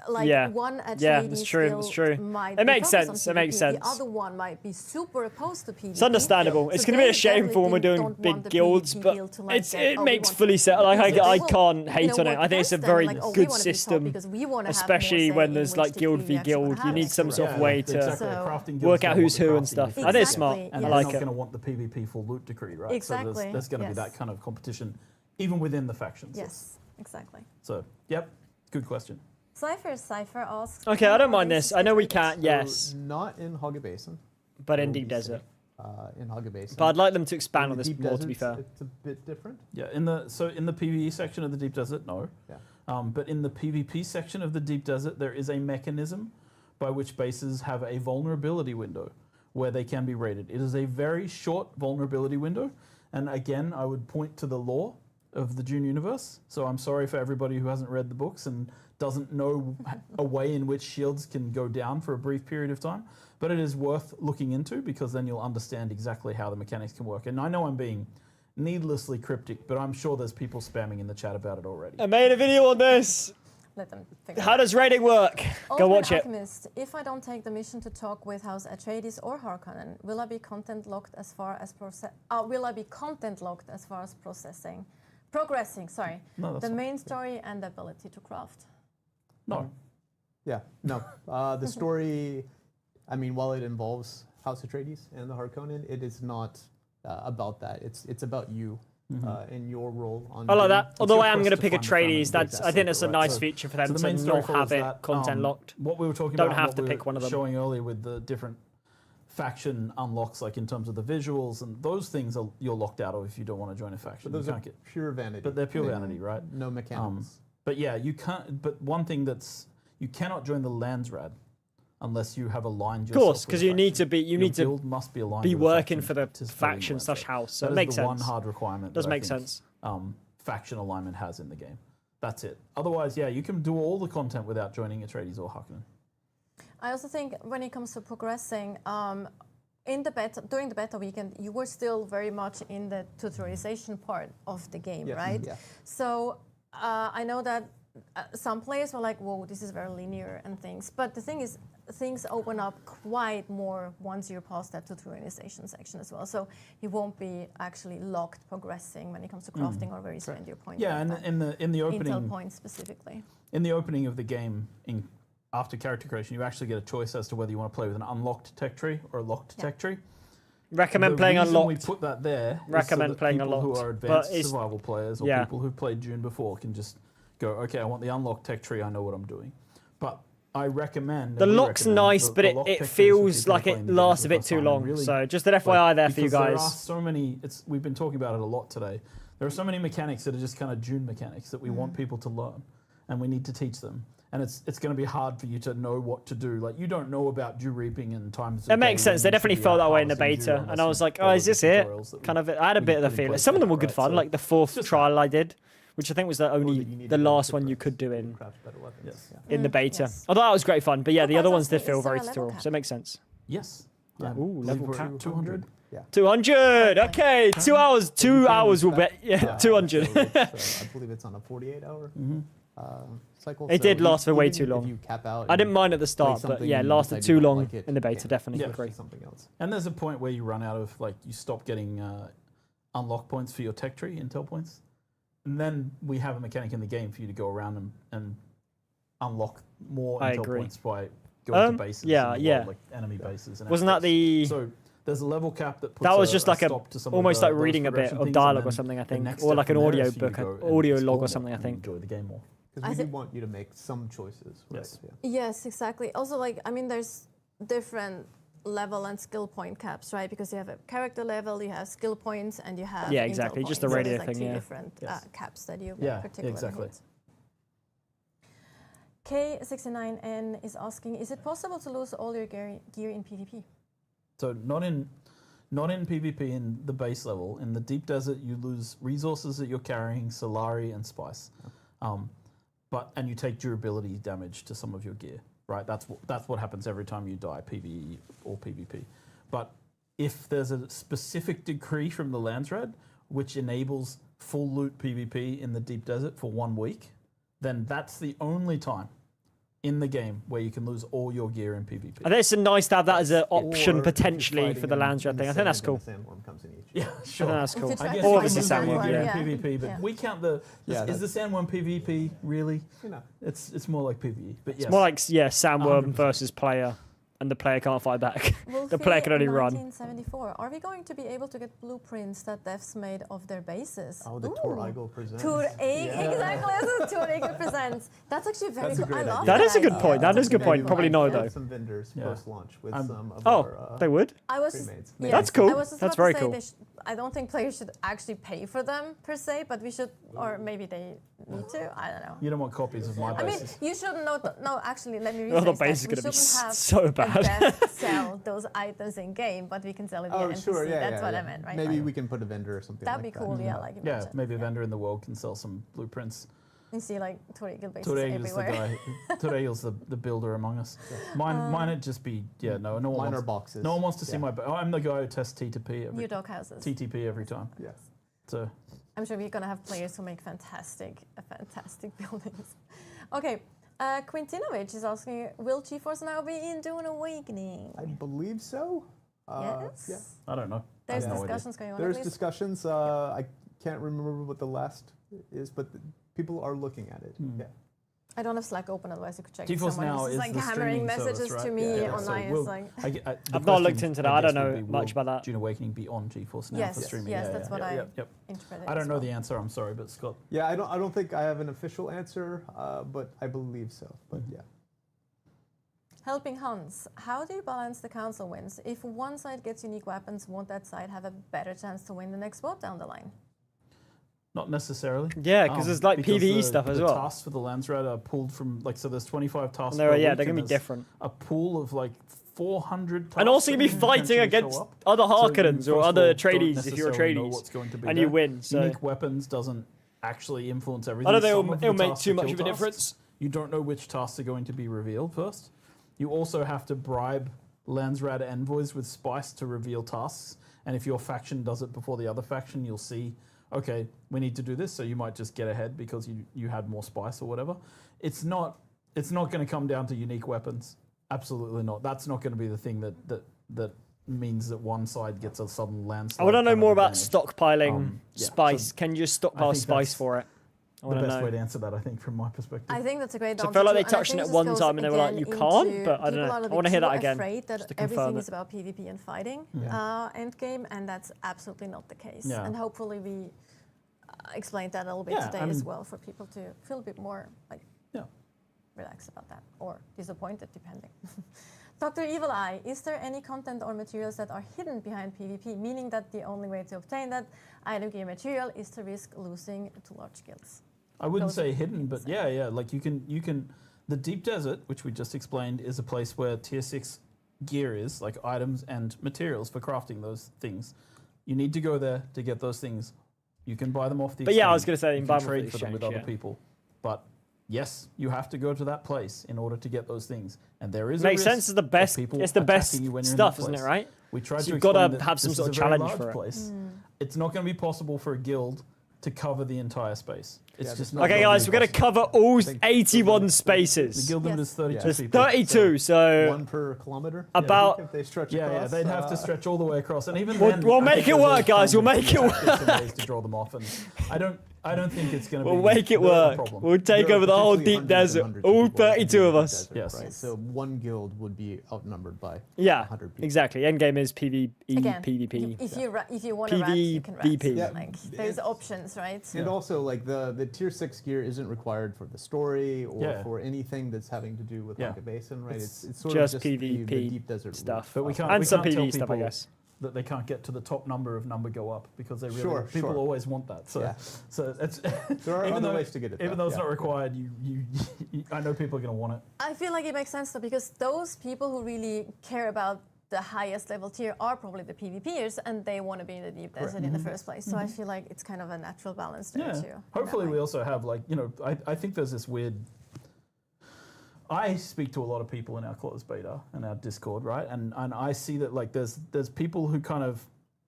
like Yeah. one Atreides Yeah, that's true, guild that's true. might It be makes focused on sense, it makes PvP, sense. The other one might be super opposed to PvP. It's understandable. It's So going to be they a shame for when we're definitely doing don't big want the guilds, PvP but guild to, like, it get, "Oh, we makes want fully to sense. be Like PvP." I They will, can't hate on it. work I think it's a against them, very like, "Oh, we good wanna be top system, because we wanna have more especially say when in there's which like guild decree v we actually guild. wanna You have need next some year. sort of way to exactly. So- Crafting guilds work out gonna who's want the who and crafting stuff. decree. That is smart. Exactly, And I they're like not it. going to want the PvP full loot decree, right? So Exactly, there's going to be yes. that kind of competition, even within the factions. Yes, exactly. So, yep, good question. Cypher asks. Okay, I how don't are mind they this. I know we can't. situated? Yes, Not in Hogger Basin. but in will Deep be Desert. safe, in Hogger Basin. But I'd like them to In expand the on this deep more. To be deserts, fair. it's a bit different. Yeah, in the PvE section of the Deep Desert, no. Yeah. But in the PvP section of the Deep Desert, there is a mechanism by which bases have a vulnerability window where they can be raided. It is a very short vulnerability window, and again, I would point to the lore of the Dune universe. So I'm sorry for everybody who hasn't read the books and doesn't know a way in which shields can go down for a brief period of time. But it is worth looking into because then you'll understand exactly how the mechanics can work. And I know I'm being needlessly cryptic, but I'm sure there's people spamming in the chat about it already. I made a video on this. Let them figure How does rating work? Go Ultimate watch it. Alchemist, if I don't take the mission to talk with House Atreides or Harkonnen, will I be content locked as far as progressing? Sorry, No, that's the fine. main story and the ability to craft. No. Yeah, no. The story, I mean, while it involves House Atreides and the Harkonnen, it is not about that. It's about you and your role on. I like Dune. that. Although your I am quest going to to pick find the family. Atreides. That's I think that's a Exactly, nice right. feature for So them the to main story not follows have it that, content locked. What we were talking Don't about, have what to we pick were one of them. showing earlier with the different faction unlocks, like in terms of the visuals and those things, you're locked out of if you don't want to join a faction. But those You are can't get, pure vanity. but they're pure vanity, right? No mechanics. But yeah, you can't. But one thing you cannot join the Landsrad unless you have aligned yourself. Of course, with because a you need faction. to be Your guild must be aligned. be with a working faction for the participating in faction the slash Landsrad. house. So That it is makes the one sense. hard requirement. Does that I make think, sense. Faction alignment has in the game. That's it. Otherwise, yeah, you can do all the content without joining Atreides or Harkonnen. I also think when it comes to progressing, during the beta weekend, you were still very much in the tutorialization part of the game, Yes. right? Yeah. So I know that some players were like, "Whoa, this is very linear" and things. But the thing is, things open up quite more once you're past that tutorialization section as well. So you won't be actually locked progressing when it comes to crafting or where you spend your points. Yeah, like and that. in the Intel opening points specifically. in the opening of the game, after character creation, you actually get a choice as to whether you want to play with an unlocked tech tree or a locked tech tree. Recommend The playing reason unlocked. we put that there is Recommend so that playing people unlocked, who are but advanced it's- survival players or yeah. people who've played Dune before can just go, okay, I want the unlocked tech tree. I know what I'm doing. But I recommend The and we lock's recommend nice, but locked it tech trees for feels people like playing it the game lasts for a the bit first too time and long. really, So just an FYI there for you because there are guys. so many. We've been talking about it a lot today. There are so many mechanics that are just kind of Dune mechanics that we want people to learn, and we need to teach them. And it's going to be hard for you to know what to do. Like you don't know about dew reaping and times. It makes sense. They definitely felt that way in the beta, and I was like, "Oh, is this it?" Kind of. I had a bit of the feeling. Some of them were good fun, like the fourth trial I did, which I think was the last one you could do in the beta. Yes. Although that was great fun, but yeah, the Oh, other that's ones did awesome. feel Is there very a level tutorial, cap? so it makes sense. Yes. Ooh, level cap. 200. 200. Okay, 2 hours. 2 hours will be 200. I believe it's on a 48-hour cycle. It did last for way even too if long. you cap out I and didn't mind at the play start, but something yeah, it and lasted decide too you don't long like it, in the beta. yeah, Definitely Yeah. agree. something else. And there's a point where you run out of, like, you stop getting unlock points for your tech tree, intel points. And then we have a mechanic in the game for you to go around and unlock more I intel agree. points by going to bases. yeah, in the yeah. world, like enemy bases. And Wasn't that outposts. the? So there's a level cap that puts That was just like a stop to some of almost the- like those reading a bit progression of things, and dialogue or then something, I the think, next or step like an from there audio is for you to book, go an and audio explore log or more something, I and think. enjoy the game more. Because I we do thi- want you to make some choices. Right? Yes. Yeah. Yes, exactly. Also, like, I mean, there's different level and skill point caps, right? Because you have a character level, you have skill points, and you have Yeah, intel exactly, just points. the So radio there's like thing, two yeah. different Yes. caps that you Yeah, particularly exactly. hit. K69N is asking, is it possible to lose all your gear in PvP? So not in PvP in the base level. In the deep desert, you lose resources that you're carrying, Solari and Spice, and you take durability damage to some of your gear. Right, that's what happens every time you die, PvE or PvP. But if there's a specific decree from the Landsrad which enables full loot PvP in the deep desert for 1 week, then that's the only time in the game where you can lose all your gear in PvP. I think it's nice to have that as an Or option if you're potentially fighting for the in Landsrad thing. I think that's sand and cool. the sandworm comes in each. Yeah, I think sure. that's cool. If you I try guess to Or find obviously the Sandworm, sandworm, yeah. PvP, but Yeah. we count the. Yeah, is the sandworm PvP really? You know, It's more like PvE, but yes. It's more like Sandworm 100%. versus player, and the player can't fight back. the Wolfie player can only run. 1974. Are we going to be able to get blueprints that devs made of their bases? oh, the Ooh. Tor Eagle presents. Exactly, this is Tor Eagle presents. That's actually very That's a good. I great love idea. That is a good idea. point. That is a good Maybe point. we Probably might no have though. Some vendors Yeah. post-launch with I'm- some of Oh, our, they would. I was pre-mades. yes, That's cool. I was just That's about very to say cool. they I don't think players should actually pay for them per se, but we should, or maybe they need to. I don't know. You don't want copies of my I mean, bases. you shouldn't know. No, actually, let me rephrase Well, the that. base is We going to be shouldn't have so a bad. dev sell those items in game, but we can sell it via Oh, NPC. sure, yeah, That's yeah, what yeah. I meant, right? Maybe Like, we can put a vendor or something that'd like be cool. that. Yeah, like you Yeah, mentioned. maybe a vendor in the world can sell some blueprints. You see, like Tor Eagle bases Toregel's the everywhere. guy. Toregel's the builder among us. Mine would just be no one Mine wants. are boxes. No one wants to see Yeah. I'm the guy who tests T2P New every dog houses. TTP every time. Yes. So I'm sure we're gonna have players who make fantastic buildings. Okay, Quintinovic is asking, will GeForce now be in Dune Awakening? I believe so. Yes. Yeah. I don't know. There's I have no idea. discussions going on. There's at least. discussions. I can't remember what the last is, but people are looking at it. Yeah. I don't have Slack open, otherwise you could check. GeForce Someone Now is is like the hammering streaming messages service, to right? me Yeah, online. so It's like the I've not looked question, into that. I guess, don't would know be, much will about that. Dune Awakening be on GeForce Now Yes, for streaming? yes, Yeah, that's yeah, what yeah, I yep. interpreted. I don't as know well. the answer. I'm sorry, but Scott. Yeah, I don't think I have an official answer, but I believe so. But yeah. Helping Hans, how do you balance the council wins? If one side gets unique weapons, won't that side have a better chance to win the next vote down the line? Not necessarily. Yeah, 'cause there's, like, because PvE stuff as well. The tasks for the Landsrat are pulled from so there's 25 tasks. And per yeah, week, they're gonna and be there's different. A pool of like 400 tasks. And also you'll be that can fighting potentially against show up. other So you, Harkonnens first or of other all, don't tradies if you're a necessarily know tradies. what's going to be And there. you win, so- Unique weapons doesn't actually influence everything. I don't think Some of the it'll make tasks too are much kill of a tasks. difference. You don't know which tasks are going to be revealed first. You also have to bribe Landsrat envoys with spice to reveal tasks. And if your faction does it before the other faction, you'll see, okay, we need to do this. So you might just get ahead because you had more spice or whatever. It's not going to come down to unique weapons. Absolutely not. That's not going to be the thing that means that one side gets a sudden landslide. I want to know kind of more about advantage. stockpiling yeah, spice. so Can you just I stockpile think spice that's for it? I The want to best know. way to answer that, I think, from my perspective. I think that's a great So I answer. felt like too, they and I touched on think it this one goes time and they were like, again you can't, into but I don't people know. are a I bit wanna hear too that again, afraid that just to confirm everything it. is about PvP and fighting endgame, and that's absolutely not the case. Yeah. And hopefully we explained that a little bit Yeah, today I as mean- well for people to feel a bit more like Yeah. relaxed about that or disappointed, depending. Dr. Evil Eye, is there any content or materials that are hidden behind PvP, meaning that the only way to obtain that item gear material is to risk losing to large guilds? I wouldn't Those say are hidden, but things. yeah, like you can. The deep desert, which we just explained, is a place where tier 6 gear is, like items and materials for crafting those things. You need to go there to get those things. You can buy them off the But yeah, I was exchange. gonna say, you you can buy can them off the trade for them with exchange, other yeah. people. But yes, you have to go to that place in order to get those things, and there is Makes a risk sense. It's the of best. people It's the best attacking you when you're in stuff, that isn't it? place. Right? We tried So to you've gotta explain that have some this sort is of a very challenge large for it. place. It's not going to be possible for a guild to cover the entire space. It's Yeah, just not not Okay, gonna guys, be we're gonna possible. cover all think 81 The spaces. guild limit Yes. is 32 There's people. 32, so One per kilometer. About- if they stretch Yeah, across. they'd have to stretch all the way across, and even We'll- then, we'll I make think it there's work, all guys, we'll kinds make of it tactics and work. ways to draw them off, and I don't think it's going to we'll be. make it a work. problem. We'll take There are over the whole potentially deep hundreds and desert. hundreds All people in 32 the of deep us. desert, Yes. Right? So one guild would be outnumbered by Yeah, 100 people. exactly. Endgame is PvE, Again, PvP. if you want to rat, you can rat. PvP. Yeah. Like there's options, right? And also, like the tier 6 gear isn't required for the story or Yeah. for anything that's having to do with Yeah. Honka Basin, right? It's It's sort just of just the PvP deep desert stuff. But we can't. And we some can't tell PvE stuff, I people guess. That they can't get to the top number go up because they really Sure, people sure. always want that. So Yeah. so it's There are even other though- ways to get it. even though, though it's yeah. not required, I know people are going to want it. I feel like it makes sense though, because those people who really care about the highest level tier are probably the PvPers, and they want to be in the deep desert in the first place. So I feel like it's kind of a natural balance there Yeah. too. in that Hopefully, way. we also have I think there's this weird. I speak to a lot of people in our closed beta and our Discord, right? And I see that like there's people who kind of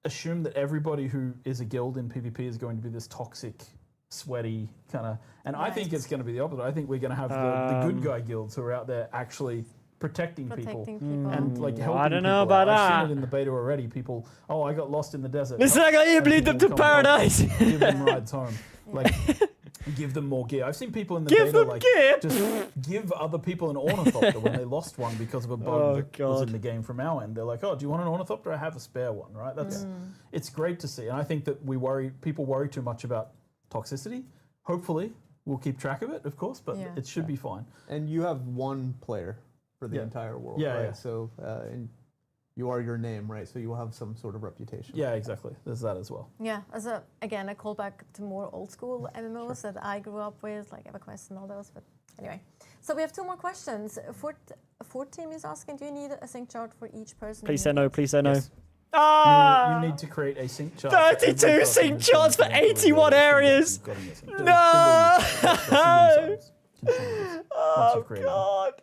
assume that everybody who is a guild in PvP is going to be this toxic, sweaty kind of. And I think Right. it's going to be the opposite. I think we're going to have the good guy guilds who are out there actually protecting people. people. And like helping I don't know people out. about I've that. seen it in the beta already. People, oh, I got lost in the desert. Listen, I got you, And bleed them to people come and help, paradise. give them rides home. Like, give them more gear. I've seen people in the Give beta them like gear? just give other people an ornithopter when they lost one because of a bug Oh, that was God. in the game from our end. They're like, oh, do you want an ornithopter? I have a spare one, right? That's it's great to see. And I think that people worry too much about toxicity. Hopefully, we'll keep track of it, of course, but Yeah. it should be fine. And you have one player for the Yeah. entire world, Yeah, right? yeah. So and you are your name, right? So you will have some sort of reputation. Yeah, exactly. There's that as well. Yeah, as a callback to more old school MMOs that I grew up with, like EverQuest and all those. But anyway, so we have two more questions. Fort Team is asking, do you need a sync chart for each person? Please in say your no. guild? Please say no. Yes. Ah! You need to create a sync chart. for every 32 person sync who's charts for going to the 81 guild areas. you've got in your sync. No! Single use. Single use items. Continuous. Once Oh you've created them. God.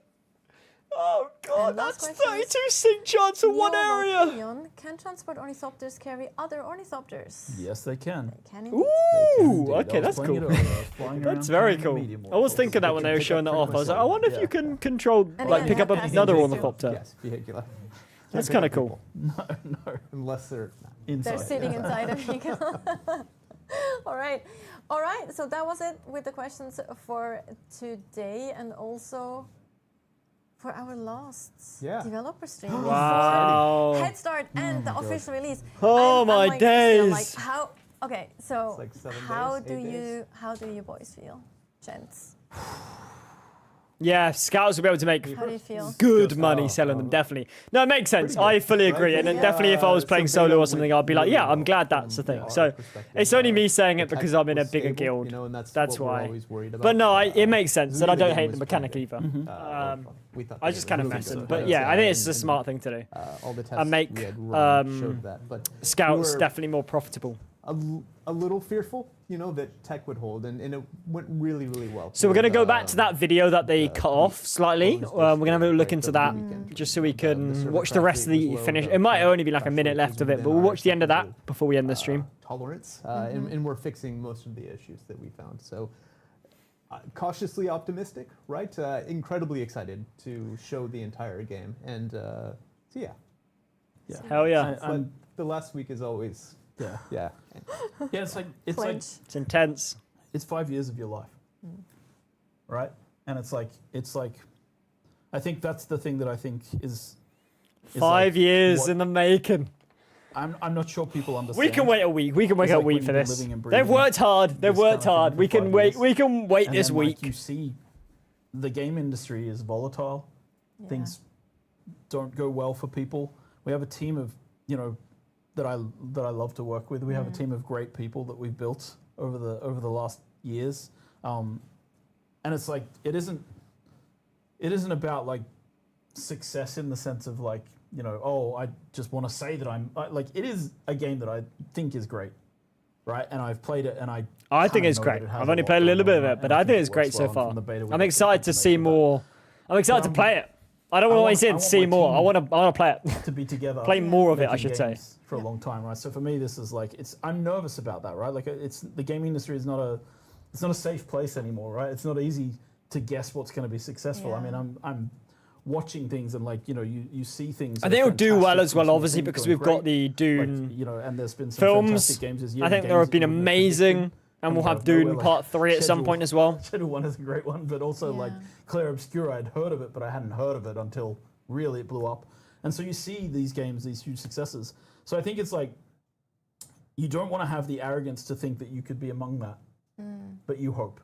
Oh god, And last that's question is, 32 sync charts in one Neo area. Volcanion, can transport ornithopters carry other ornithopters? Yes, they can. They can indeed. Ooh, Indeed. okay, I was that's playing cool. it earlier. I was flying That's around very carrying cool. the medium I was ornithopters. thinking that when they were pick showing that up off. I was like, I pretty wonder if much you can control, And like, again, pick up it has another passengers too. ornithopter. Yes, vehicular. That's Can't kind of pick up cool. people, unless they're Inside. They're sitting inside a vehicle. All right. All right. So that was it with the questions for today and also for our last developer stream. Wow. Head Start and the official release. Oh I'm my like, still days. like, how? Okay, so It's like 7 how days, do 8 you days. how do you boys feel, gents? Yeah, scouts will be able to make How do you feel? good money selling them, definitely. No, it makes sense. I fully agree. And then definitely if I was playing solo or something, I'd be like, yeah, I'm glad that's the thing. So it's only me saying it because I'm in a bigger guild. That's why. But no, it makes sense. And I don't hate the mechanic either. I just kind of mess it. But yeah, I think it's a smart thing to do. All the tests And make we had run showed that, but scouts we were definitely more profitable. a little fearful, that tech would hold, and it went really, really well. So we're going to go back to that video that they cut off slightly. We're going to have a look into that just so we can watch the rest of the finish. It might only be like a minute left of it, but we'll watch the end of that before we end the stream. Tolerance, and we're fixing most of the issues that we found. So cautiously optimistic, right? Incredibly excited to show the entire game, and so yeah. Hell yeah. But the last week is always yeah. It's like Clinch. It's intense. it's 5 years of your life, right? And it's like I think that's the thing that I think is 5 years what- in the making. I'm not sure people understand. We can wait a week. We can wait It's a like week when for you've been this. living and They've breathing worked hard. They've this kind worked of hard. thing We for can 5 wait. years. We can wait And this then, week. you see, the game industry is volatile. Yeah. Things don't go well for people. We have a team of that I love to work with. We have a team of great people that we've built over the last years, and it's like it isn't about like success in the sense of like I just want to say that like it is a game that I think is great, right? And I've played it and I think kinda it's know great. that it has I've only lot played a little going bit of on, it, but and I think it's it great works so well. far. From the beta, we I'm got excited to see information more. I'm excited to play it. I don't want to say to see my more. team I want to play it. to be together. Play more of it, I making should say. games for a long time, right? So for me, this is like I'm nervous about that, right? Like the gaming industry is not a safe place anymore, right? It's not easy to guess what's going to be successful. I Yeah. mean, I'm watching things and like you see things. I that think are it'll do well fantastic as well, from some obviously, things because going we've got great. the Like, Dune and there's been some films. fantastic games this year. I and think games there have that been you wouldn't have amazing, predicted and we'll come have out of nowhere, Dune like Part 3 at some Schedule- point as well. Schedule 1 is a great one, but also like Yeah. Claire Obscura, I'd heard of it, but I hadn't heard of it until really it blew up. And so you see these games, these huge successes. So I think it's like you don't want to have the arrogance to think that you could be among that, but you hope.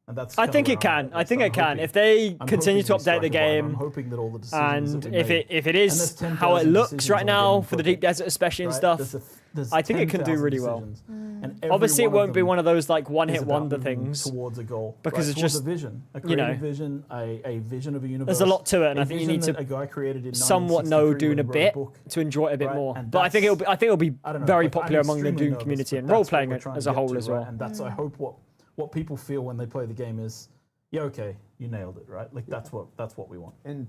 And that's I kinda think where it can. I'm at. I think I'm it can. hoping- If they I'm continue to hoping we update the strike a vibe. I'm game, hoping that all the decisions and that we if made, it and is there's 10,000 how it looks decisions right on now gaming for the Deep projects, Desert especially and right? stuff, There's I think it can do 10,000 really well. decisions, and every Obviously, it one of won't be them one of those like is one-hit about wonder moving things. towards a goal, because it's towards just, a vision, a you know, creative vision, a vision of a universe. There's a lot to it, and a I think you vision need that a guy created in somewhat know 1963 Dune a when he wrote bit book. to enjoy it a bit Right, more. and But I think it'll be I don't know, very like, I'm popular among the extremely Dune nervous, community but and that's role what playing we're it trying as to a get whole to, as right? well. And that's I hope what people feel when they play the game is, yeah, okay, you nailed it, right? Like that's what we want. And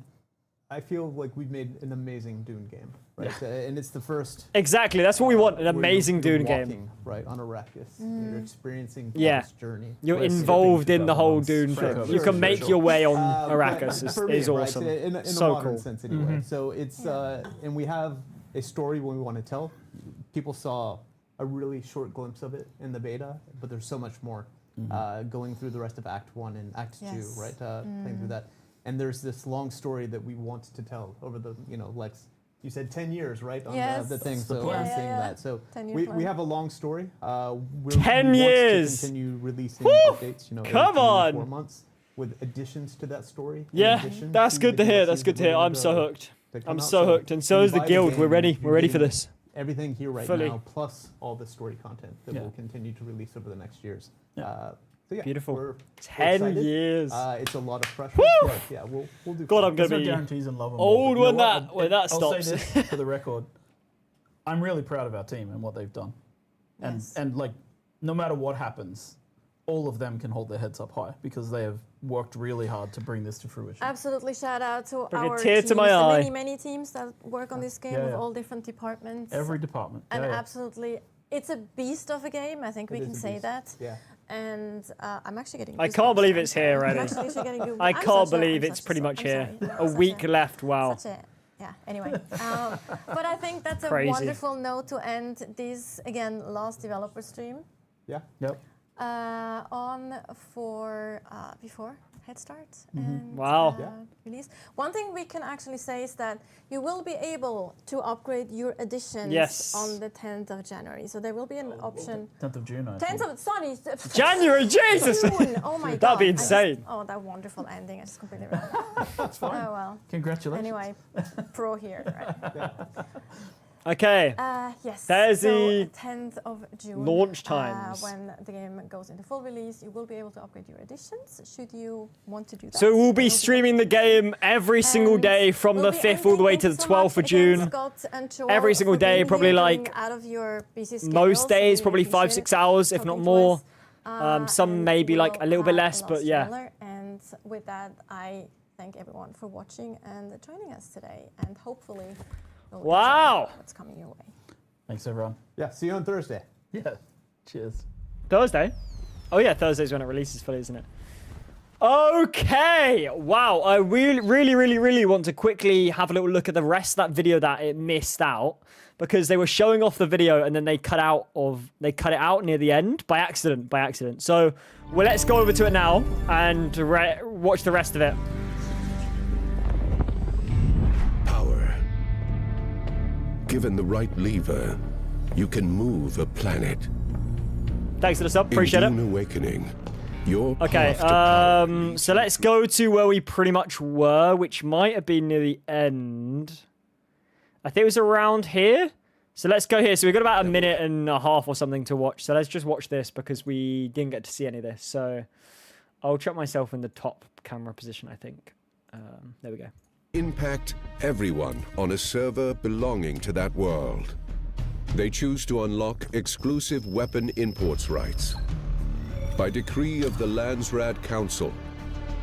I feel like we've made an amazing Dune game, right? And it's the first. Exactly, that's what we want—an where amazing you're Dune game. walking, right, on Arrakis. You're experiencing Yeah. this journey. You're We're involved skipping in the whole 2001's Dune Sure, thing. sure, You can sure, make sure. your way on But Arrakis. for me, Is right, awesome. in a So modern cool. sense, anyway. So it's and we have a story we want to tell. People saw a really short glimpse of it in the beta, but there's so much more going through the rest of Act 1 and Act 2, Yes. right? Playing through that. And there's this long story that we want to tell over the, like you said, 10 years, right? On Yes. the thing. That's the So plan. I'm Yeah, seeing yeah. that. So 10-year we plan. have a long story. We 10 want years! to continue releasing Woo! updates, every Come 3 on! to 4 months with additions to that story. in Yeah, addition that's to good the to hear. DLCs That's good to that hear. we're I'm so gonna- hooked. that come I'm out. so hooked, and so when is you the buy guild. game, We're ready. you're We're ready for getting this. Everything here right Fully. now, plus all the story content that Yeah. we'll continue to release over the next years. Yeah. So yeah, Beautiful. We're 10 excited. years. It's a lot of pressure. Woo! But yeah, we'll do. God, fine. I'm gonna There's no be guarantees in love and old war, but when you know what? that when that I'll stops. say this for the record. I'm really proud of our team and what they've done. Yes. And like no matter what happens, all of them can hold their heads up high because they have worked really hard to bring this to fruition. Absolutely, shout out to Bring a our tear teams, to my the eye. many teams that work on this game Yeah, with yeah. all different departments. Every department. And Yeah, yeah. absolutely, it's a beast of a game. I think we It can is a say beast. that. Yeah. And I'm actually getting. I can't goosebumps believe now. it's here I'm already. actually getting goosebumps. I I'm can't such a- believe I'm it's such pretty a- much I'm here. sorry. A Such week left. Wow. Such a, yeah, anyway. But I think that's a Crazy. wonderful note to end this, again, last developer stream Yeah. Yep. on for before Head Start and Wow. Yeah. release. One thing we can actually say is that you will be able to upgrade your editions Yes. on the 10th of January. So there will be an option. 10th of June, I 10th think. of sorry, January, Jesus. June. Oh my god. That'd be I just- insane. oh, that wonderful ending. I just completely read. That's fine. Oh well. Congratulations. Anyway, pro here, right? Okay. Yes. There's so the 10th of June. launch times. When the game goes into full release, you will be able to upgrade your editions. Should you want to do that? So we'll There be will streaming the game every single And day from we'll the be 5th all the way to the ending. Thanks so 12th of much again, June. Scott and Joel, Every single for day, being probably here, like getting out of your busy schedules. Most days, We probably appreciate 5-6 it. hours, if not Talking to more. us. Some And maybe like we'll a little bit have less, a but last yeah. trailer. And with that, I thank everyone for watching and joining us today. And hopefully, you'll Wow. enjoy what's coming your way. Thanks, everyone. Yeah. See you on Thursday. Yeah. Cheers. Thursday? Oh yeah, Thursday's when it releases fully, isn't it? Okay. Wow. I really want to quickly have a little look at the rest of that video that it missed out because they were showing off the video and then they cut it out near the end by accident. So, well, let's go over to it now and watch the rest of it. Power. Given the right lever, you can move a planet. Thanks for the sub. Appreciate In it. Dune Awakening, your Okay, path to power so let's go to where we pretty much were, which might have been near the end. I think it was around here. So let's go here. So we've got about a minute and a half or something to watch. So let's just watch this because we didn't get to see any of this. So I'll chuck myself in the top camera position, I think. There we go. impact everyone on a server belonging to that world. They choose to unlock exclusive weapon imports rights. By decree of the Landsraad Council,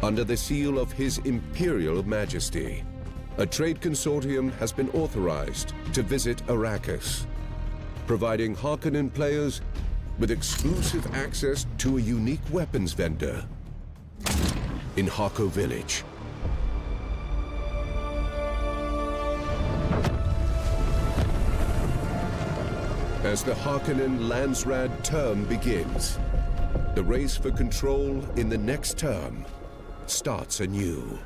under the seal of His Imperial Majesty, a trade consortium has been authorized to visit Arrakis, providing Harkonnen players with exclusive access to a unique weapons vendor in Harko Village. As the Harkonnen Landsraad term begins, the race for control in the next term starts anew.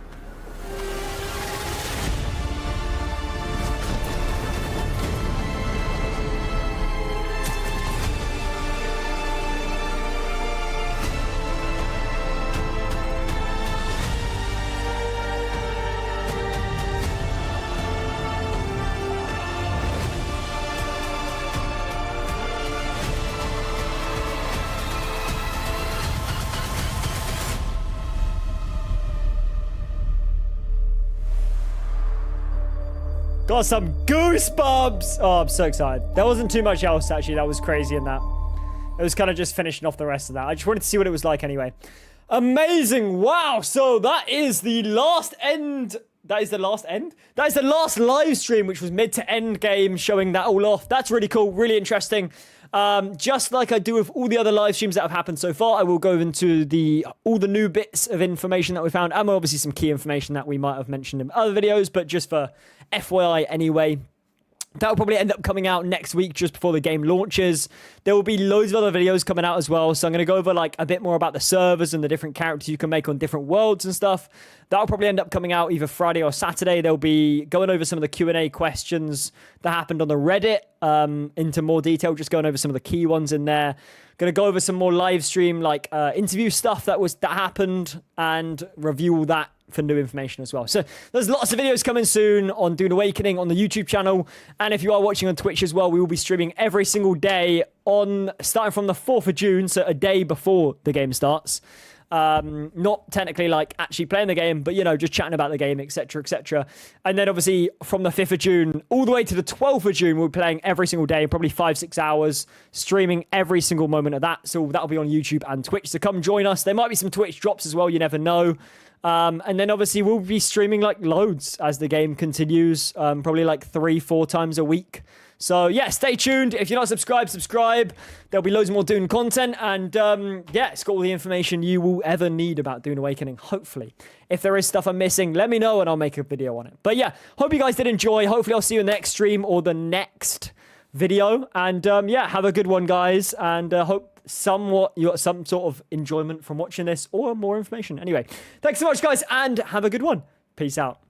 Got some goosebumps. Oh, I'm so excited. There wasn't too much else, actually, that was crazy in that. It was kind of just finishing off the rest of that. I just wanted to see what it was like anyway. Amazing. Wow. So that is the last end. That is the last end? That is the last live stream, which was Mid-to-Endgame, showing that all off. That's really cool, really interesting. Just like I do with all the other live streams that have happened so far, I will go into all the new bits of information that we found, and obviously some key information that we might have mentioned in other videos, but just for FYI anyway. That'll probably end up coming out next week just before the game launches. There will be loads of other videos coming out as well. So I'm going to go over like a bit more about the servers and the different characters you can make on different worlds and stuff. That'll probably end up coming out either Friday or Saturday. They'll be going over some of the Q&A questions that happened on the Reddit into more detail, just going over some of the key ones in there. Going to go over some more live stream like interview stuff that happened and review all that for new information as well. So there's lots of videos coming soon on Dune Awakening on the YouTube channel. And if you are watching on Twitch as well, we will be streaming every single day starting from the 4th of June, so a day before the game starts. Not technically like actually playing the game, but, you know, just chatting about the game, etc., etc. And then obviously from the 5th of June all the way to the 12th of June, we'll be playing every single day, probably 5-6 hours, streaming every single moment of that. So that'll be on YouTube and Twitch. So come join us. There might be some Twitch drops as well. You never know. And then obviously we'll be streaming like loads as the game continues, probably like 3-4 times a week. So yeah, stay tuned. If you're not subscribed, subscribe. There'll be loads more Dune content. And yeah, it's got all the information you will ever need about Dune Awakening, hopefully. If there is stuff I'm missing, let me know and I'll make a video on it. But yeah, hope you guys did enjoy. Hopefully I'll see you in the next stream or the next video. And yeah, have a good one, guys. And hope somewhat you got some sort of enjoyment from watching this or more information. Anyway, thanks so much, guys, and have a good one. Peace out.